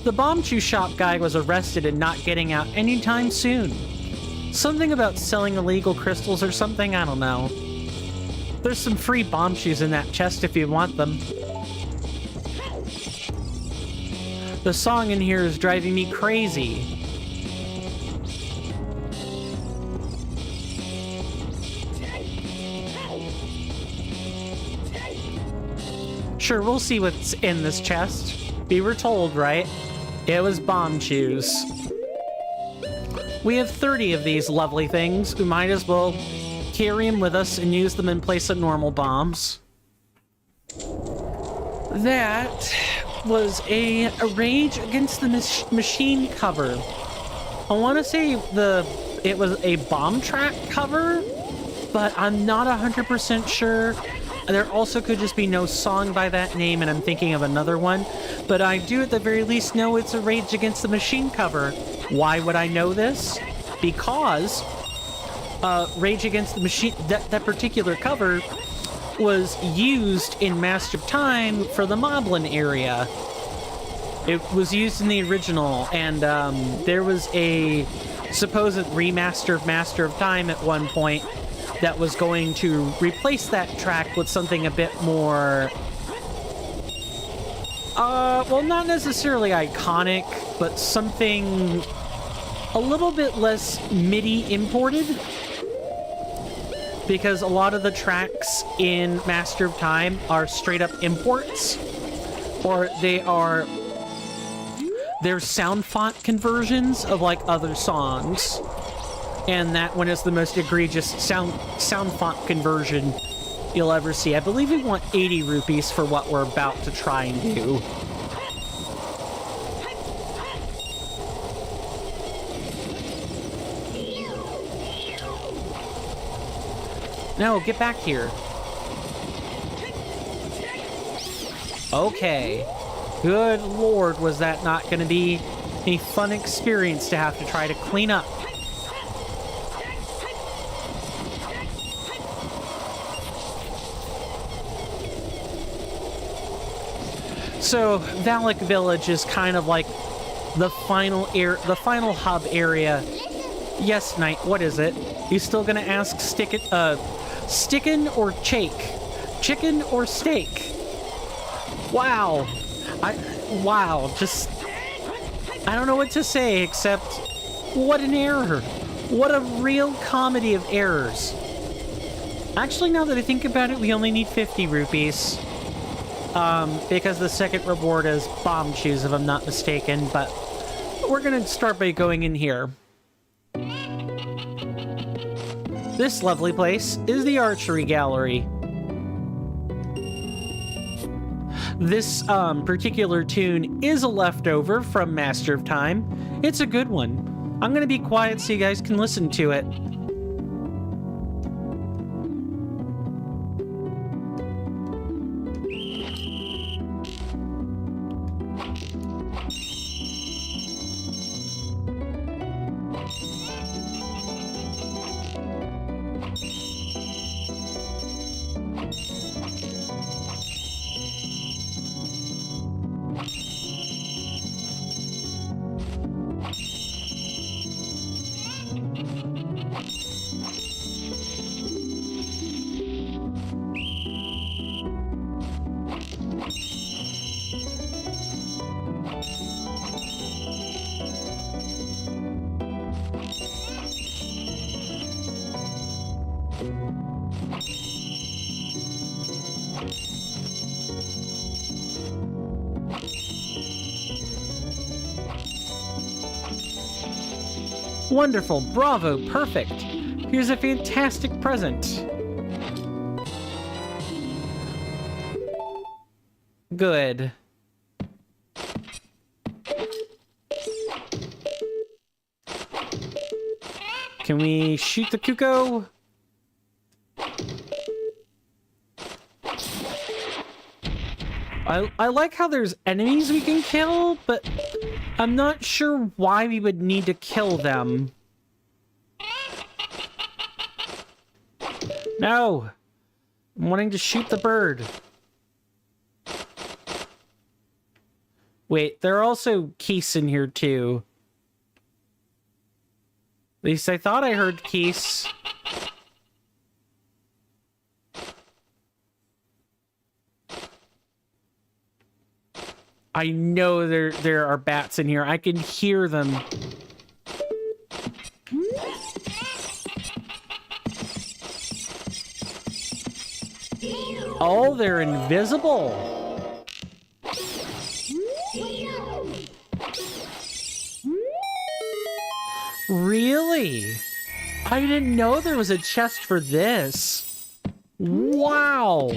The bomb chew shop guy was arrested and not getting out anytime soon. Something about selling illegal crystals or something, I don't know. There's some free bomb chews in that chest if you want them. The song in here is driving me crazy. Sure, we'll see what's in this chest. We were told, right? It was bomb chews. We have 30 of these lovely things. We might as well carry them with us and use them in place of normal bombs. That was a Rage Against the Machine cover. I want to say it was a bomb track cover, but I'm not 100% sure. There also could just be no song by that name, and I'm thinking of another one. But I do at the very least know it's a Rage Against the Machine cover. Why would I know this? Because Rage Against the Machine, that particular cover was used in Master of Time for the Moblin area. It was used in the original, and there was a supposed remaster of Master of Time at one point that was going to replace that track with something a bit more, well, not necessarily iconic, but something a little bit less MIDI imported. Because a lot of the tracks in Master of Time are straight up imports, or they're sound font conversions of like other songs. And that one is the most egregious sound font conversion you'll ever see. I believe we want 80 rupees for what we're about to try and do. No, get back here. Okay. Good lord, was that not going to be a fun experience to have to try to clean up. So, Valak Village is kind of like the final hub area. Yes, Knight, what is it? You still gonna ask stickin' or chake? Chicken or steak? Wow. Just, I don't know what to say except, what an error. What a real comedy of errors. Actually, now that I think about it, we only need 50 rupees. Because the second reward is bomb chews, if I'm not mistaken, but we're gonna start by going in here. This lovely place is the archery gallery. This particular tune is a leftover from Master of Time. It's a good one. I'm gonna be quiet so you guys can listen to it. Wonderful, bravo, perfect. Here's a fantastic present. Good. Can we shoot the Kuko? I like how there's enemies we can kill, but I'm not sure why we would need to kill them. No! I'm wanting to shoot the bird. Wait, there are also geese in here too. At least I thought I heard geese. I know there are bats in here. I can hear them. Oh, they're invisible. Really? I didn't know there was a chest for this. Wow.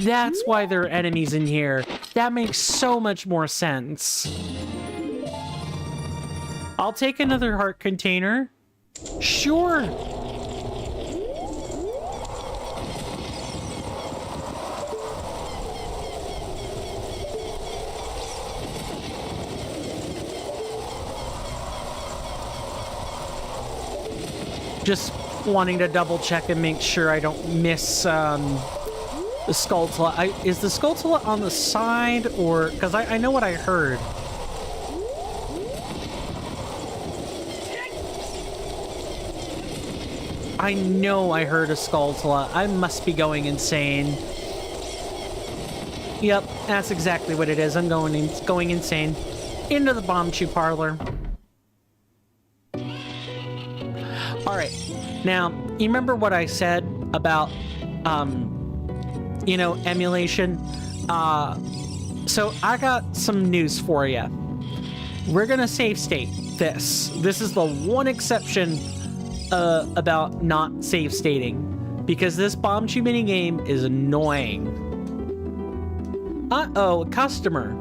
That's why there are enemies in here. That makes so much more sense. I'll take another heart container. Sure. Just wanting to double check and make sure I don't miss the Skulltula. Is the Skulltula on the side, or... Because I know what I heard. I know I heard a Skulltula. I must be going insane. Yep, that's exactly what it is. I'm going insane. Into the bomb chew parlor. Alright, now, you remember what I said about, you know, emulation? So I got some news for you. We're gonna save state this. This is the one exception about not save stating, because this bomb chew minigame is annoying. Uh-oh, a customer.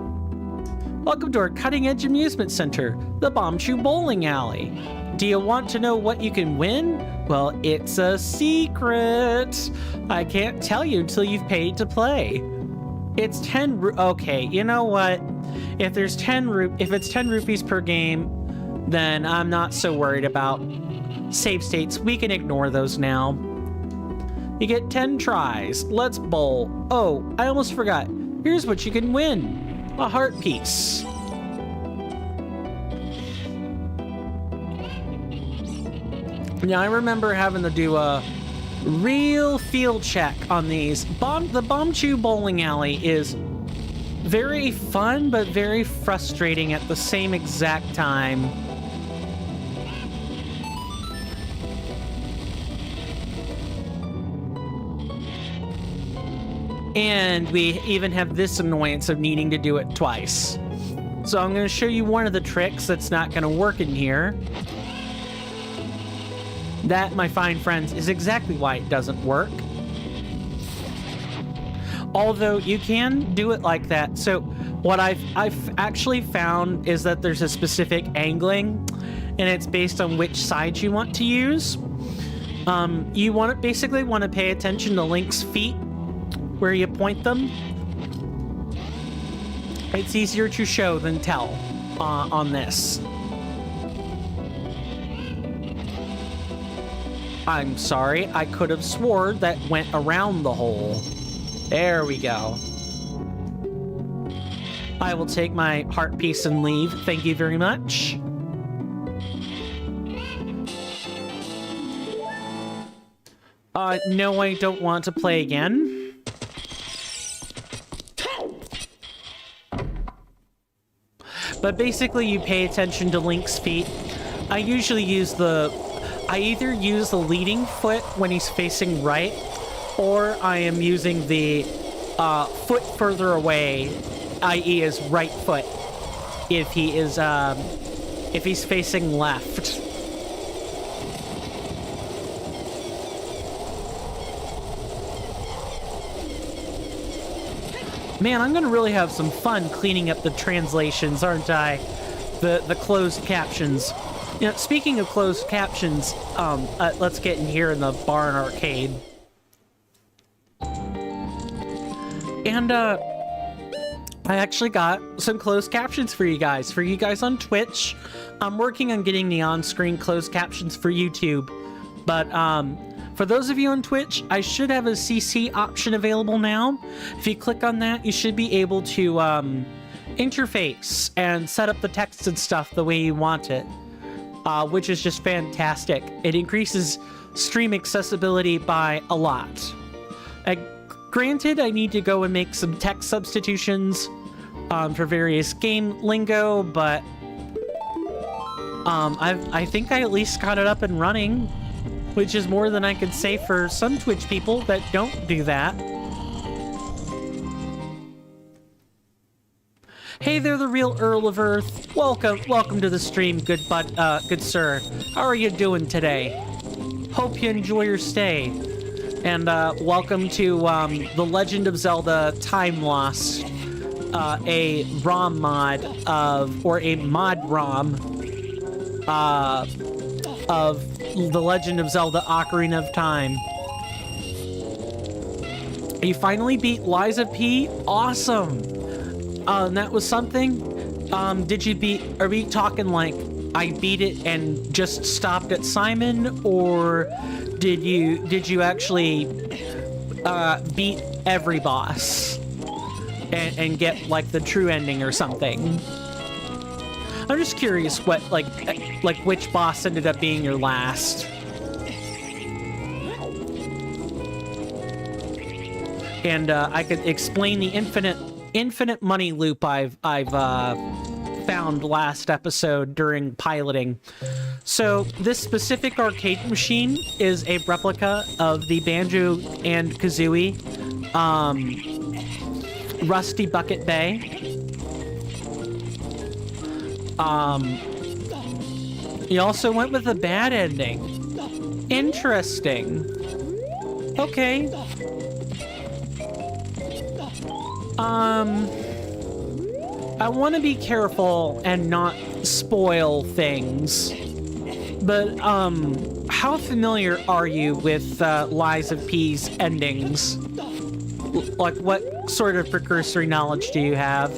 Welcome to our cutting-edge amusement center, the Bomb Chew Bowling Alley. Do you want to know what you can win? Well, it's a secret. I can't tell you until you've paid to play. It's 10 okay, you know what? If it's 10 rupees per game, then I'm not so worried about save states. We can ignore those now. You get 10 tries. Let's bowl. Oh, I almost forgot. Here's what you can win. A heart piece. Now, I remember having to do a real field check on these. The Bomb Chew Bowling Alley is very fun, but very frustrating at the same exact time. And we even have this annoyance of needing to do it twice. So I'm going to show you one of the tricks that's not going to work in here. That, my fine friends, is exactly why it doesn't work. Although you can do it like that. So what I've actually found is that there's a specific angling, and it's based on which side you want to use. You basically want to pay attention to Link's feet, where you point them. It's easier to show than tell on this. I'm sorry, I could have swore that went around the hole. There we go. I will take my heart piece and leave. Thank you very much. No, I don't want to play again. But basically, you pay attention to Link's feet. I usually use I either use the leading foot when he's facing right, or I am using the foot further away, i.e. his right foot, if he is if he's facing left. Man, I'm gonna really have some fun cleaning up the translations, aren't I? The closed captions. You know, speaking of closed captions, let's get in here in the barn arcade. And, I actually got some closed captions for you guys. For you guys on Twitch, I'm working on getting the on-screen closed captions for YouTube. But, for those of you on Twitch, I should have a CC option available now. If you click on that, you should be able to, interface and set up the text and stuff the way you want it. Which is just fantastic. It increases stream accessibility by a lot. Granted, I need to go and make some text substitutions for various game lingo, but I think I at least got it up and running, which is more than I could say for some Twitch people that don't do that. Hey there, the real Earl of Earth. Welcome to the stream, good sir. How are you doing today? Hope you enjoy your stay. And welcome to The Legend of Zelda Time Lost, a ROM mod or a Mod-ROM of The Legend of Zelda Ocarina of Time. You finally beat Liza P. Awesome. That was something. Are we talking like I beat it and just stopped at Simon, or did you actually beat every boss and get like the true ending or something? I'm just curious what like which boss ended up being your last. And I could explain the infinite money loop I've found last episode during piloting. So this specific arcade machine is a replica of the Banjo and Kazooie Rusty Bucket Bay. You also went with a bad ending. Interesting. Okay. I want to be careful and not spoil things, but, how familiar are you with, Liza P's endings? Like, what sort of precursory knowledge do you have?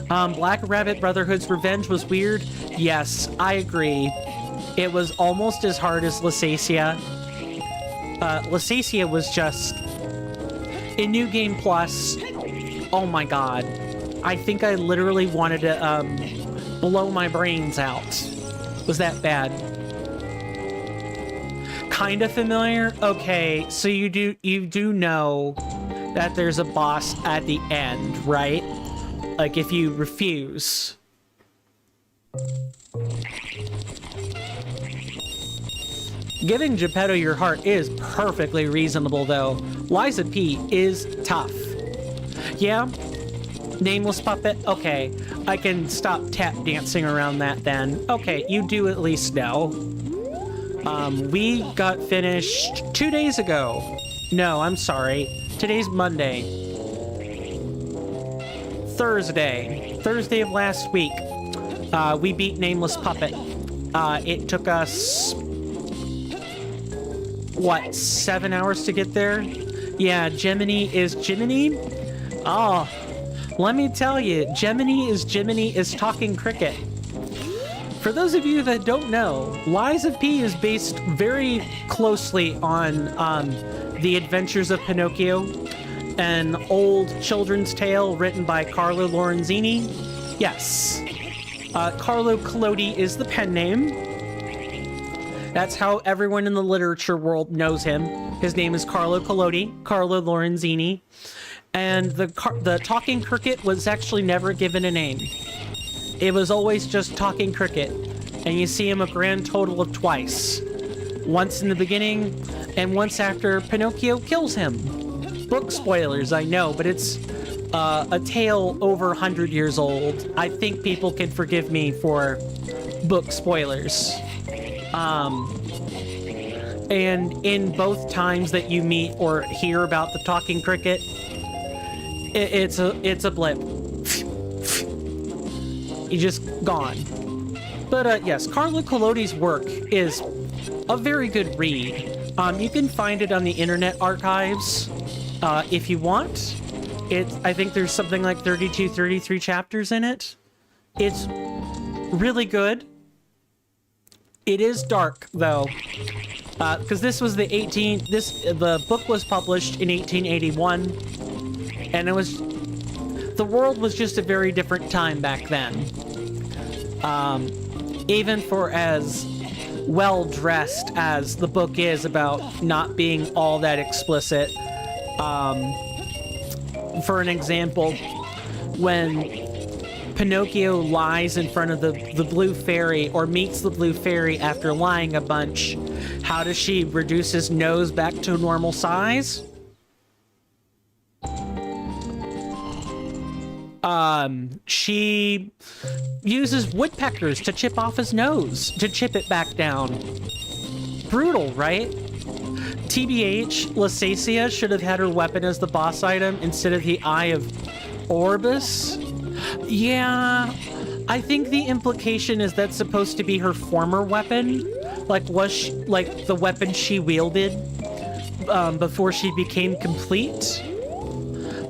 Black Rabbit Brotherhood's Revenge was weird? Yes, I agree. It was almost as hard as Lysacia. Lysacia was just... in New Game Plus... oh my god. I think I literally wanted to, blow my brains out. Was that bad? Kinda familiar? Okay, so you do know that there's a boss at the end, right? Like, if you refuse. Giving Geppetto your heart is perfectly reasonable, though. Liza P is tough. Yeah? Nameless puppet? Okay. I can stop tap dancing around that then. Okay, you do at least know. We got finished 2 days ago. No, I'm sorry. Today's Monday. Thursday of last week. We beat Nameless Puppet. It took us... what, 7 hours to get there? Yeah, Gemini is oh, let me tell you, Gemini is talking cricket. For those of you that don't know, Liza P is based very closely on The Adventures of Pinocchio, an old children's tale written by Carlo Lorenzini. Yes, Carlo Collodi is the pen name. That's how everyone in the literature world knows him. His name is Carlo Collodi, Carlo Lorenzini. And the talking cricket was actually never given a name. It was always just talking cricket. And you see him a grand total of twice. Once in the beginning, and once after Pinocchio kills him. Book spoilers, I know, but it's a tale over 100 years old. I think people can forgive me for book spoilers. And in both times that you meet or hear about the talking cricket, it's a blip. He's just gone. But yes, Carlo Collodi's work is a very good read. You can find it on the Internet Archives if you want. I think there's something like 32, 33 chapters in it. It's really good. It is dark, though, because this was the book was published in 1881, and the world was just a very different time back then. Even for as well-dressed as the book is about not being all that explicit. For an example, when Pinocchio lies in front of the blue fairy, or meets the blue fairy after lying a bunch, how does she reduce his nose back to normal size? She uses woodpeckers to chip off his nose, to chip it back down. Brutal, right? TBH, Lysacia should have had her weapon as the boss item instead of the Eye of Orbis. Yeah, I think the implication is that's supposed to be her former weapon. Like, like the weapon she wielded before she became complete.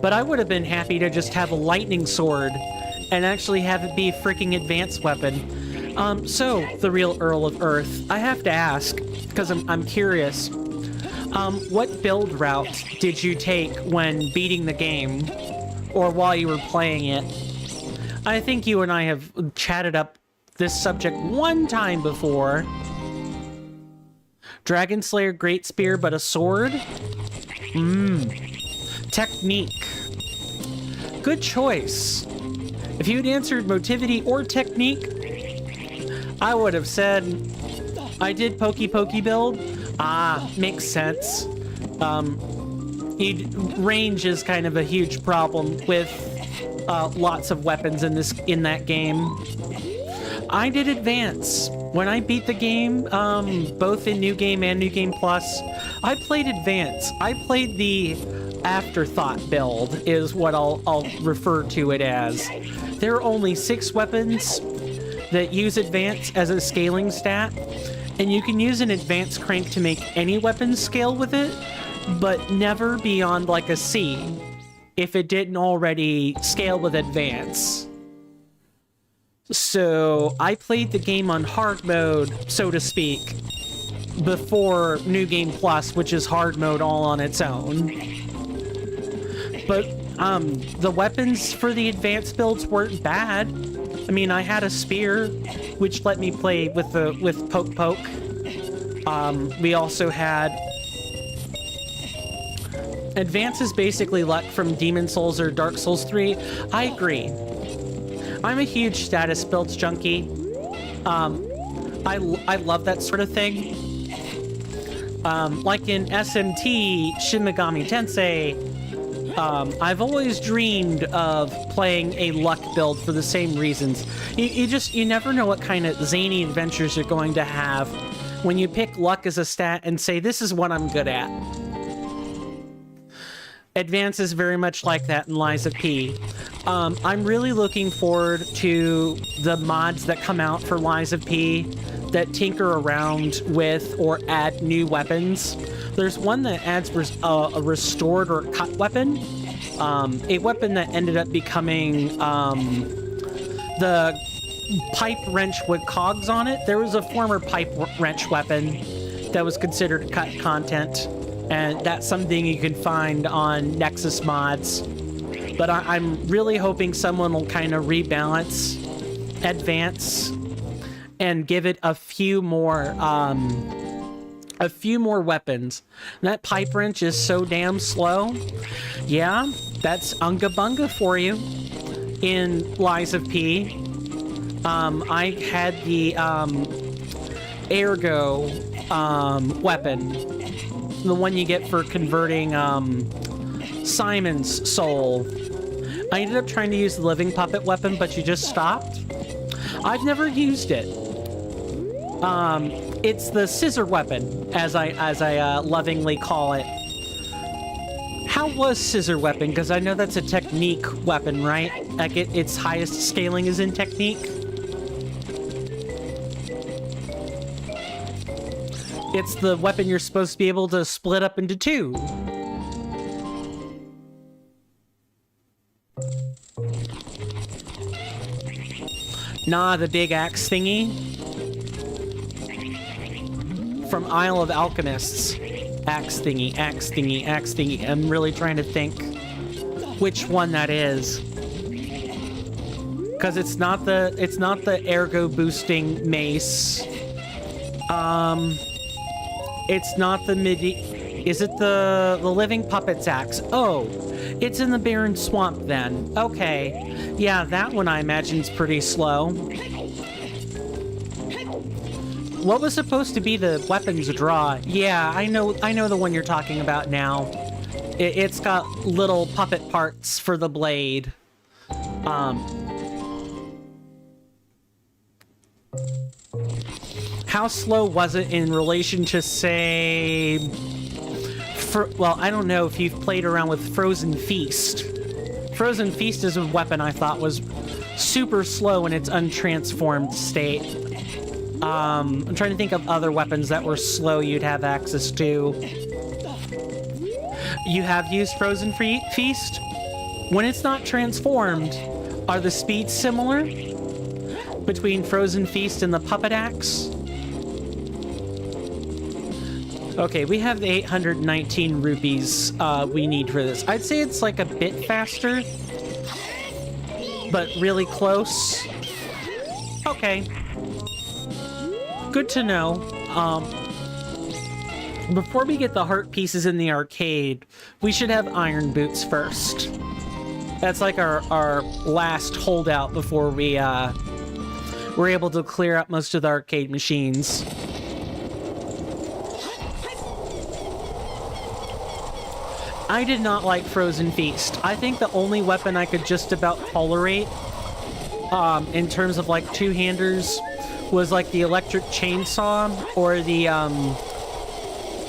But I would have been happy to just have a lightning sword and actually have it be a freaking advanced weapon. So, the real Earl of Earth, I have to ask, because I'm curious, what build route did you take when beating the game, or while you were playing it? I think you and I have chatted up this subject one time before. Dragon Slayer Great Spear, but a sword? Technique. Good choice. If you'd answered motivity or technique, I would have said I did pokey build. Makes sense. Range is kind of a huge problem with lots of weapons in that game. I did advance. When I beat the game, both in New Game and New Game Plus, I played advance. I played the afterthought build, is what I'll refer to it as. There are only 6 weapons that use advance as a scaling stat, and you can use an advance crank to make any weapon scale with it, but never beyond like a C if it didn't already scale with advance. So I played the game on hard mode, so to speak, before New Game Plus, which is hard mode all on its own. But the weapons for the advanced builds weren't bad. I mean, I had a spear, which let me play with poke. We also had advance is basically luck from Demon Souls or Dark Souls 3. I agree. I'm a huge status builds junkie. I love that sort of thing. Like in SMT, Shin Megami Tensei, I've always dreamed of playing a luck build for the same reasons. You never know what kind of zany adventures you're going to have when you pick luck as a stat and say, this is what I'm good at. Advance is very much like that in Lies of P. I'm really looking forward to the mods that come out for Lies of P that tinker around with or add new weapons. There's one that adds a restored or cut weapon. A weapon that ended up becoming the pipe wrench with cogs on it. There was a former pipe wrench weapon that was considered cut content, and that's something you can find on Nexus mods. But I'm really hoping someone will kind of rebalance Advance and give it a few more weapons. That pipe wrench is so damn slow. Yeah, that's Unga Bunga for you in Lies of P. I had the Ergo weapon, the one you get for converting Simon's soul. I ended up trying to use the living puppet weapon, but you just stopped. I've never used it. It's the scissor weapon, as I lovingly call it. How was scissor weapon? Because I know that's a technique weapon, right? Like its highest scaling is in technique. It's the weapon you're supposed to be able to split up into two. Nah, the big axe thingy. From Isle of Alchemists. Axe thingy, axe thingy, axe thingy. I'm really trying to think which one that is. Because it's not the ergo boosting mace. It's not the midi. Is it the living puppet's axe? Oh, it's in the barren swamp then. Okay. Yeah, that one I imagine is pretty slow. What was supposed to be the weapons draw? Yeah, I know the one you're talking about now. It's got little puppet parts for the blade. How slow was it in relation to, say... well, I don't know if you've played around with Frozen Feast. Frozen Feast is a weapon I thought was super slow in its untransformed state. I'm trying to think of other weapons that were slow you'd have access to. You have used Frozen Feast? When it's not transformed, are the speeds similar between Frozen Feast and the Puppet Axe? Okay, we have the 819 rupees we need for this. I'd say it's like a bit faster, but really close. Okay. Good to know. Before we get the heart pieces in the arcade, we should have iron boots first. That's like our last holdout before we're able to clear up most of the arcade machines. I did not like Frozen Feast. I think the only weapon I could just about tolerate, in terms of like two-handers, was like the electric chainsaw or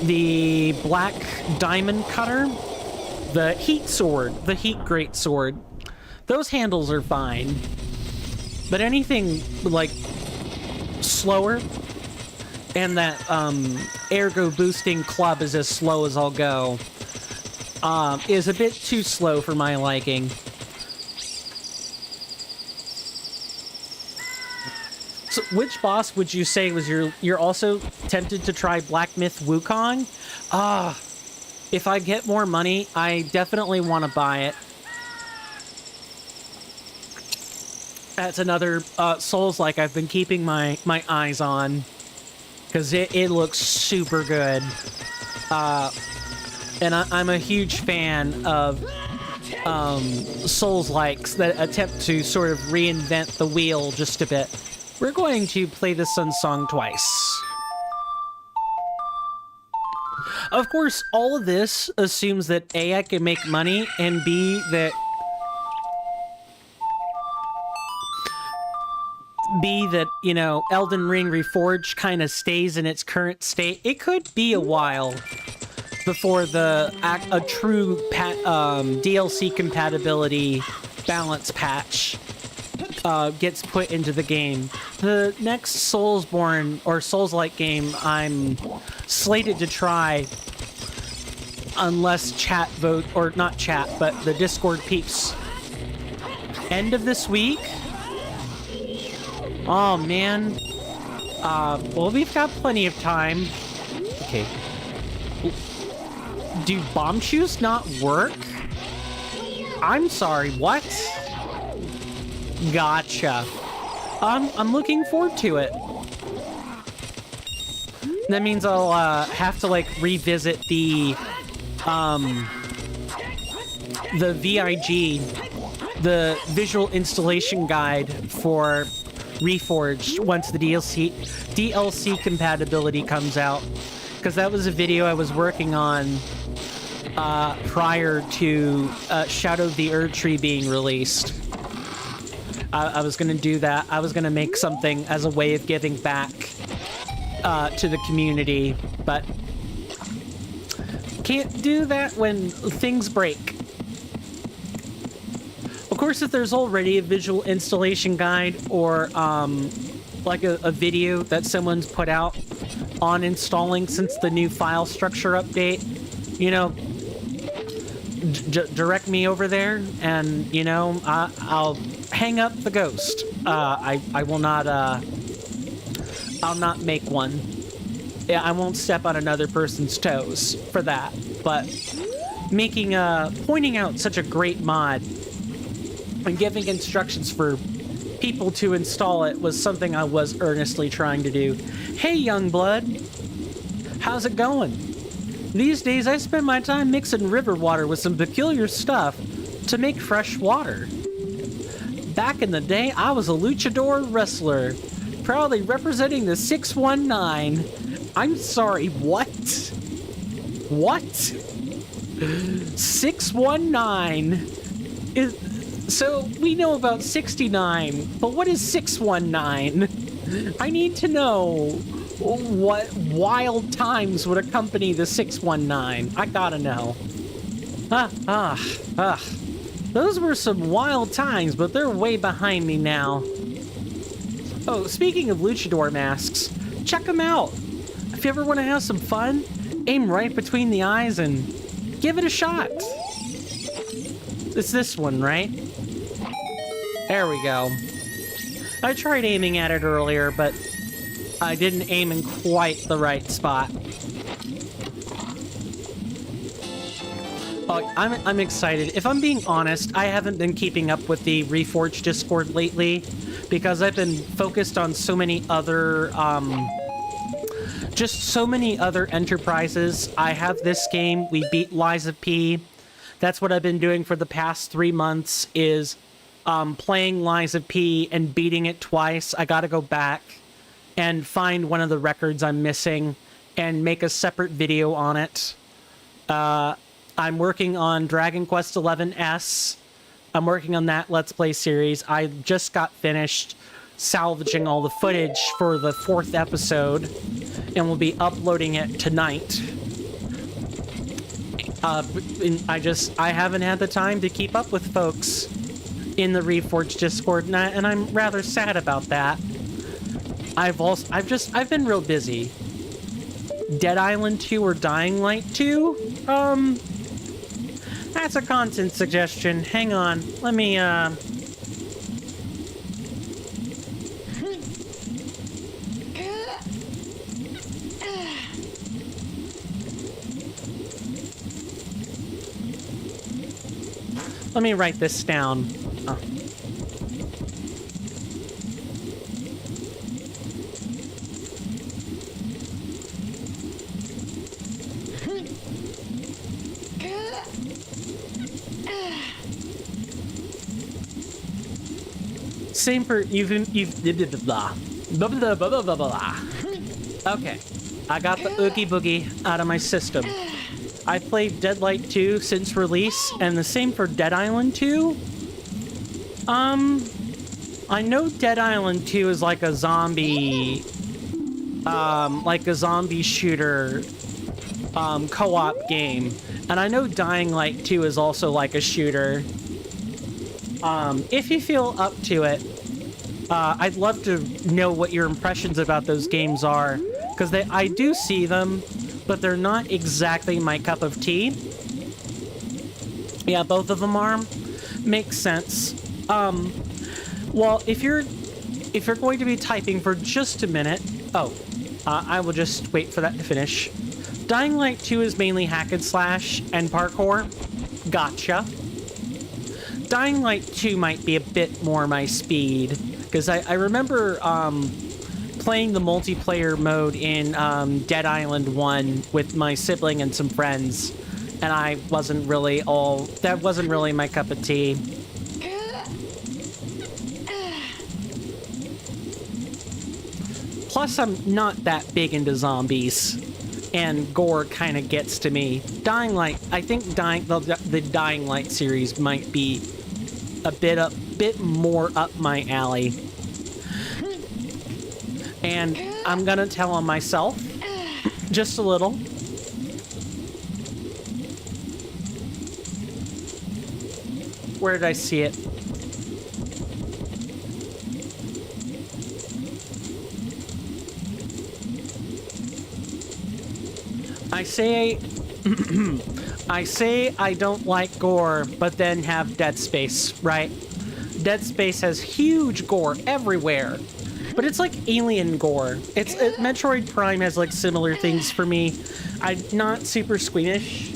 the black diamond cutter, the heat sword, the heat great sword. Those handles are fine, but anything like slower, and that ergo boosting club is as slow as I'll go. Is a bit too slow for my liking. So, which boss would you say was you're also tempted to try Black Myth Wukong? If I get more money, I definitely want to buy it. That's another Souls-like I've been keeping my eyes on, because it looks super good. And I'm a huge fan of Souls-likes that attempt to sort of reinvent the wheel just a bit. We're going to play this song twice. Of course, all of this assumes that A, I can make money, and B, that you know, Elden Ring Reforged kind of stays in its current state. It could be a while before a true DLC compatibility balance patch gets put into the game. The next Soulsborne or Souls-like game I'm slated to try, unless chat vote, or not chat, but the Discord peeps, end of this week. Oh man. Well, we've got plenty of time. Okay. Do bomb shoes not work? I'm sorry, what? Gotcha. I'm looking forward to it. That means I'll have to like revisit the VIG, the visual installation guide for Reforged once the DLC compatibility comes out, because that was a video I was working on prior to Shadow of the Erdtree being released. I was going to do that. I was going to make something as a way of giving back to the community, but can't do that when things break. Of course, if there's already a visual installation guide or like a video that someone's put out on installing since the new file structure update, you know, direct me over there, and you know, I'll hang up the ghost. I will not. I'll not make one. Yeah, I won't step on another person's toes for that. But making pointing out such a great mod and giving instructions for people to install it was something I was earnestly trying to do. Hey, young blood, how's it going? These days, I spend my time mixing river water with some peculiar stuff to make fresh water. Back in the day, I was a luchador wrestler, proudly representing the 619. I'm sorry, what? What? 619 is... So, we know about 69, but what is 619? I need to know what wild times would accompany the 619. I gotta know. Those were some wild times, but they're way behind me now. Oh, speaking of luchador masks, check them out. If you ever want to have some fun, aim right between the eyes and give it a shot. It's this one, right? There we go. I tried aiming at it earlier, but I didn't aim in quite the right spot. Oh, I'm excited. If I'm being honest, I haven't been keeping up with the Reforged Discord lately because I've been focused on so many other, just so many other enterprises. I have this game. We beat Lies of P. That's what I've been doing for the past 3 months is playing Lies of P and beating it twice. I gotta go back and find one of the records I'm missing and make a separate video on it. I'm working on Dragon Quest XI S. I'm working on that Let's Play series. I just got finished salvaging all the footage for the 4th episode, and we'll be uploading it tonight. I haven't had the time to keep up with folks in the Reforged Discord, and I'm rather sad about that. I've been real busy. Dead Island 2 or Dying Light 2? That's a content suggestion. Hang on. Let me, let me write this down. Oh. Same for you've blah blah blah blah blah blah. Okay, I got the Oogie Boogie out of my system. I played Deadlight 2 since release, and the same for Dead Island 2. I know Dead Island 2 is like a zombie shooter co-op game, and I know Dying Light 2 is also like a shooter. If you feel up to it, I'd love to know what your impressions about those games are, because I do see them, but they're not exactly my cup of tea. Yeah, both of them are. Makes sense. Well, if you're going to be typing for just a minute, I will just wait for that to finish. Dying Light 2 is mainly hack and slash and parkour. Gotcha. Dying Light 2 might be a bit more my speed, because I remember playing the multiplayer mode in Dead Island 1 with my sibling and some friends, and that wasn't really my cup of tea. Plus, I'm not that big into zombies. and gore kind of gets to me. Dying Light, I think the Dying Light series might be a bit more up my alley. And I'm gonna tell on myself just a little. Where did I see it? I say I don't like gore, but then have Dead Space, right? Dead Space has huge gore everywhere, but it's like alien gore. Metroid Prime has like similar things for me. I'm not super squeamish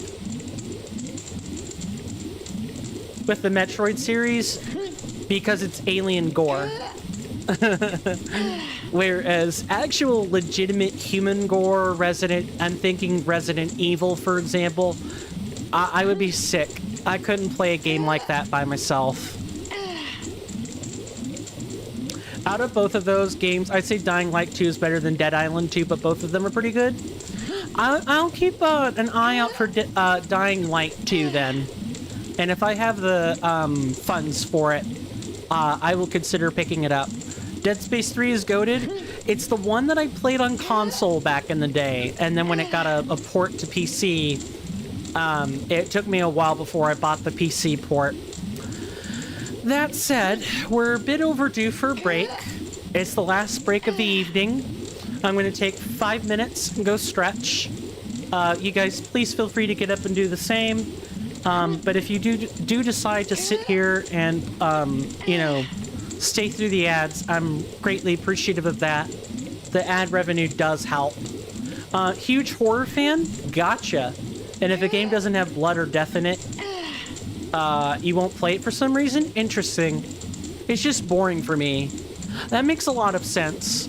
with the Metroid series because it's alien gore. Whereas actual legitimate human gore, I'm thinking Resident Evil, for example, I would be sick. I couldn't play a game like that by myself. Out of both of those games, I'd say Dying Light 2 is better than Dead Island 2, but both of them are pretty good. I'll keep an eye out for Dying Light 2 then. And if I have the funds for it, I will consider picking it up. Dead Space 3 is goated. It's the one that I played on console back in the day, and then when it got a port to PC, it took me a while before I bought the PC port. That said, we're a bit overdue for a break. It's the last break of the evening. I'm going to take 5 minutes and go stretch. You guys, please feel free to get up and do the same. But if you do decide to sit here and, stay through the ads, I'm greatly appreciative of that. The ad revenue does help. Huge horror fan? Gotcha. And if a game doesn't have blood or death in it, you won't play it for some reason? Interesting. It's just boring for me. That makes a lot of sense.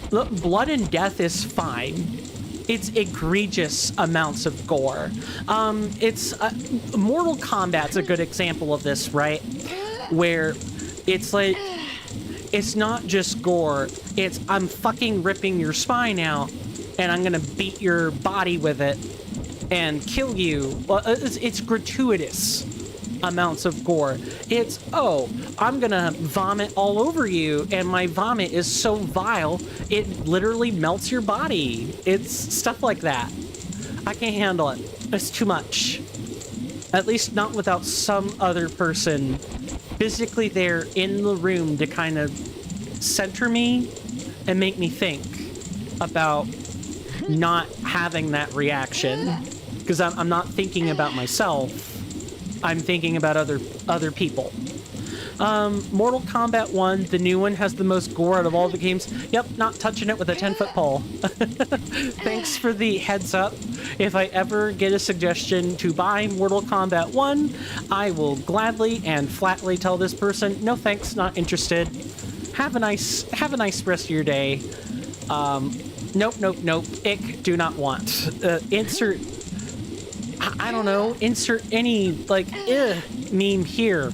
Blood and death is fine. It's egregious amounts of gore. Mortal Kombat's a good example of this, right? Where it's like, it's not just gore, it's I'm fucking ripping your spine out and I'm gonna beat your body with it and kill you. Well, it's gratuitous amounts of gore. It's, I'm gonna vomit all over you and my vomit is so vile it literally melts your body. It's stuff like that. I can't handle it. It's too much. At least not without some other person physically there in the room to kind of center me and make me think about not having that reaction. Because I'm not thinking about myself. I'm thinking about other people. Mortal Kombat 1, the new one, has the most gore out of all the games. Yep, not touching it with a 10-foot pole. Thanks for the heads up. If I ever get a suggestion to buy Mortal Kombat 1, I will gladly and flatly tell this person, no thanks, not interested. Have a nice rest of your day. Nope. Ick, do not want. Insert any, meme here.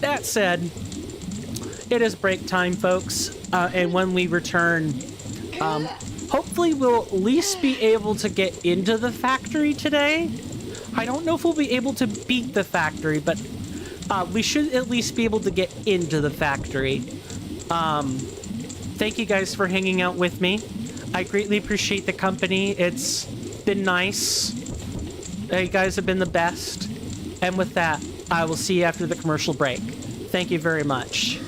That said, it is break time, folks, and when we return, hopefully we'll at least be able to get into the factory today. I don't know if we'll be able to beat the factory, but we should at least be able to get into the factory. Thank you guys for hanging out with me. I greatly appreciate the company. It's been nice. You guys have been the best. And with that, I will see you after the commercial break. Thank you very much.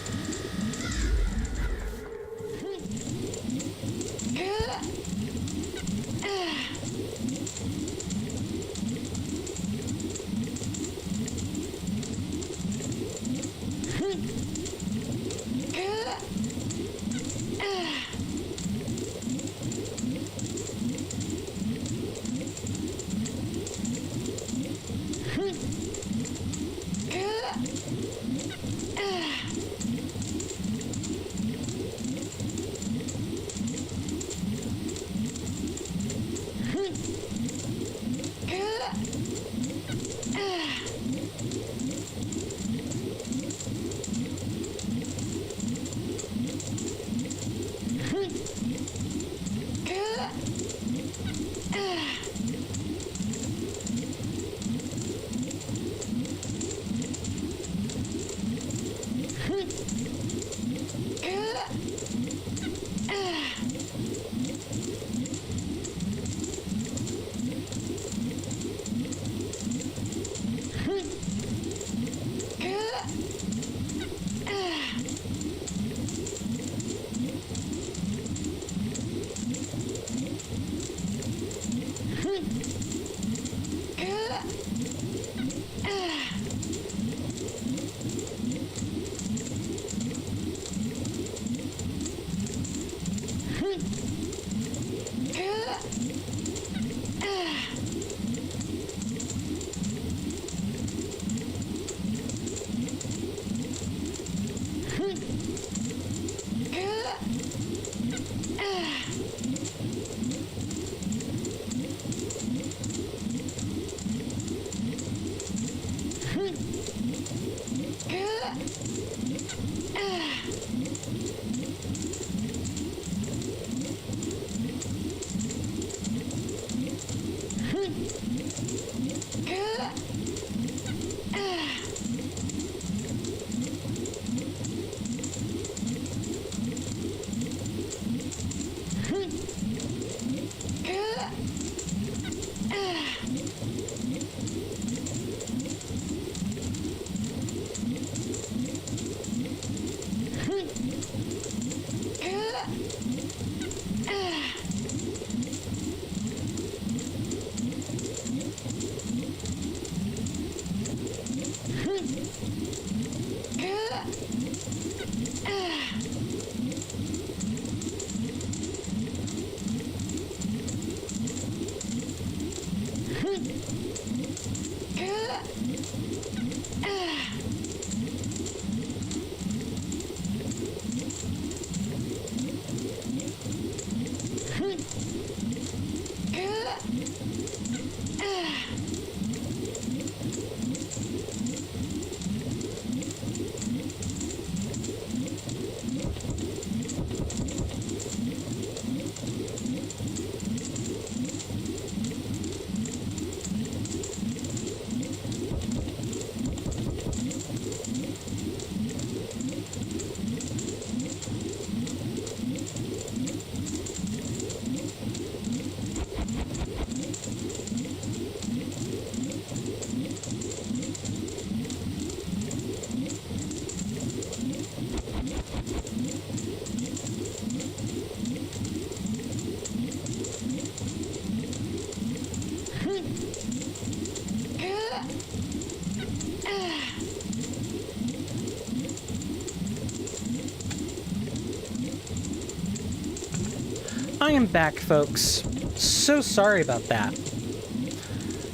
I am back, folks. So sorry about that.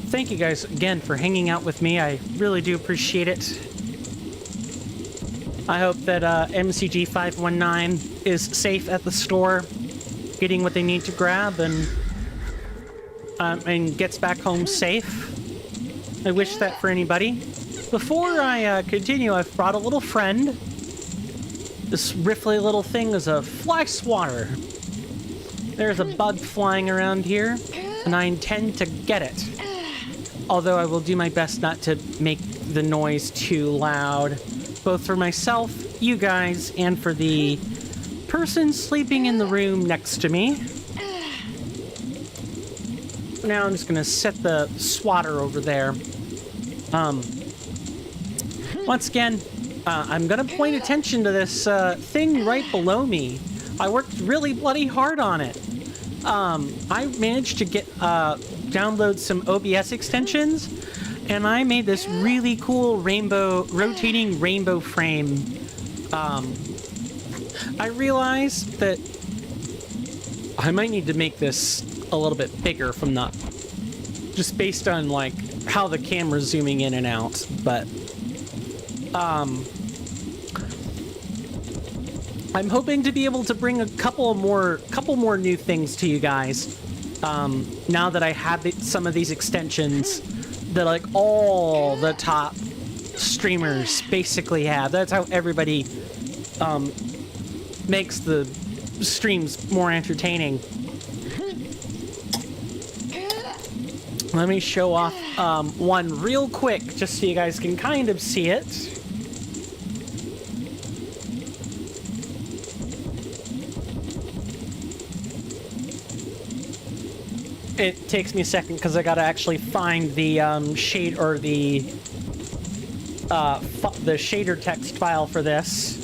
Thank you guys again for hanging out with me. I really do appreciate it. I hope that MCG519 is safe at the store, getting what they need to grab, and gets back home safe. I wish that for anybody. Before I continue, I've brought a little friend. This riffly little thing is a fly swatter. There's a bug flying around here, and I intend to get it. Although I will do my best not to make the noise too loud, both for myself, you guys, and for the person sleeping in the room next to me. Now I'm just gonna set the swatter over there. Once again, I'm gonna point attention to this thing right below me. I worked really bloody hard on it. I managed to get download some OBS extensions, and I made this really cool rotating rainbow frame. I realized that I might need to make this a little bit bigger from the, just based on like how the camera's zooming in and out, but I'm hoping to be able to bring a couple more new things to you guys. Now that I have some of these extensions that like all the top streamers basically have. That's how everybody makes the streams more entertaining. Let me show off one real quick, just so you guys can kind of see it. It takes me a second because I gotta actually find the shade or the shader text file for this.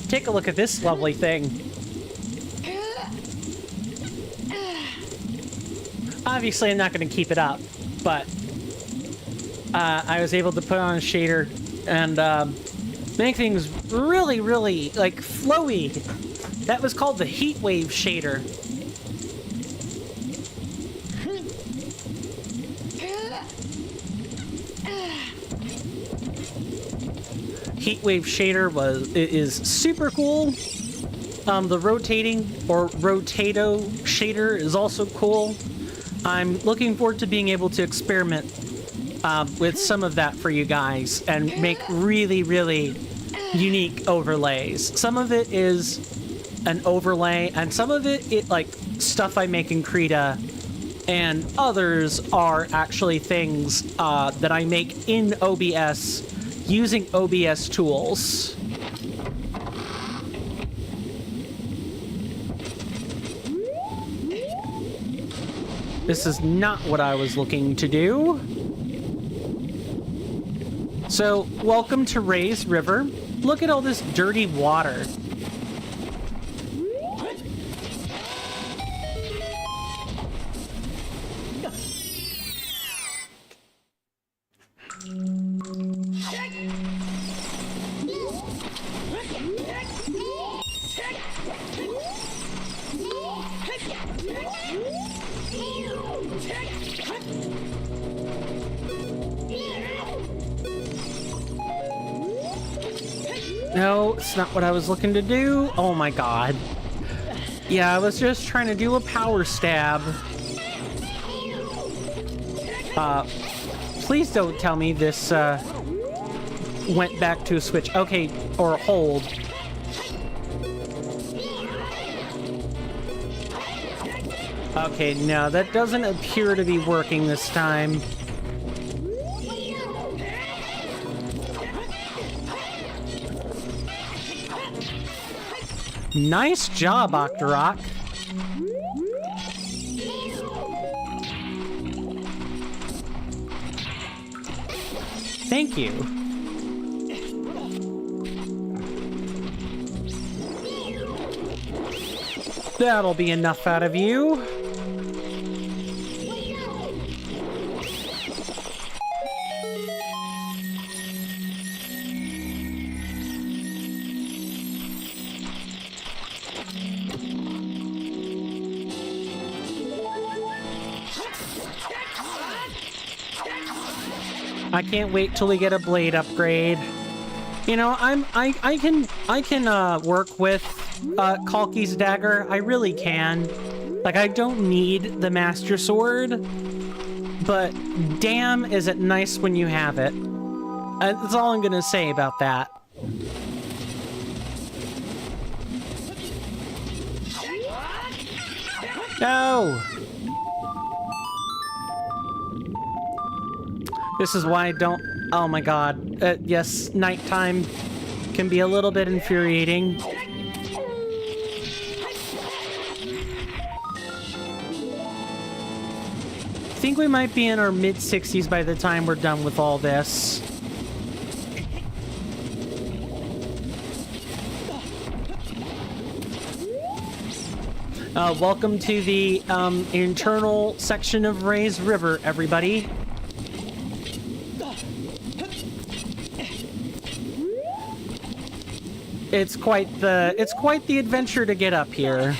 Take a look at this lovely thing. Obviously, I'm not going to keep it up, but I was able to put on a shader and make things really, really, like, flowy. That was called the heat wave shader. Heat wave shader is super cool. The rotating or rotato shader is also cool. I'm looking forward to being able to experiment with some of that for you guys and make really, really unique overlays. Some of it is an overlay, and some of it like stuff I make in Krita, and others are actually things that I make in OBS using OBS tools. This is not what I was looking to do. So, welcome to Ray's River. Look at all this dirty water. No, it's not what I was looking to do. Oh my god. Yeah, I was just trying to do a power stab. Please don't tell me this went back to a switch. Okay, or hold. Okay, no, that doesn't appear to be working this time. Nice job, Octorok. Thank you. That'll be enough out of you. I can't wait till we get a blade upgrade. You know, I can work with Kalki's dagger. I really can. Like, I don't need the Master Sword, but damn is it nice when you have it. That's all I'm gonna say about that. No! This is why I don't... Oh my god. Yes, nighttime can be a little bit infuriating. I think we might be in our mid-60s by the time we're done with all this. Welcome to the internal section of Ray's River, everybody. It's quite the adventure to get up here.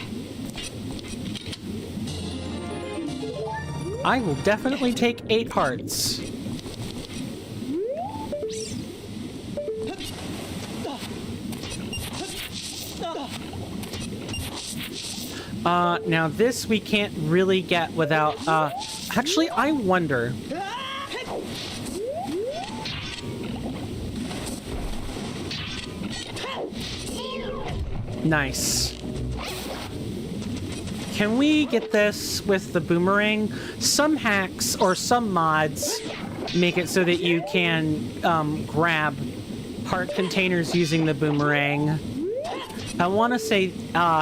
I will definitely take 8 hearts. Now this we can't really get without, actually, I wonder. Nice. Can we get this with the boomerang? Some hacks or some mods make it so that you can grab heart containers using the boomerang. I want to say,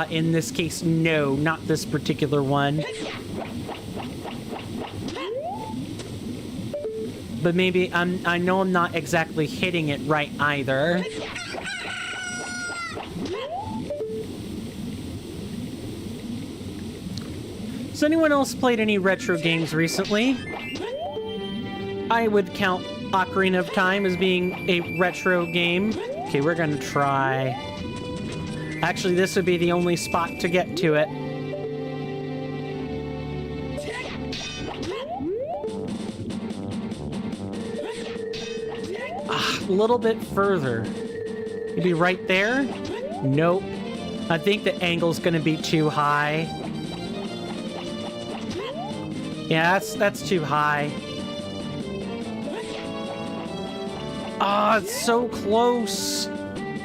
in this case, no, not this particular one. But maybe, I know I'm not exactly hitting it right either. Has anyone else played any retro games recently? I would count Ocarina of Time as being a retro game. Okay, we're gonna try. Actually, this would be the only spot to get to it. A little bit further. Maybe right there? Nope. I think the angle's gonna be too high. Yeah, that's too high. Ah, it's so close.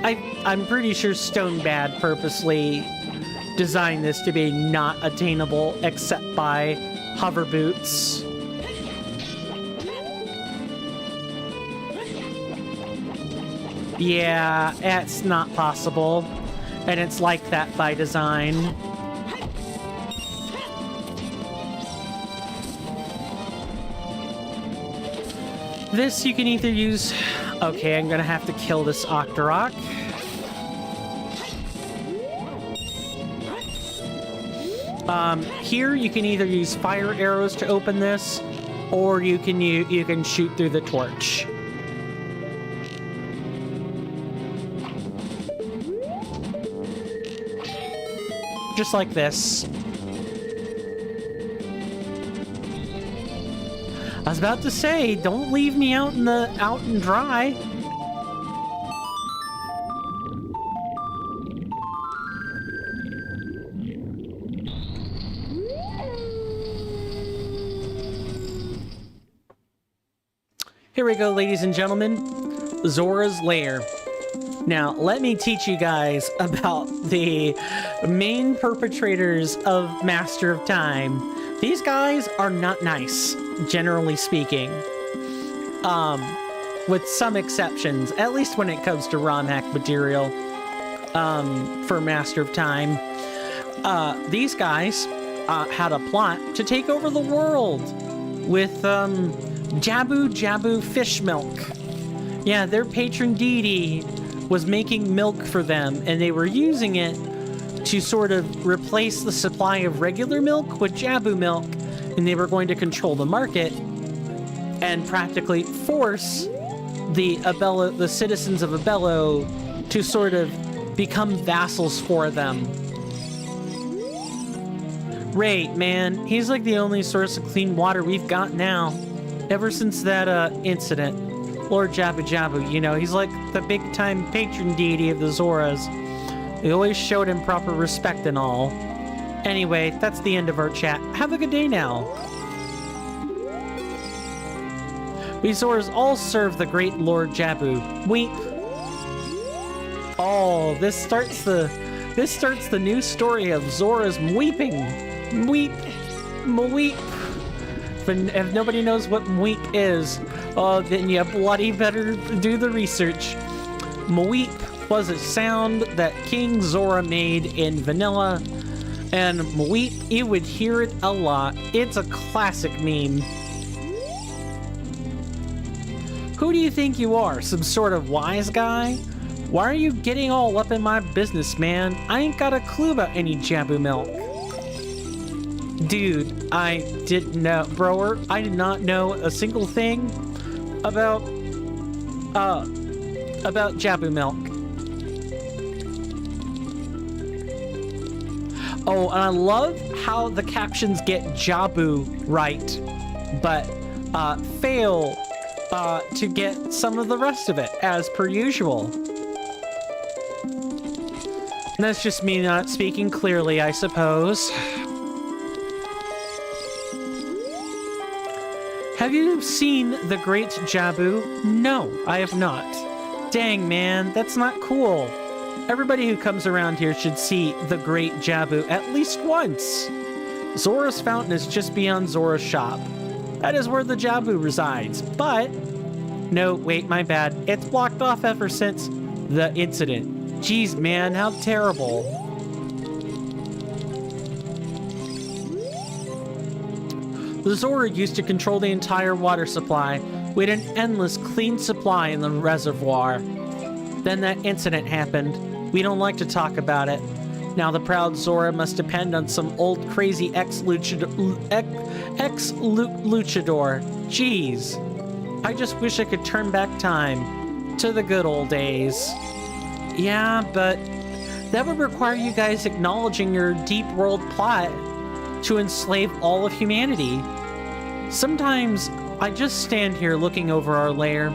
I'm pretty sure Stone Bad purposely designed this to be not attainable except by hover boots. Yeah, it's not possible. And it's like that by design. This you can either use... Okay, I'm gonna have to kill this Octorok. Here you can either use fire arrows to open this, or you can shoot through the torch. Just like this. I was about to say, don't leave me out and dry. Here we go, ladies and gentlemen. Zora's Lair. Now, let me teach you guys about the main perpetrators of Master of Time. These guys are not nice, generally speaking. With some exceptions, at least when it comes to ROM-hack material for Master of Time. These guys had a plot to take over the world with Jabu Jabu fish milk. Yeah, their patron deity was making milk for them, and they were using it to sort of replace the supply of regular milk with Jabu milk, and they were going to control the market and practically force the citizens of Abello to sort of become vassals for them. Right, man, he's like the only source of clean water we've got now, ever since that incident. Lord Jabu Jabu, you know, he's like the big-time patron deity of the Zoras. We always showed him proper respect and all. Anyway, that's the end of our chat. Have a good day now. We Zoras all serve the great Lord Jabu. Weep. Oh, this starts the new story of Zora's weeping. Weep. Mweep. If nobody knows what mweep is, then you bloody better do the research. Mweep was a sound that King Zora made in vanilla, and mweep, you would hear it a lot. It's a classic meme. Who do you think you are? Some sort of wise guy? Why are you getting all up in my business, man? I ain't got a clue about any Jabu milk. Dude, I didn't know, broer. I did not know a single thing about Jabu milk. Oh, and I love how the captions get Jabu right, but fail to get some of the rest of it, as per usual. And that's just me not speaking clearly, I suppose. Have you seen the Great Jabu? No, I have not. Dang, man, that's not cool. Everybody who comes around here should see the Great Jabu at least once. Zora's Fountain is just beyond Zora's shop. That is where the Jabu resides, but... No, wait, my bad. It's blocked off ever since the incident. Jeez, man, how terrible. The Zora used to control the entire water supply. We had an endless clean supply in the reservoir. Then that incident happened. We don't like to talk about it. Now the proud Zora must depend on some old crazy ex-luchador. Jeez. I just wish I could turn back time to the good old days. Yeah, but that would require you guys acknowledging your deep world plot to enslave all of humanity. Sometimes I just stand here looking over our lair,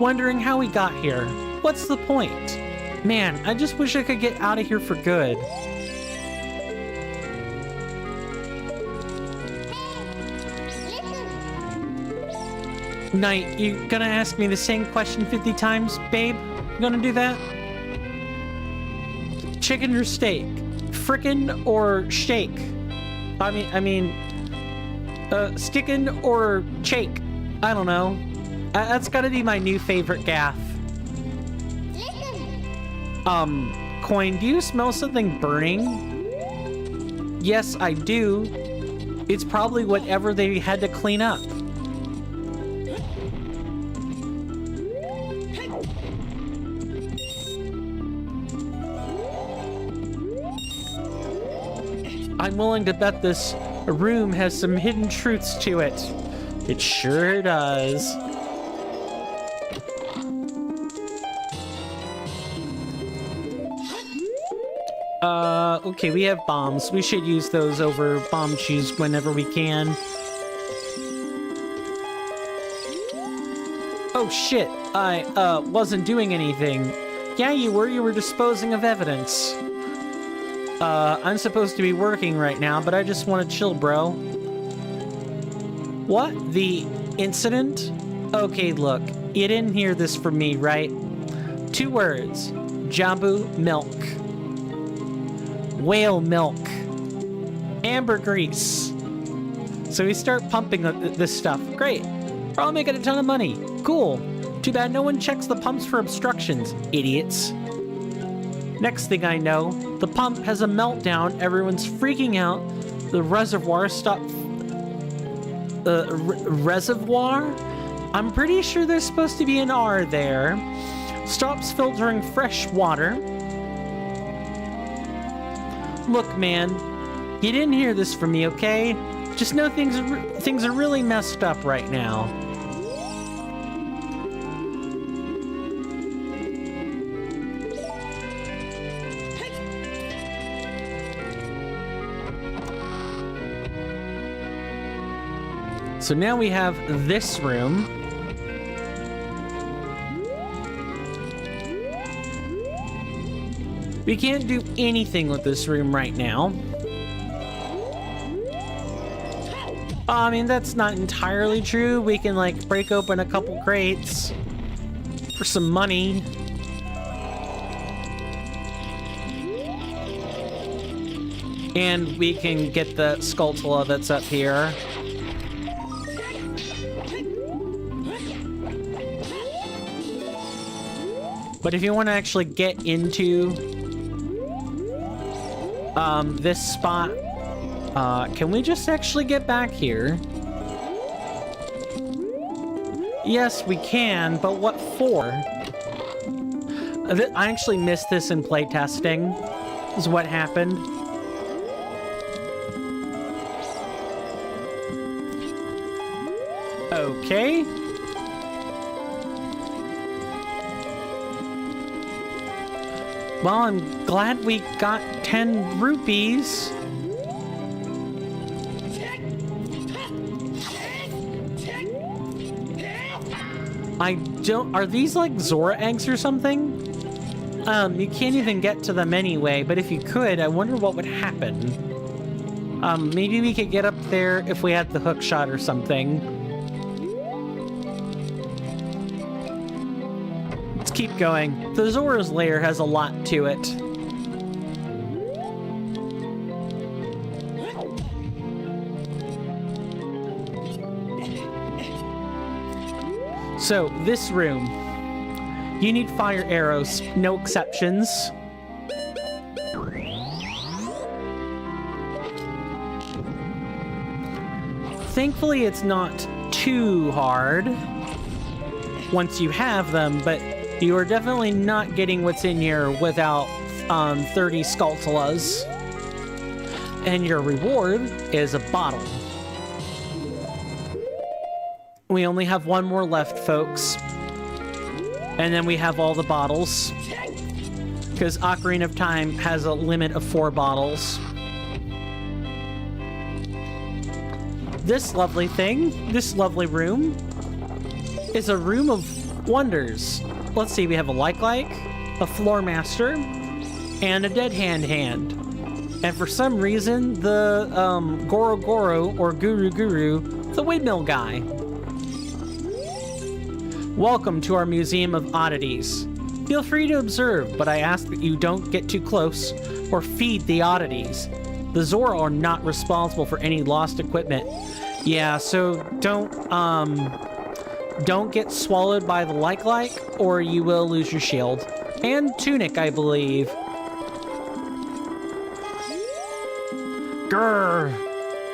wondering how we got here. What's the point? Man, I just wish I could get out of here for good. Knight, you gonna ask me the same question 50 times, babe? You gonna do that? Chicken or steak? Frickin' or shake? I mean, stickin' or shake? I don't know. That's gotta be my new favorite gaff. Coin, do you smell something burning? Yes, I do. It's probably whatever they had to clean up. I'm willing to bet this room has some hidden truths to it. It sure does. Okay, we have bombs. We should use those over bomb cheese whenever we can. Oh shit, I, wasn't doing anything. Yeah, you were disposing of evidence. I'm supposed to be working right now, but I just want to chill, bro. What? The incident? Okay, look, you didn't hear this from me, right? 2 words. Jambu milk. Whale milk. Ambergris. So we start pumping this stuff. Great. We're all making a ton of money. Cool. Too bad no one checks the pumps for obstructions, idiots. Next thing I know, the pump has a meltdown, everyone's freaking out, the reservoir stopped... reservoir? I'm pretty sure there's supposed to be an R there. Stops filtering fresh water. Look, man, you didn't hear this from me, okay? Just know things are really messed up right now. So now we have this room. We can't do anything with this room right now. I mean, that's not entirely true. We can, like, break open a couple crates for some money. And we can get the Skulltula that's up here. But if you want to actually get into this spot, can we just actually get back here? Yes, we can, but what for? I actually missed this in playtesting, is what happened. Okay. Well, I'm glad we got 10 rupees. Are these like Zora eggs or something? You can't even get to them anyway, but if you could, I wonder what would happen. Maybe we could get up there if we had the hook shot or something. Let's keep going. The Zora's lair has a lot to it. So, this room. You need fire arrows, no exceptions. Thankfully, it's not too hard once you have them, but you are definitely not getting what's in here without 30 Skulltulas. And your reward is a bottle. We only have one more left, folks. And then we have all the bottles. Because Ocarina of Time has a limit of 4 bottles. This lovely thing, this lovely room, is a room of wonders. Let's see, we have a like, a floor master, and a dead hand. And for some reason, the Goro or Guru, the windmill guy. Welcome to our Museum of Oddities. Feel free to observe, but I ask that you don't get too close or feed the oddities. The Zora are not responsible for any lost equipment. Yeah, so don't get swallowed by the like, or you will lose your shield. And tunic, I believe. Grrr!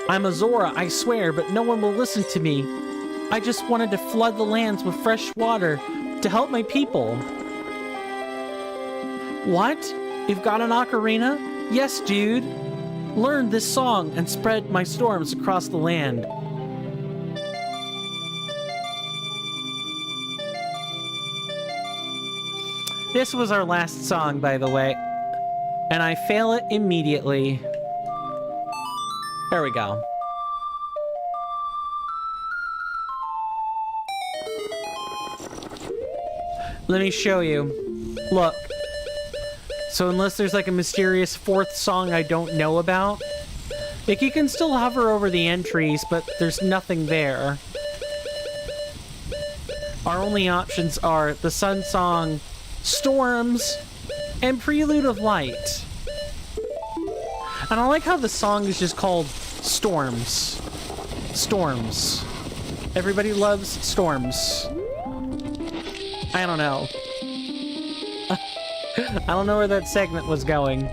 I'm a Zora, I swear, but no one will listen to me. I just wanted to flood the lands with fresh water to help my people. What? You've got an ocarina? Yes, dude. Learn this song and spread my storms across the land. This was our last song, by the way. And I fail it immediately. There we go. Let me show you. Look. So unless there's like a mysterious 4th song I don't know about, like you can still hover over the entries, but there's nothing there. Our only options are the Sun Song, Storms, and Prelude of Light. And I like how the song is just called Storms. Storms. Everybody loves storms. I don't know. I don't know where that segment was going.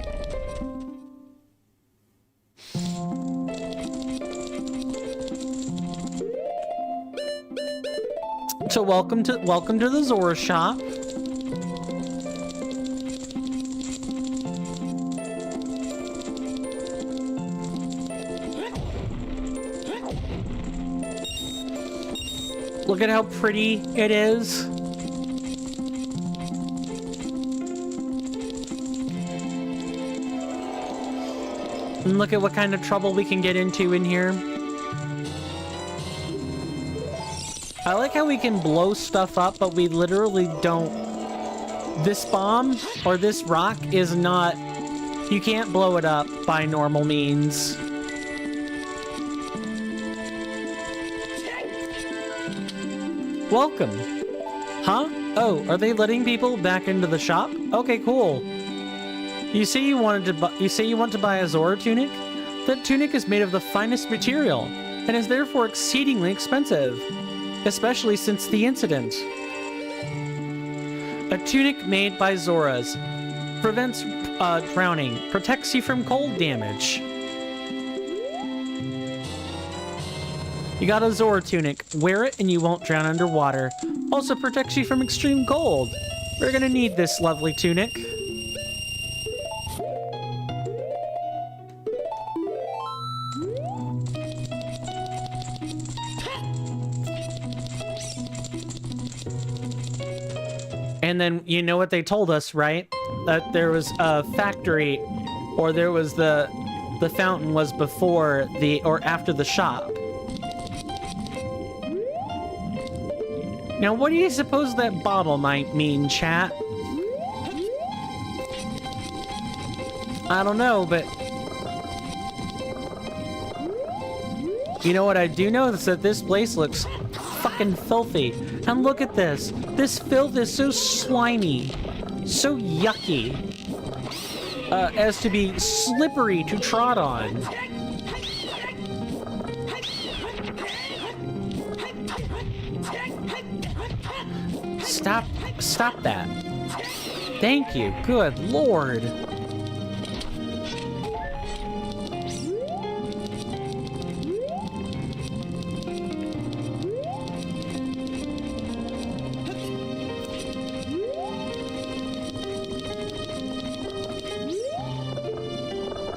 So welcome to the Zora shop. Look at how pretty it is. And look at what kind of trouble we can get into in here. I like how we can blow stuff up, but we literally don't. This bomb or this rock is not... You can't blow it up by normal means. Welcome. Huh? Oh, are they letting people back into the shop? Okay, cool. You say you want to buy a Zora tunic? That tunic is made of the finest material and is therefore exceedingly expensive, especially since the incident. A tunic made by Zoras prevents drowning, protects you from cold damage. You got a Zora tunic. Wear it and you won't drown underwater. Also protects you from extreme cold. We're gonna need this lovely tunic. And then, you know what they told us, right? That there was a factory, or there was the fountain was before the, or after the shop. Now, what do you suppose that bottle might mean, chat? I don't know, but... You know what I do know? Is that this place looks fucking filthy. And look at this. This filth is so slimy. So yucky. As to be slippery to trot on. Stop that. Thank you. Good Lord.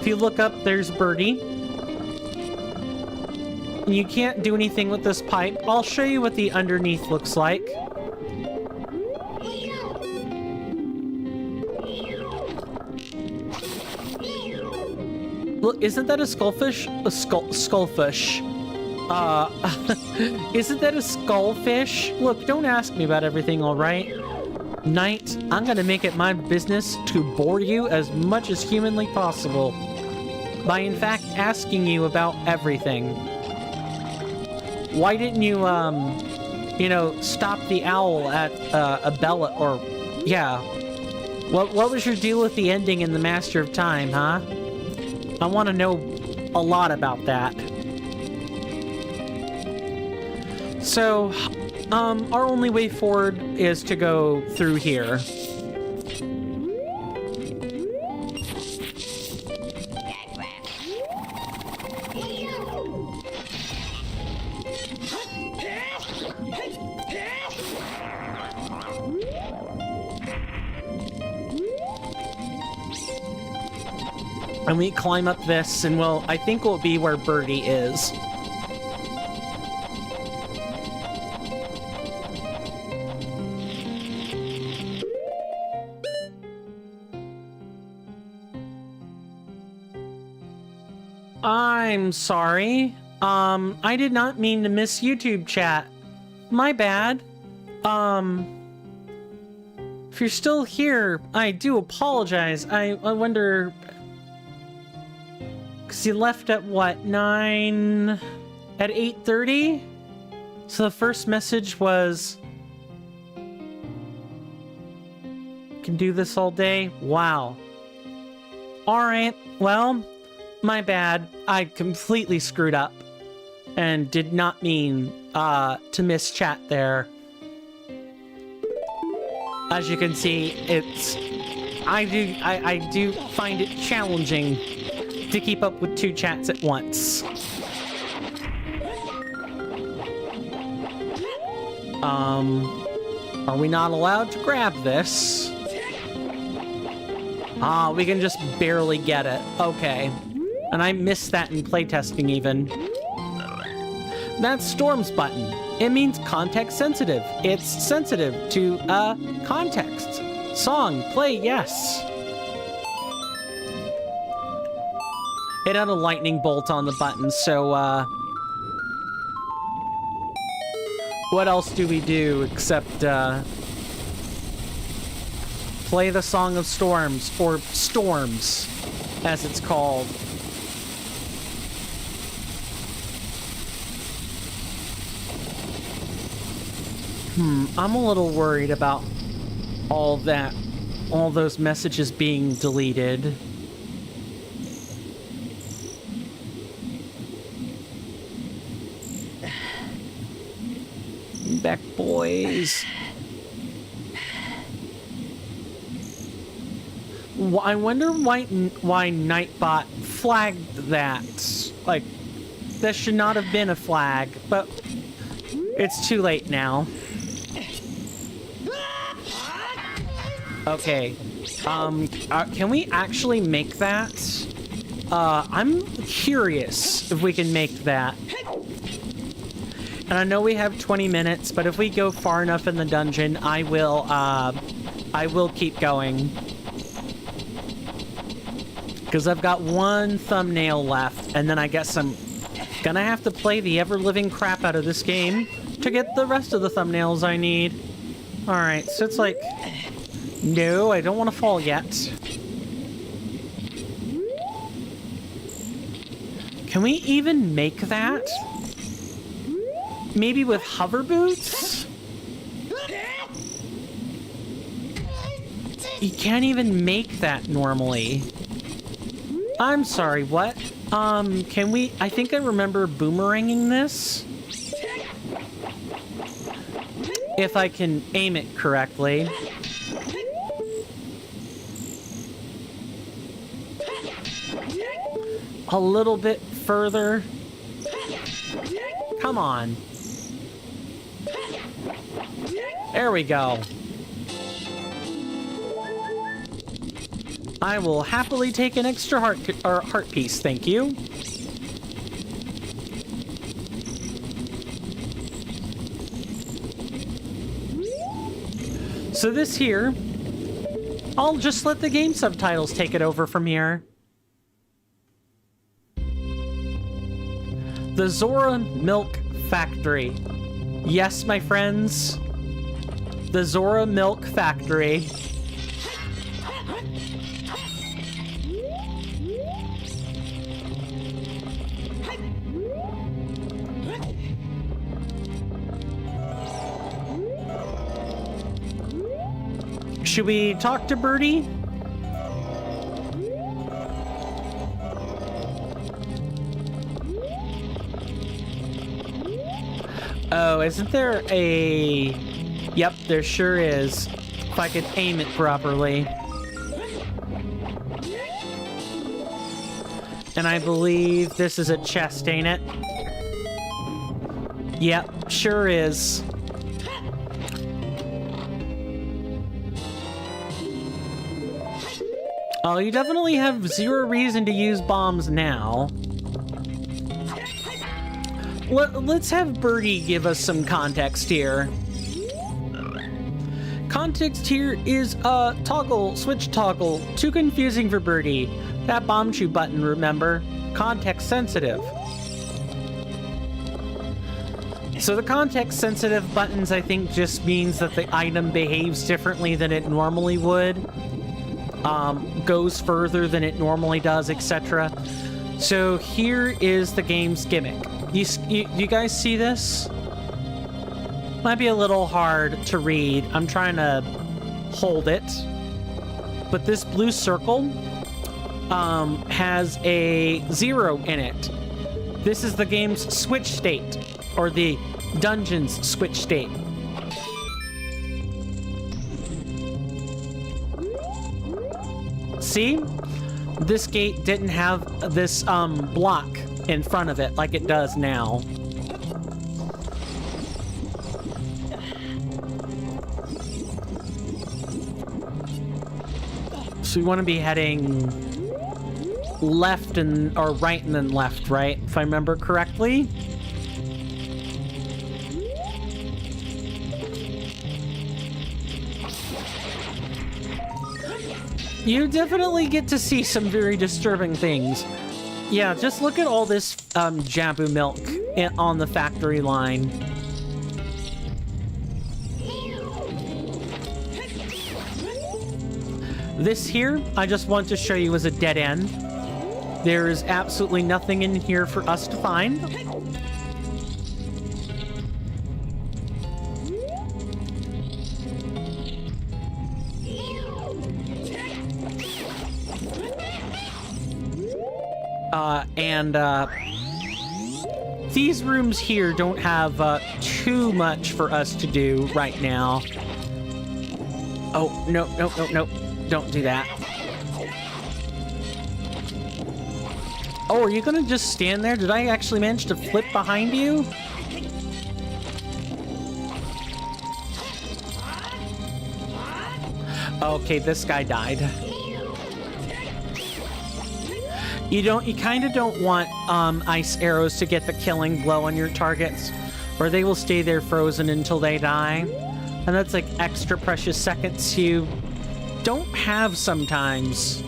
If you look up, there's Birdie. You can't do anything with this pipe. I'll show you what the underneath looks like. Look, isn't that a skullfish? A skullfish. Isn't that a skullfish? Look, don't ask me about everything, alright? Knight, I'm gonna make it my business to bore you as much as humanly possible. By in fact asking you about everything. Why didn't you, you know, stop the owl at, Abella, or, yeah. What was your deal with the ending in The Master of Time, huh? I want to know a lot about that. So, our only way forward is to go through here. And we climb up this, and well, I think we'll be where Birdie is. I'm sorry. I did not mean to miss YouTube chat. My bad. If you're still here, I do apologize. I wonder... Because you left at what, 9... at 8:30? So the first message was... Can do this all day? Wow. Alright, well, my bad. I completely screwed up. And did not mean, to miss chat there. As you can see, it's... I do find it challenging to keep up with 2 chats at once. Are we not allowed to grab this? Ah, we can just barely get it. Okay. And I missed that in playtesting even. That's Storm's button. It means context sensitive. It's sensitive to, context. Song, play, yes. It had a lightning bolt on the button, so, what else do we do except, play the Song of Storms, or Storms, as it's called. I'm a little worried about all those messages being deleted. Back, boys. I wonder why Nightbot flagged that. Like, that should not have been a flag, but it's too late now. Okay. Can we actually make that? I'm curious if we can make that. And I know we have 20 minutes, but if we go far enough in the dungeon, I will keep going. Because I've got one thumbnail left, and then I guess I'm gonna have to play the ever-living crap out of this game to get the rest of the thumbnails I need. Alright, so it's like... No, I don't want to fall yet. Can we even make that? Maybe with hover boots? You can't even make that normally. I'm sorry, what? Can we... I think I remember boomeranging this. If I can aim it correctly. A little bit further. Come on. There we go. I will happily take an extra heart piece, thank you. So this here, I'll just let the game subtitles take it over from here. The Zora Milk Factory. Yes, my friends. The Zora Milk Factory. Should we talk to Birdie? Oh, isn't there a... Yep, there sure is. If I could aim it properly. And I believe this is a chest, ain't it? Yep, sure is. Oh, you definitely have zero reason to use bombs now. Let's have Birdie give us some context here. Context here is toggle, switch toggle. Too confusing for Birdie. That bomb chew button, remember? Context sensitive. So the context sensitive buttons, I think, just means that the item behaves differently than it normally would. Goes further than it normally does, etc. So here is the game's gimmick. You guys see this? Might be a little hard to read. I'm trying to hold it. But this blue circle has a 0 in it. This is the game's switch state, or the dungeon's switch state. See? This gate didn't have this block in front of it like it does now. So we want to be heading left and or right and then left, right? If I remember correctly. You definitely get to see some very disturbing things. Yeah, just look at all this Jabu milk on the factory line. This here, I just want to show you as a dead end. There is absolutely nothing in here for us to find. These rooms here don't have too much for us to do right now. Oh, no, no, no, no. Don't do that. Oh, are you gonna just stand there? Did I actually manage to flip behind you? Okay, this guy died. You kind of don't want ice arrows to get the killing blow on your targets, or they will stay there frozen until they die. And that's like extra precious seconds you don't have sometimes.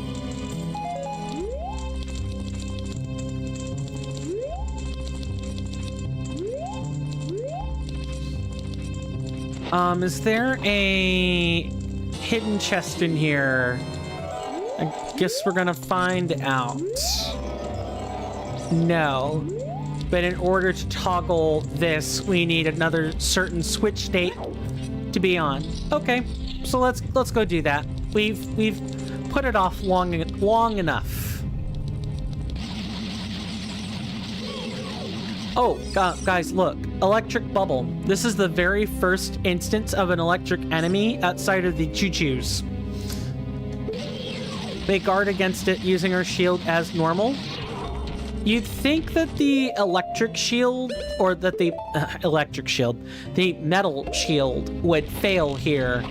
Is there a hidden chest in here? I guess we're gonna find out. No. But in order to toggle this, we need another certain switch state to be on. Okay, so let's go do that. We've put it off long enough. Oh, guys, look. Electric bubble. This is the very first instance of an electric enemy outside of the choo-choos. They guard against it using our shield as normal. You'd think that the electric shield, or that the the metal shield would fail here.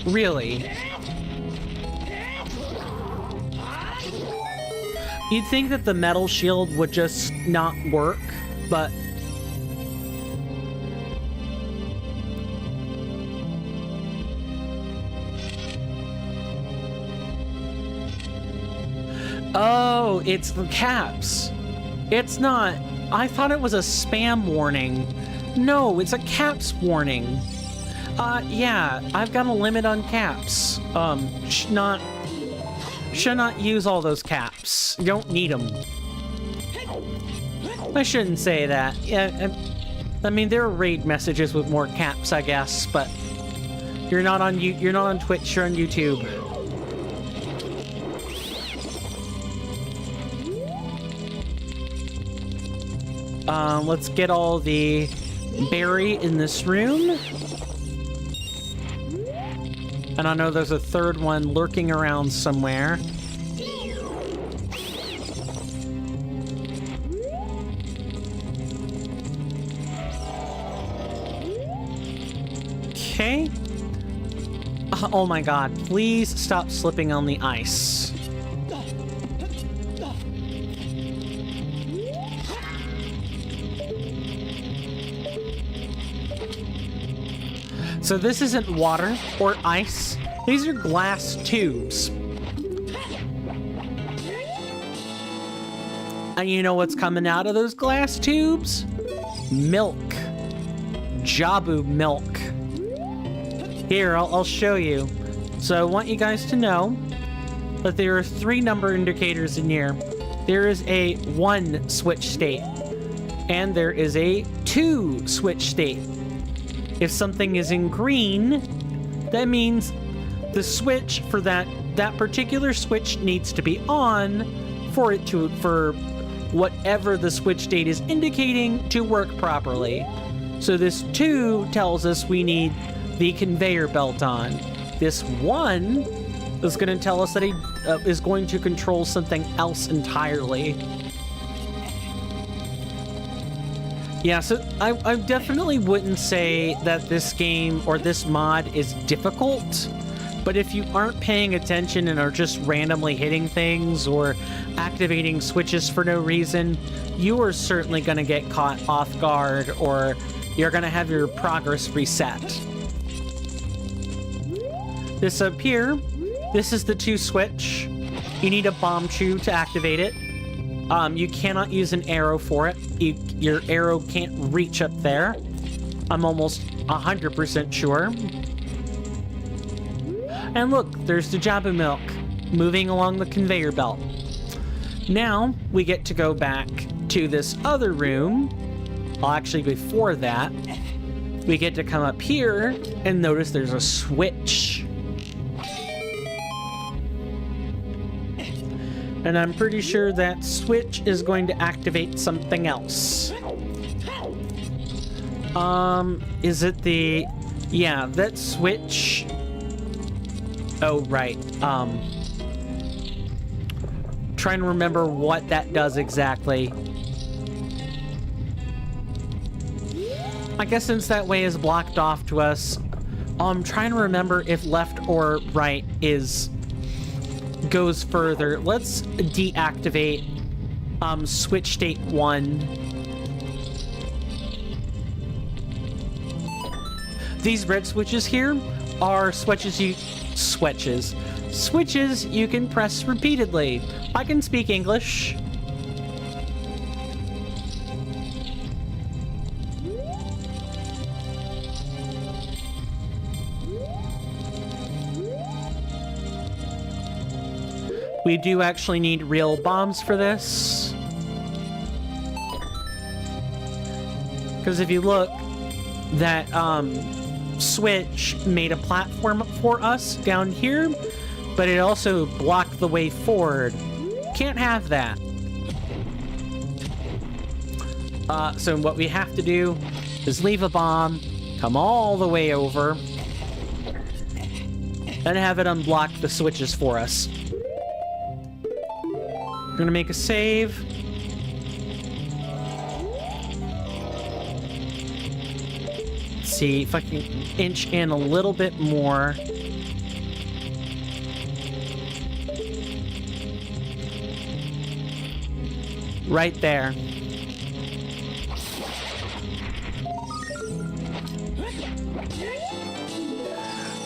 Really. You'd think that the metal shield would just not work, but... Oh, it's the caps. It's not. I thought it was a spam warning. No, it's a caps warning. Yeah, I've got a limit on caps. Should not use all those caps. You don't need them. I shouldn't say that. Yeah, I mean, there are raid messages with more caps, I guess, but you're not on Twitch, you're on YouTube. Let's get all the berry in this room. And I know there's a third one lurking around somewhere. Okay. Oh my god, please stop slipping on the ice. So this isn't water or ice. These are glass tubes. And you know what's coming out of those glass tubes? Milk. Jabu milk. Here, I'll show you. So I want you guys to know that there are 3 number indicators in here. There is a 1 switch state. And there is a 2 switch state. If something is in green, that means the switch for that particular switch needs to be on for whatever the switch state is indicating to work properly. So this 2 tells us we need the conveyor belt on. This 1 is going to tell us that he is going to control something else entirely. Yeah, so I definitely wouldn't say that this game or this mod is difficult, but if you aren't paying attention and are just randomly hitting things or activating switches for no reason, you are certainly going to get caught off guard, or you're going to have your progress reset. This up here, this is the 2 switch. You need a bomb chew to activate it. You cannot use an arrow for it. Your arrow can't reach up there. I'm almost 100% sure. And look, there's the Jabu milk moving along the conveyor belt. Now we get to go back to this other room. Well, actually, before that, we get to come up here and notice there's a switch. And I'm pretty sure that switch is going to activate something else. Is it the... Yeah, that switch... Oh, right. Trying to remember what that does exactly. I guess since that way is blocked off to us, I'm trying to remember if left or right goes further. Let's deactivate switch state 1. These red switches here are switches you can press repeatedly. I can speak English. We do actually need real bombs for this. Because if you look, that switch made a platform for us down here, but it also blocked the way forward. Can't have that. So what we have to do is leave a bomb, come all the way over, and have it unblock the switches for us. We're gonna make a save. Let's see if I can inch in a little bit more. Right there.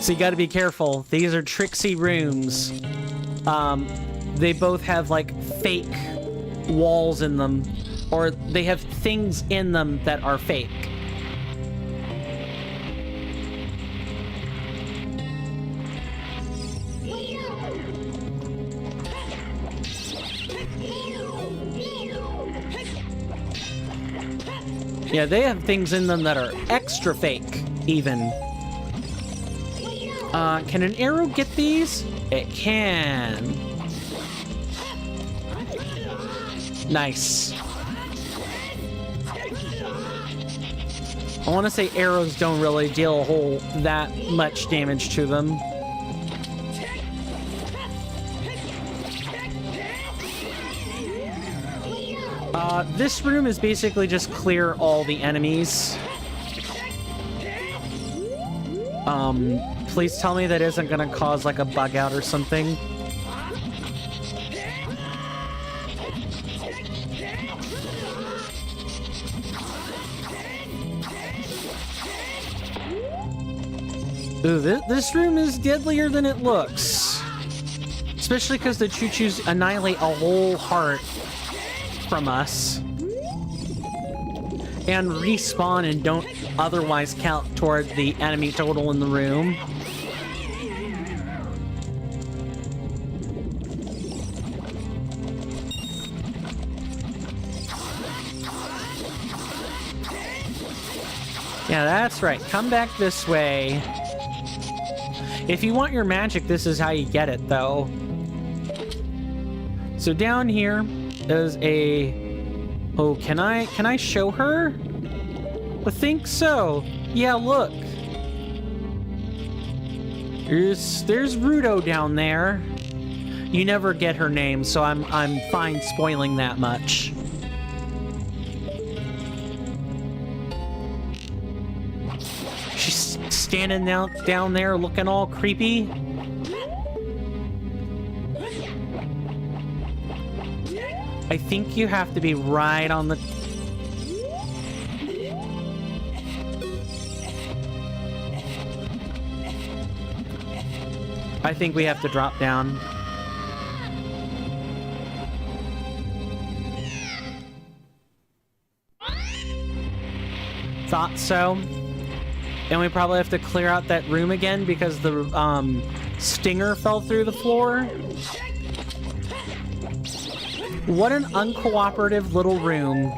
So you gotta be careful. These are tricksy rooms. They both have like fake walls in them, or they have things in them that are fake. Yeah, they have things in them that are extra fake, even. Can an arrow get these? It can. Nice. I want to say arrows don't really deal that much damage to them. This room is basically just clear all the enemies. Please tell me that isn't gonna cause like a bug out or something. Ooh, this room is deadlier than it looks. Especially because the choo-choos annihilate a whole heart from us. And respawn and don't otherwise count toward the enemy total in the room. Yeah, that's right. Come back this way. If you want your magic, this is how you get it, though. So down here is a... Oh, can I show her? I think so. Yeah, look. There's Rudo down there. You never get her name, so I'm fine spoiling that much. She's standing down there looking all creepy. I think you have to be right on the... I think we have to drop down. Thought so. And we probably have to clear out that room again because the stinger fell through the floor. What an uncooperative little room.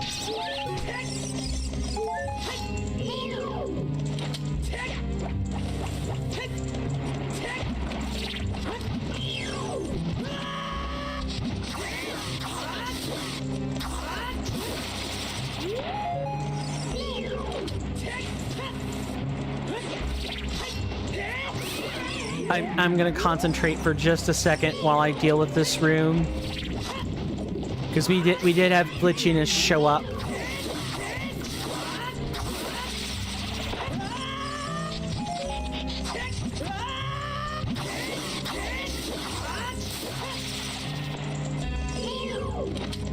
I'm gonna concentrate for just a second while I deal with this room. Because we did have glitchiness show up.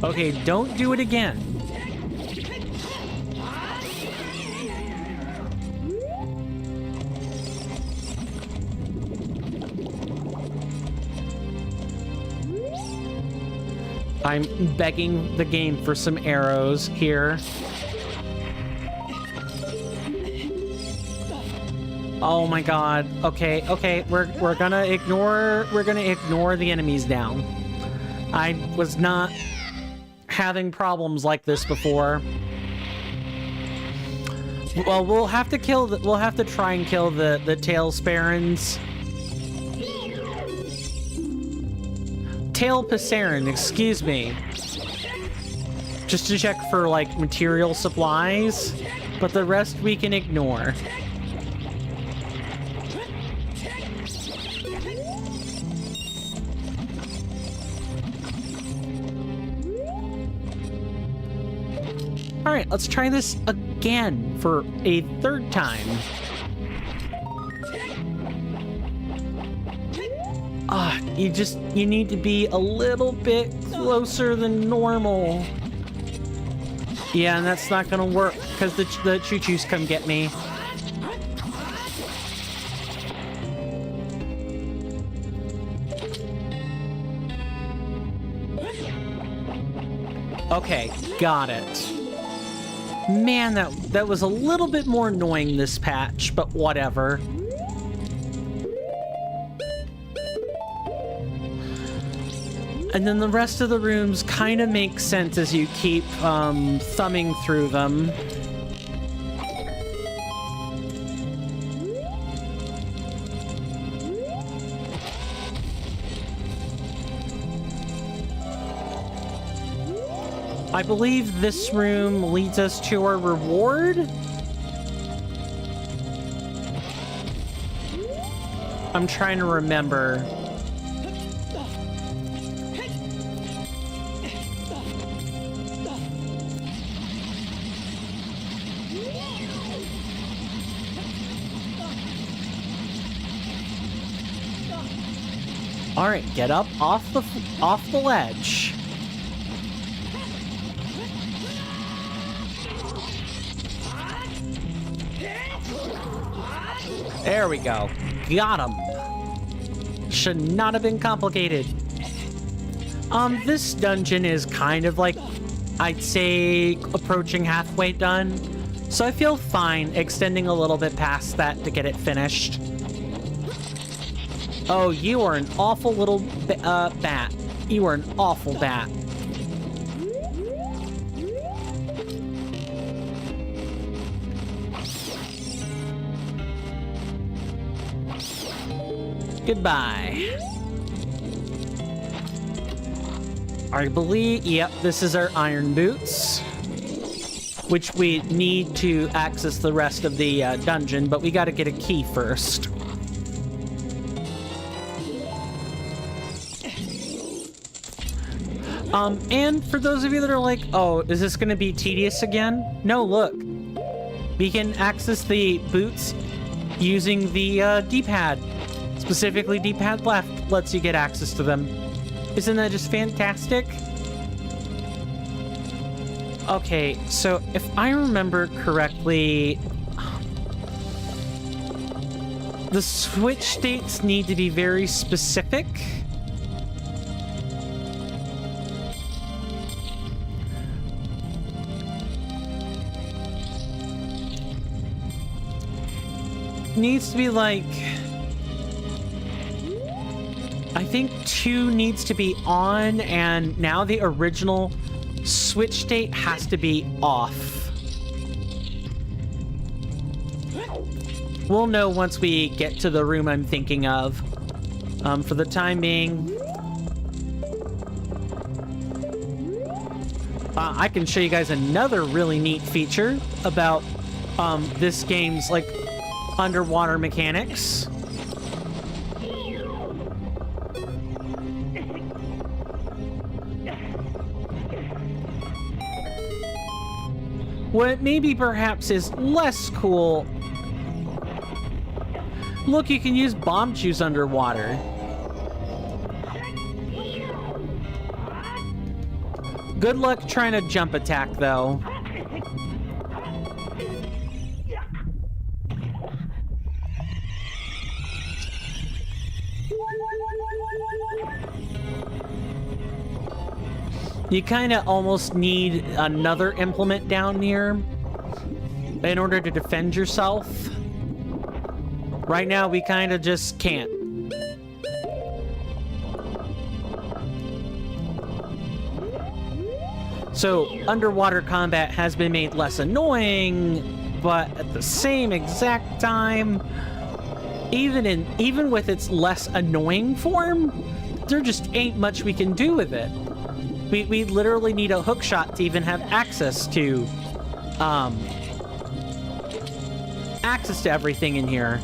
Okay, don't do it again. I'm begging the game for some arrows here. Oh my god. Okay, we're gonna ignore the enemies down. I was not having problems like this before. Well, we'll have to try and kill the tail sparrons. Tail Passarin, excuse me. Just to check for, like, material supplies, but the rest we can ignore. Alright, let's try this again for a third time. You need to be a little bit closer than normal. Yeah, and that's not gonna work because the choo-choos come get me. Okay, got it. Man, that was a little bit more annoying this patch, but whatever. And then the rest of the rooms kind of make sense as you keep thumbing through them. I believe this room leads us to our reward. I'm trying to remember. All right, get up off the ledge. There we go. Got him. Should not have been complicated. This dungeon is kind of like, I'd say, approaching halfway done. So I feel fine extending a little bit past that to get it finished. Oh, you are an awful little bat. You are an awful bat. Goodbye. I believe, yep, this is our iron boots, which we need to access the rest of the dungeon, but we got to get a key first. And for those of you that are like, oh, is this going to be tedious again? No, look. We can access the boots using the D-pad. Specifically, D-pad left lets you get access to them. Isn't that just fantastic? Okay, so if I remember correctly, the switch states need to be very specific. Needs to be like, I think 2 needs to be on, and now the original switch state has to be off. We'll know once we get to the room I'm thinking of. For the time being, I can show you guys another really neat feature about this game's like underwater mechanics. What maybe perhaps is less cool. Look, you can use bomb juice underwater. Good luck trying to jump attack, though. You kind of almost need another implement down here in order to defend yourself. Right now, we kind of just can't. So, underwater combat has been made less annoying, but at the same exact time, even with its less annoying form, there just ain't much we can do with it. We literally need a hook shot to even have access to everything in here.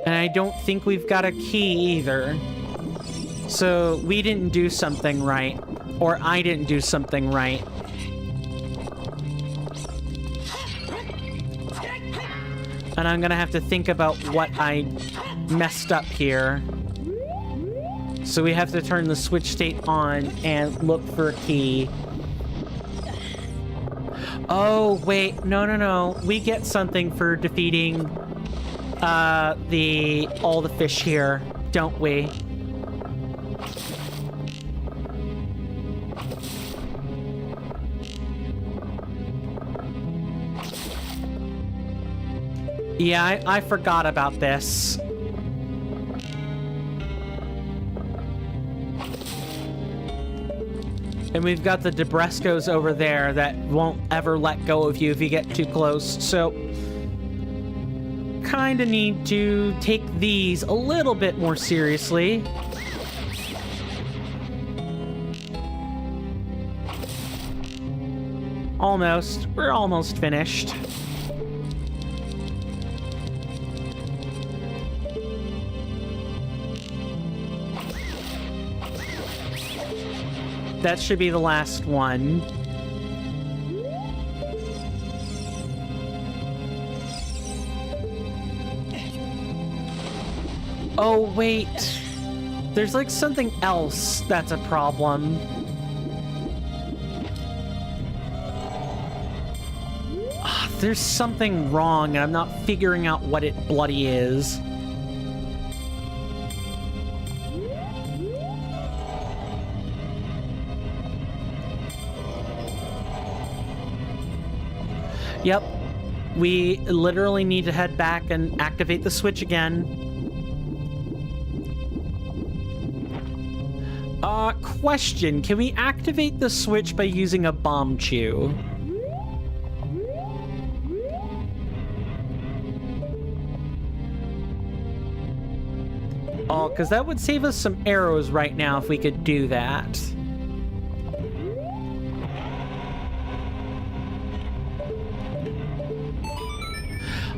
And I don't think we've got a key either. So we didn't do something right, or I didn't do something right. And I'm gonna have to think about what I messed up here. So we have to turn the switch state on and look for a key. Oh, wait. No. We get something for defeating all the fish here, don't we? Yeah, I forgot about this. And we've got the Debrescos over there that won't ever let go of you if you get too close, so... kinda need to take these a little bit more seriously. Almost. We're almost finished. That should be the last one. Oh, wait. There's like something else that's a problem. There's something wrong, and I'm not figuring out what it bloody is. Yep. We literally need to head back and activate the switch again. Question. Can we activate the switch by using a bomb chew? Oh, because that would save us some arrows right now if we could do that.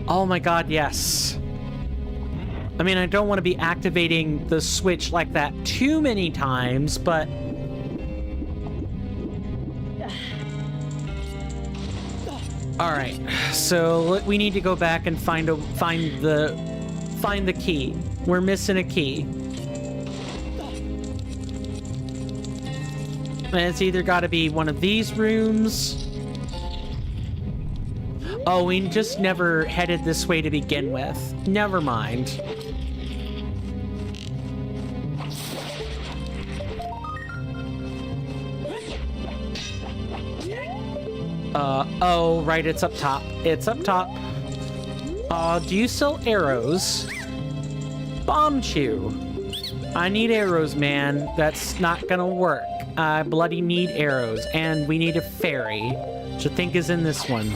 Oh my god, yes. I mean, I don't want to be activating the switch like that too many times, but... Alright, so we need to go back and find the key. We're missing a key. And it's either got to be one of these rooms... Oh, we just never headed this way to begin with. Never mind. Oh, right, it's up top. It's up top. Do you sell arrows? Bomb chew. I need arrows, man. That's not gonna work. I bloody need arrows. And we need a fairy, which I think is in this one.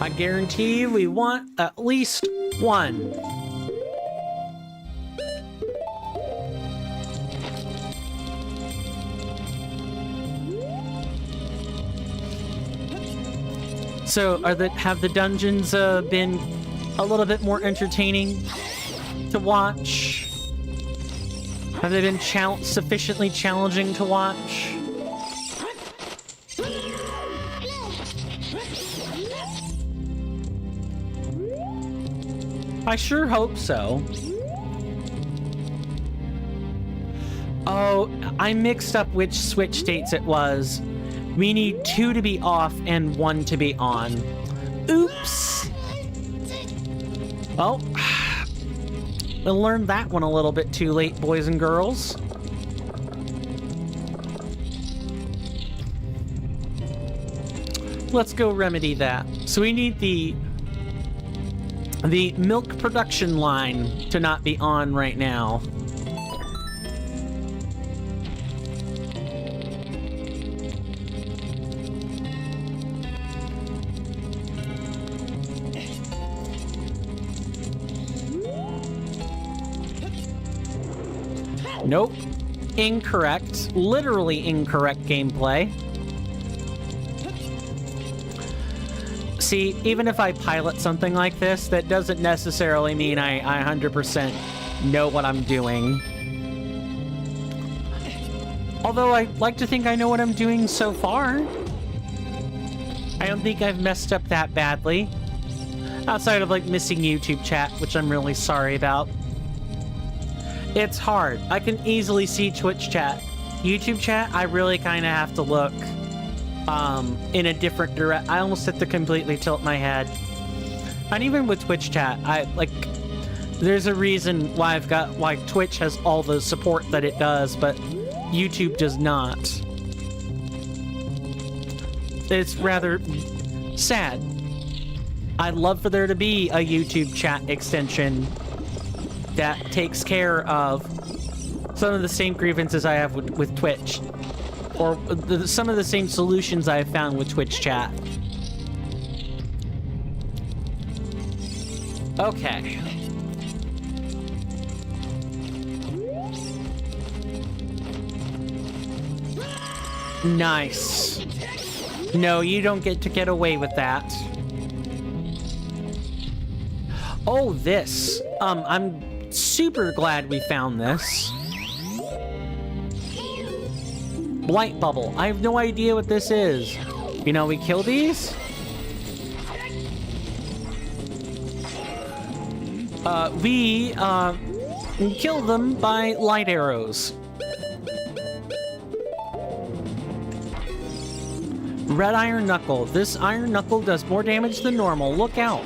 I guarantee you we want at least one. So, have the dungeons been a little bit more entertaining to watch? Have they been sufficiently challenging to watch? I sure hope so. Oh, I mixed up which switch states it was. We need 2 to be off and 1 to be on. Oops. Well, I learned that one a little bit too late, boys and girls. Let's go remedy that. So we need the milk production line to not be on right now. Nope. Incorrect. Literally incorrect gameplay. See, even if I pilot something like this, that doesn't necessarily mean I 100% know what I'm doing. Although I like to think I know what I'm doing so far. I don't think I've messed up that badly. Outside of, like, missing YouTube chat, which I'm really sorry about. It's hard. I can easily see Twitch chat. YouTube chat, I really kind of have to look in a different direction. I almost have to completely tilt my head. And even with Twitch chat, there's a reason why why Twitch has all the support that it does, but YouTube does not. It's rather sad. I'd love for there to be a YouTube chat extension that takes care of some of the same grievances I have with Twitch, or some of the same solutions I have found with Twitch chat. Okay. Nice. No, you don't get to get away with that. Oh, this. I'm super glad we found this. Blight bubble. I have no idea what this is. You know, we kill these? We kill them by light arrows. Red iron knuckle. This iron knuckle does more damage than normal. Look out.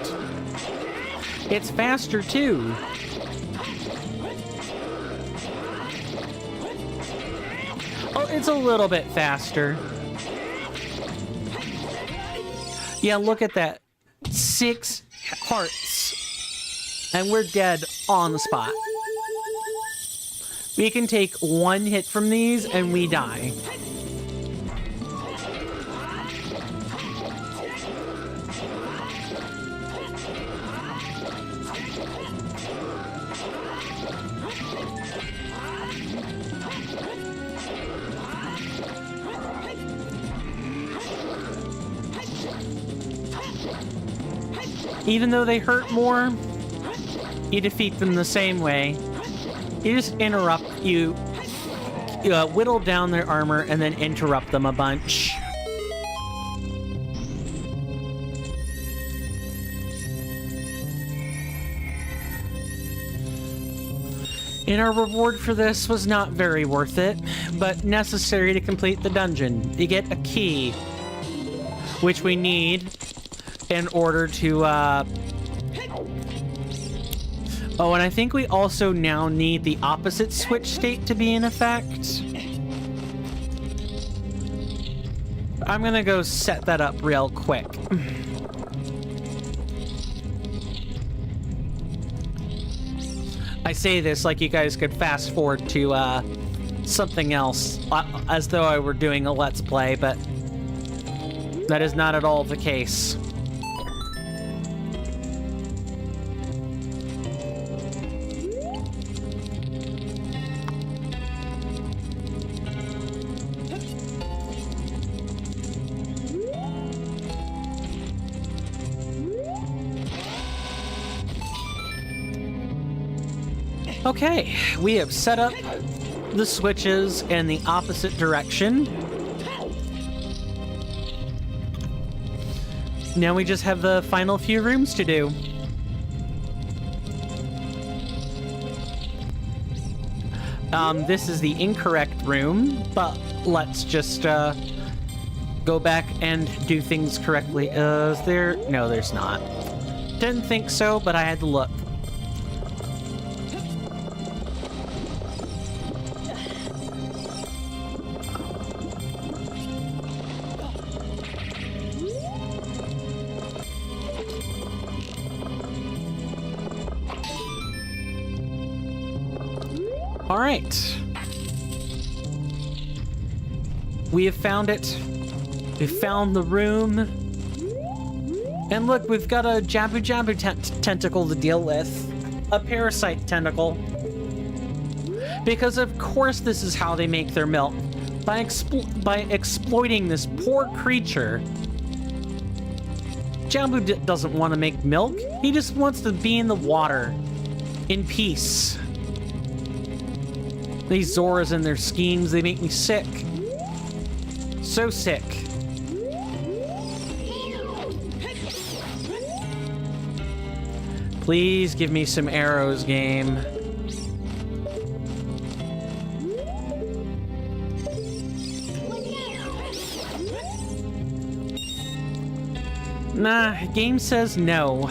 It's faster too. Oh, it's a little bit faster. Yeah, look at that. 6 hearts. And we're dead on the spot. We can take 1 hit from these and we die. Even though they hurt more, you defeat them the same way. You just interrupt, you whittle down their armor and then interrupt them a bunch. And our reward for this was not very worth it, but necessary to complete the dungeon. You get a key, which we need in order to, Oh, and I think we also now need the opposite switch state to be in effect. I'm gonna go set that up real quick. I say this like you guys could fast forward to something else, as though I were doing a Let's Play, but that is not at all the case. Okay, we have set up the switches in the opposite direction. Now we just have the final few rooms to do. This is the incorrect room, but let's just go back and do things correctly. Is there? No, there's not. Didn't think so, but I had to look. All right. We have found it. We found the room. And look, we've got a Jabu tentacle to deal with. A parasite tentacle. Because of course this is how they make their milk. By exploiting this poor creature. Jabu doesn't want to make milk. He just wants to be in the water. In peace. These Zoras and their schemes, they make me sick. So sick. Please give me some arrows, game. Nah, game says no.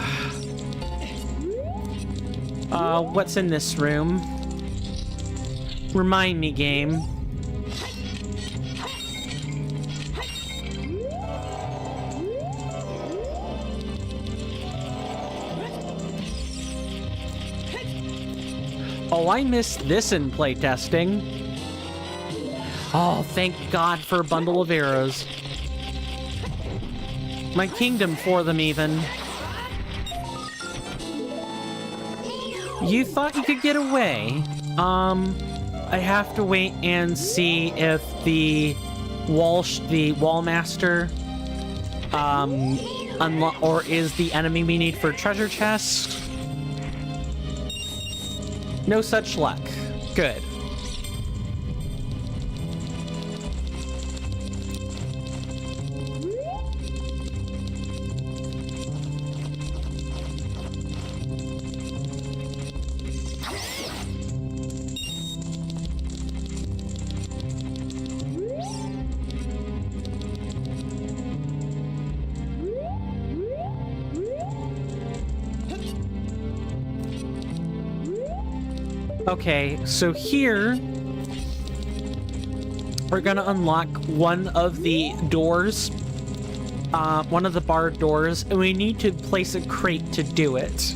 What's in this room? Remind me, game. Oh, I missed this in playtesting. Oh, thank God for a bundle of arrows. My kingdom for them, even. You thought you could get away? I have to wait and see if the wall master, or is the enemy we need for treasure chest. No such luck. Good. Okay, so here we're gonna unlock one of the doors, one of the barred doors, and we need to place a crate to do it.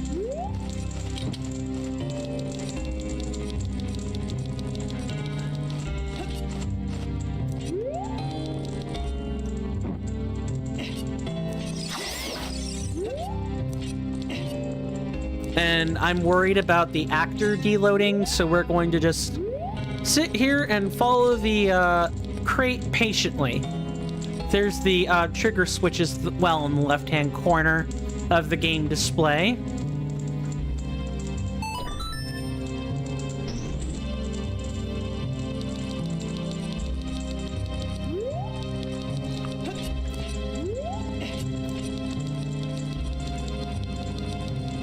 And I'm worried about the actor deloading, so we're going to just sit here and follow the crate patiently. There's the trigger switches, well, in the left-hand corner of the game display.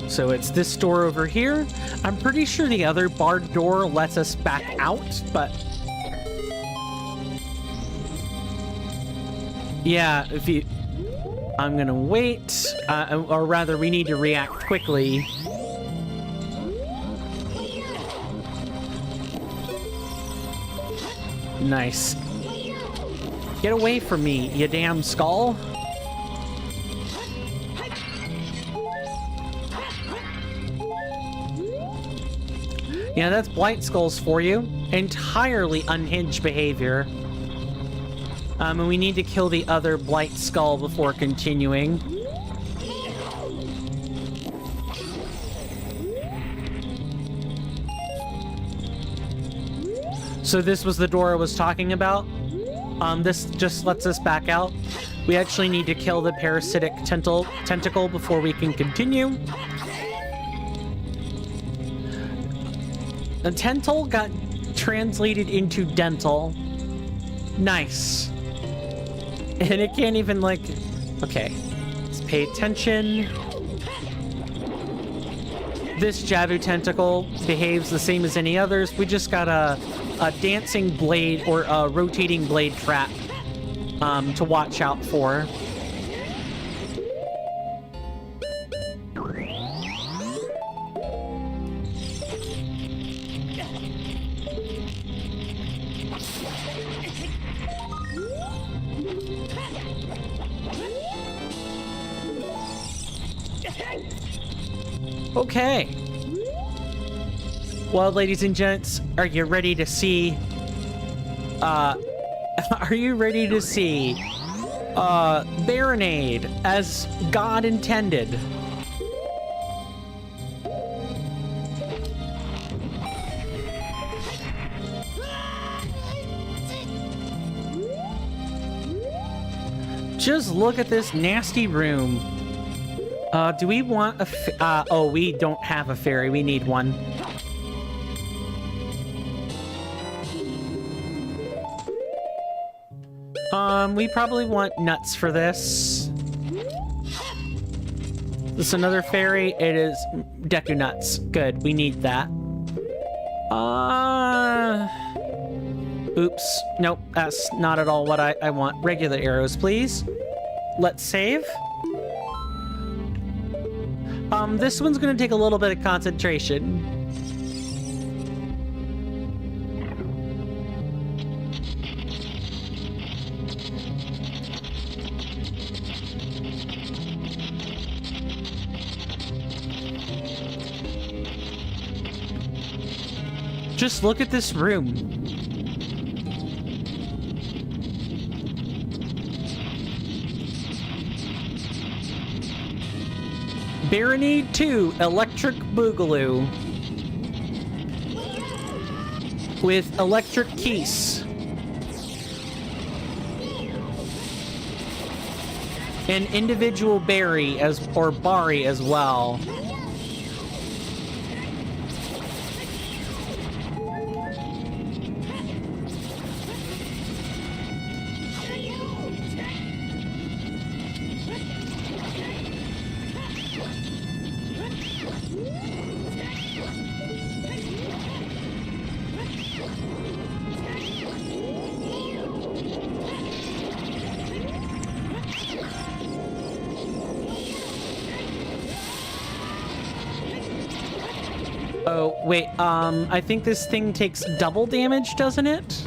So it's this door over here. I'm pretty sure the other barred door lets us back out, but... yeah, if you... I'm gonna wait, or rather, we need to react quickly. Nice. Get away from me, you damn skull. Yeah, that's Blight Skulls for you. Entirely unhinged behavior. And we need to kill the other Blight Skull before continuing. So this was the door I was talking about. This just lets us back out. We actually need to kill the parasitic tentacle before we can continue. The tentacle got translated into dental. Nice. And it can't even, like... okay. Let's pay attention. This Jabu tentacle behaves the same as any others. We just got a dancing blade or a rotating blade trap to watch out for. Okay. Well, ladies and gents, are you ready to see... are you ready to see... Baronade as God intended? Just look at this nasty room. Do we want a oh, we don't have a fairy. We need one. We probably want nuts for this. This is another fairy. It is Deku Nuts. Good, we need that. Oops. Nope, that's not at all what I want. Regular arrows, please. Let's save. This one's gonna take a little bit of concentration. Just look at this room. Barony 2 Electric Boogaloo with electric keys and individual berry or Bari as well. Oh, wait, I think this thing takes double damage, doesn't it?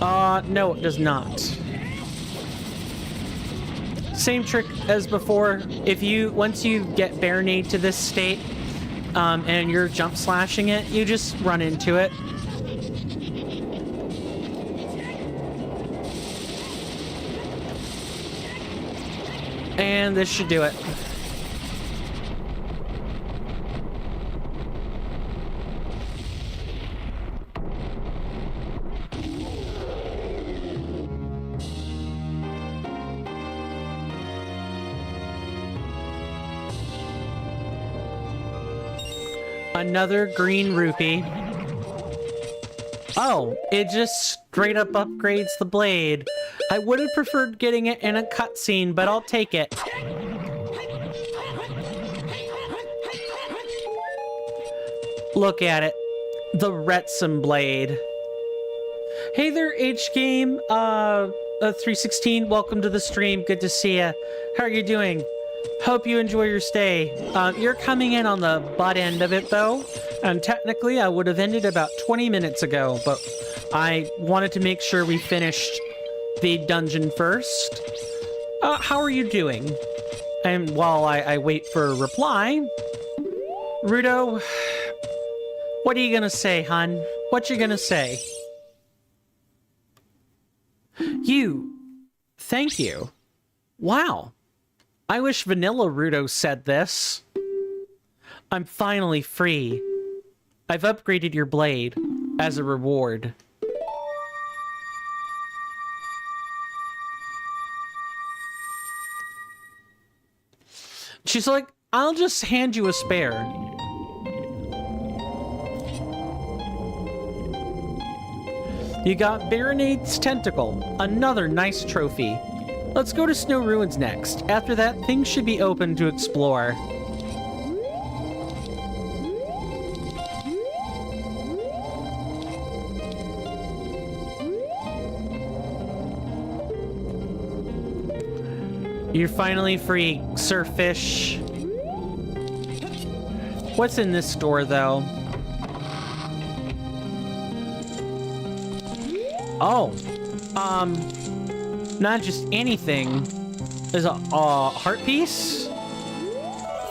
No, it does not. Same trick as before. Once you get Baronade to this state, and you're jump slashing it, you just run into it. And this should do it. Another green rupee. Oh, it just straight up upgrades the blade. I would have preferred getting it in a cutscene, but I'll take it. Look at it. The Retsum blade. Hey there, H-Game. 316, welcome to the stream. Good to see ya. How are you doing? Hope you enjoy your stay. You're coming in on the butt end of it, though. And technically, I would have ended about 20 minutes ago, but I wanted to make sure we finished the dungeon first. How are you doing? And while I wait for a reply, Rudo, what are you gonna say, hun? What you gonna say? Thank you. Wow. I wish Vanilla Rudo said this. I'm finally free. I've upgraded your blade as a reward. She's like, I'll just hand you a spare. You got Baronade's Tentacle, another nice trophy. Let's go to Snow Ruins next. After that, things should be open to explore. You're finally free, Sir Fish. What's in this store, though? Oh, not just anything. There's a heart piece?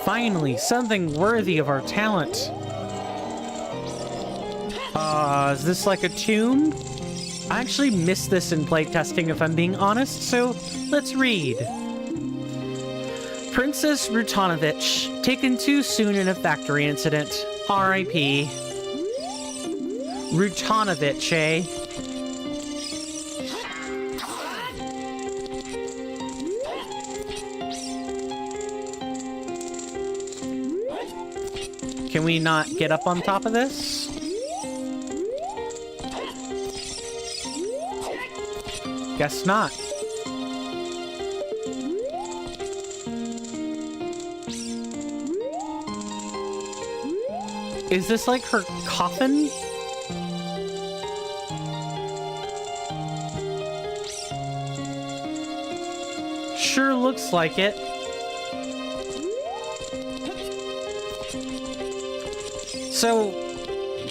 Finally, something worthy of our talent. Is this like a tomb? I actually missed this in playtesting, if I'm being honest, so let's read. Princess Rutanovich, taken too soon in a factory incident. R.I.P. Rutanovich, eh? Can we not get up on top of this? Guess not. Is this like her coffin? Sure looks like it. So,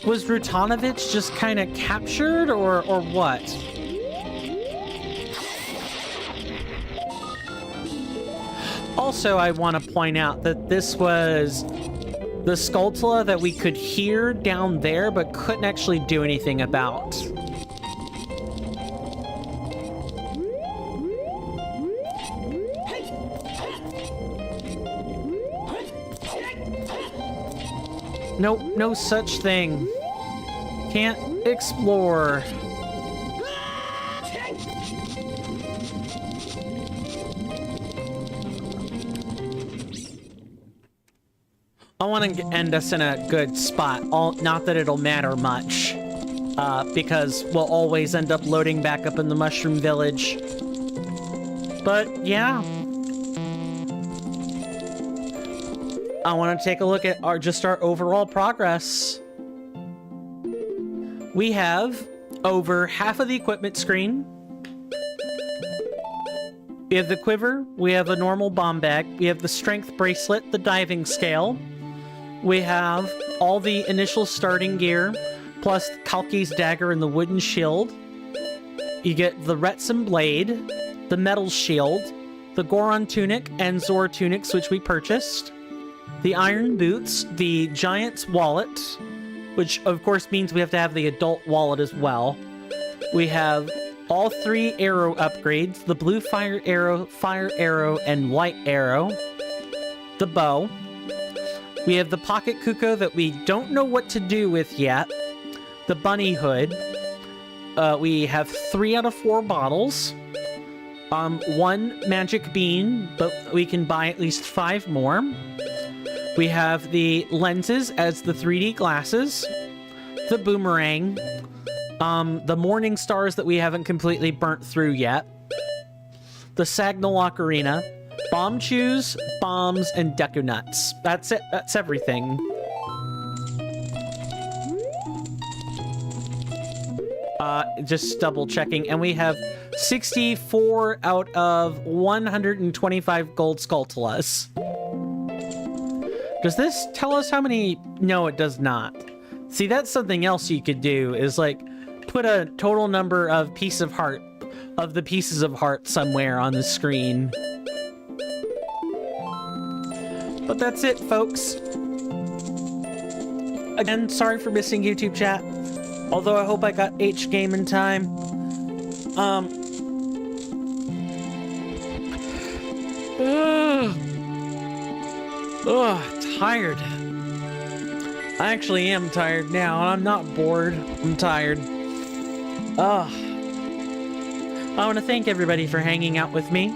was Rutanovich just kind of captured, or what? Also, I want to point out that this was the Skulltula that we could hear down there, but couldn't actually do anything about. Nope, no such thing. Can't explore. I want to end us in a good spot. Not that it'll matter much, because we'll always end up loading back up in the Mushroom Village. But yeah. I want to take a look at our overall progress. We have over half of the equipment screen. We have the quiver, we have a normal bomb bag, we have the strength bracelet, the diving scale. We have all the initial starting gear, plus Kalki's dagger and the wooden shield. You get the Retsim blade, the metal shield, the Goron tunic and Zora tunics, which we purchased. The iron boots, the giant's wallet, which of course means we have to have the adult wallet as well. We have all 3 arrow upgrades, the blue fire arrow, and white arrow. The bow. We have the pocket kuko that we don't know what to do with yet. The bunny hood. We have 3 out of 4 bottles. 1 magic bean, but we can buy at least 5 more. We have the lenses as the 3D glasses, the boomerang, the morning stars that we haven't completely burnt through yet, the Sagnal Ocarina, bomb chews, bombs, and Deku Nuts. That's it. That's everything. Just double checking, and we have 64 out of 125 Gold Skulltulas. Does this tell us how many? No, it does not. See, that's something else you could do, is like put a total number of the pieces of heart somewhere on the screen. But that's it, folks. Again, sorry for missing YouTube chat. Although I hope I got H-game in time. Tired. I actually am tired now, and I'm not bored. I'm tired. I want to thank everybody for hanging out with me.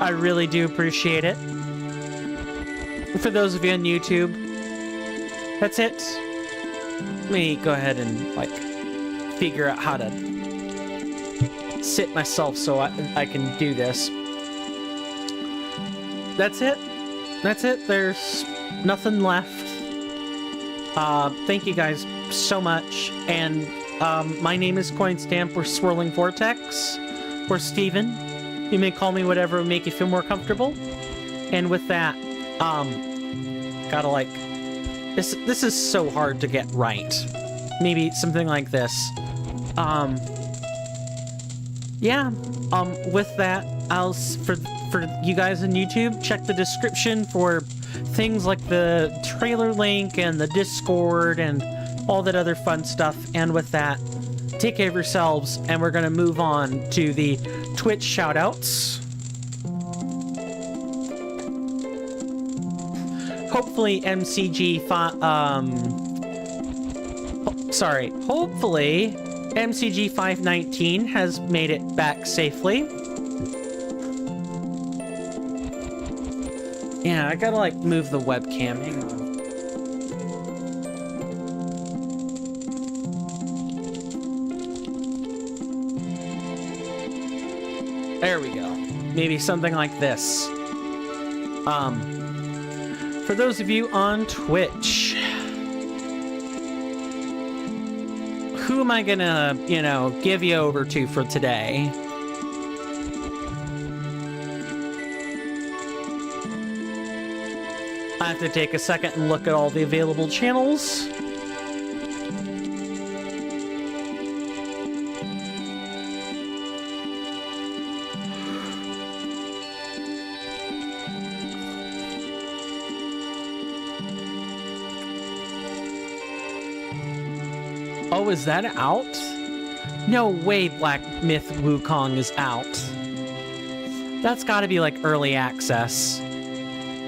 I really do appreciate it. For those of you on YouTube, that's it. Let me go ahead and, like, figure out how to sit myself so I can do this. That's it. That's it. There's nothing left. Thank you guys so much. And my name is Coinstamp, or Swirling Vortex, or Steven. You may call me whatever would make you feel more comfortable. And with that, gotta like, this is so hard to get right. Maybe something like this. Yeah. With that, for you guys on YouTube, check the description for things like the trailer link and the Discord and all that other fun stuff. And with that, take care of yourselves, and we're gonna move on to the Twitch shoutouts. Hopefully hopefully MCG 519 has made it back safely. Yeah, I gotta like move the webcam. Hang on. There we go. Maybe something like this. For those of you on Twitch, who am I gonna, you know, give you over to for today? I have to take a second and look at all the available channels. Oh, is that out? No way Black Myth Wukong is out. That's gotta be like early access.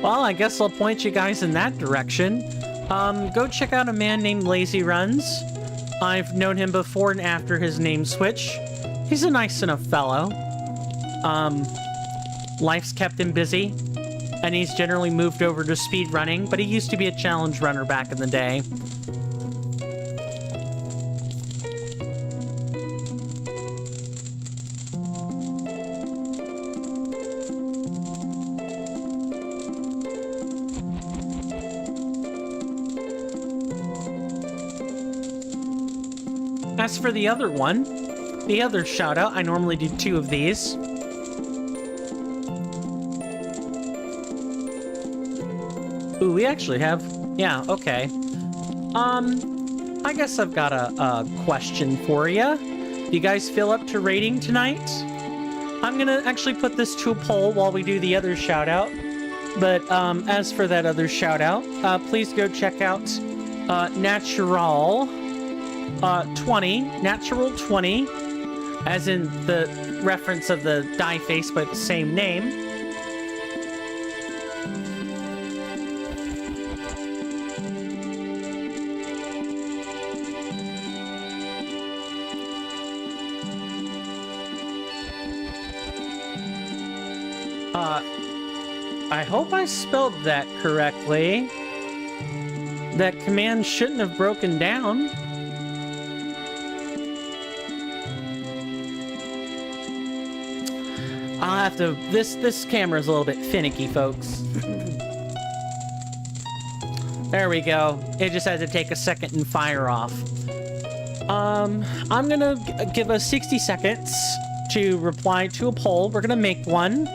Well, I guess I'll point you guys in that direction. Go check out a man named Lazy Runs. I've known him before and after his name switch. He's a nice enough fellow. Life's kept him busy, and he's generally moved over to speed running, but he used to be a challenge runner back in the day. As for the other one, the other shout out, I normally do 2 of these. Ooh, we actually have, yeah, okay. I guess I've got a question for you. You guys feel up to rating tonight? I'm gonna actually put this to a poll while we do the other shout out. But as for that other shout out, please go check out Natural 20, as in the reference of the die face by the same name. I hope I spelled that correctly. That command shouldn't have broken down. I'll have to... This camera's a little bit finicky, folks. There we go. It just had to take a second and fire off. I'm gonna give us 60 seconds to reply to a poll. We're gonna make one.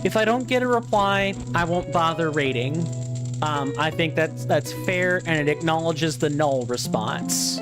If I don't get a reply, I won't bother rating. I think that's fair, and it acknowledges the null response.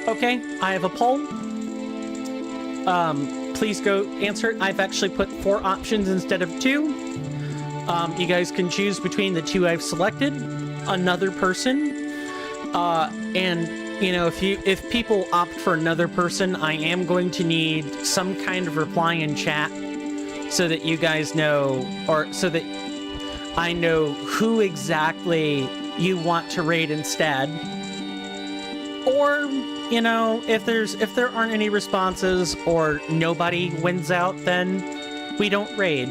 Okay, I have a poll. Please go answer it. I've actually put 4 options instead of 2. You guys can choose between the 2 I've selected, another person, and you know, if people opt for another person, I am going to need some kind of reply in chat so that you guys know, or so that I know who exactly you want to raid instead. Or, you know, if there aren't any responses or nobody wins out, then we don't raid.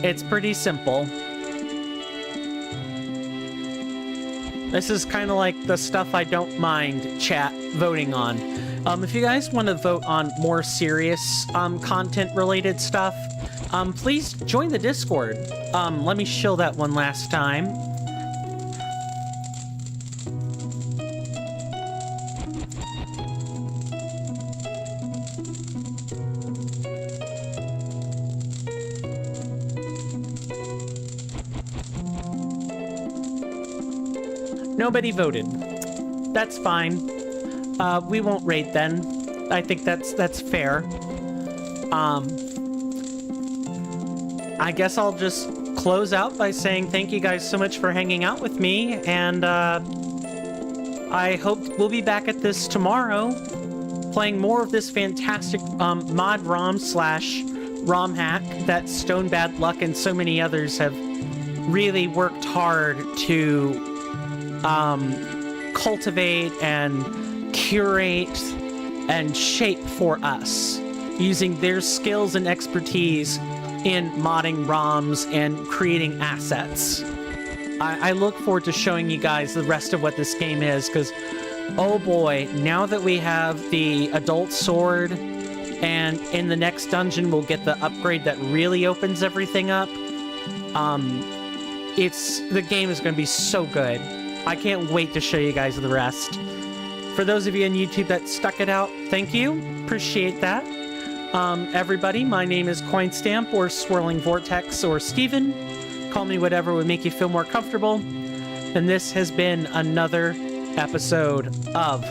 It's pretty simple. This is kind of like the stuff I don't mind chat voting on. If you guys want to vote on more serious content-related stuff, please join the Discord. Let me show that one last time. Nobody voted. That's fine. We won't raid then. I think that's fair. I guess I'll just close out by saying thank you guys so much for hanging out with me, and I hope we'll be back at this tomorrow, playing more of this fantastic Mod-ROM / ROM-hack that Stone Bad Luck and so many others have really worked hard to cultivate and curate and shape for us, using their skills and expertise in modding ROMs and creating assets. I look forward to showing you guys the rest of what this game is, because, oh boy, now that we have the adult sword, and in the next dungeon we'll get the upgrade that really opens everything up, the game is going to be so good. I can't wait to show you guys the rest. For those of you on YouTube that stuck it out, thank you. Appreciate that. Everybody, my name is Coinstamp, or Swirling Vortex, or Steven. Call me whatever would make you feel more comfortable. And this has been another episode of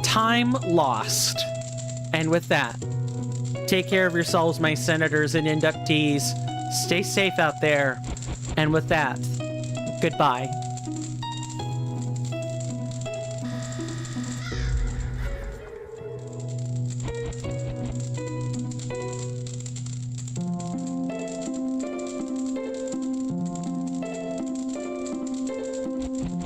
Time Lost. And with that, take care of yourselves, my senators and inductees. Stay safe out there. And with that, goodbye.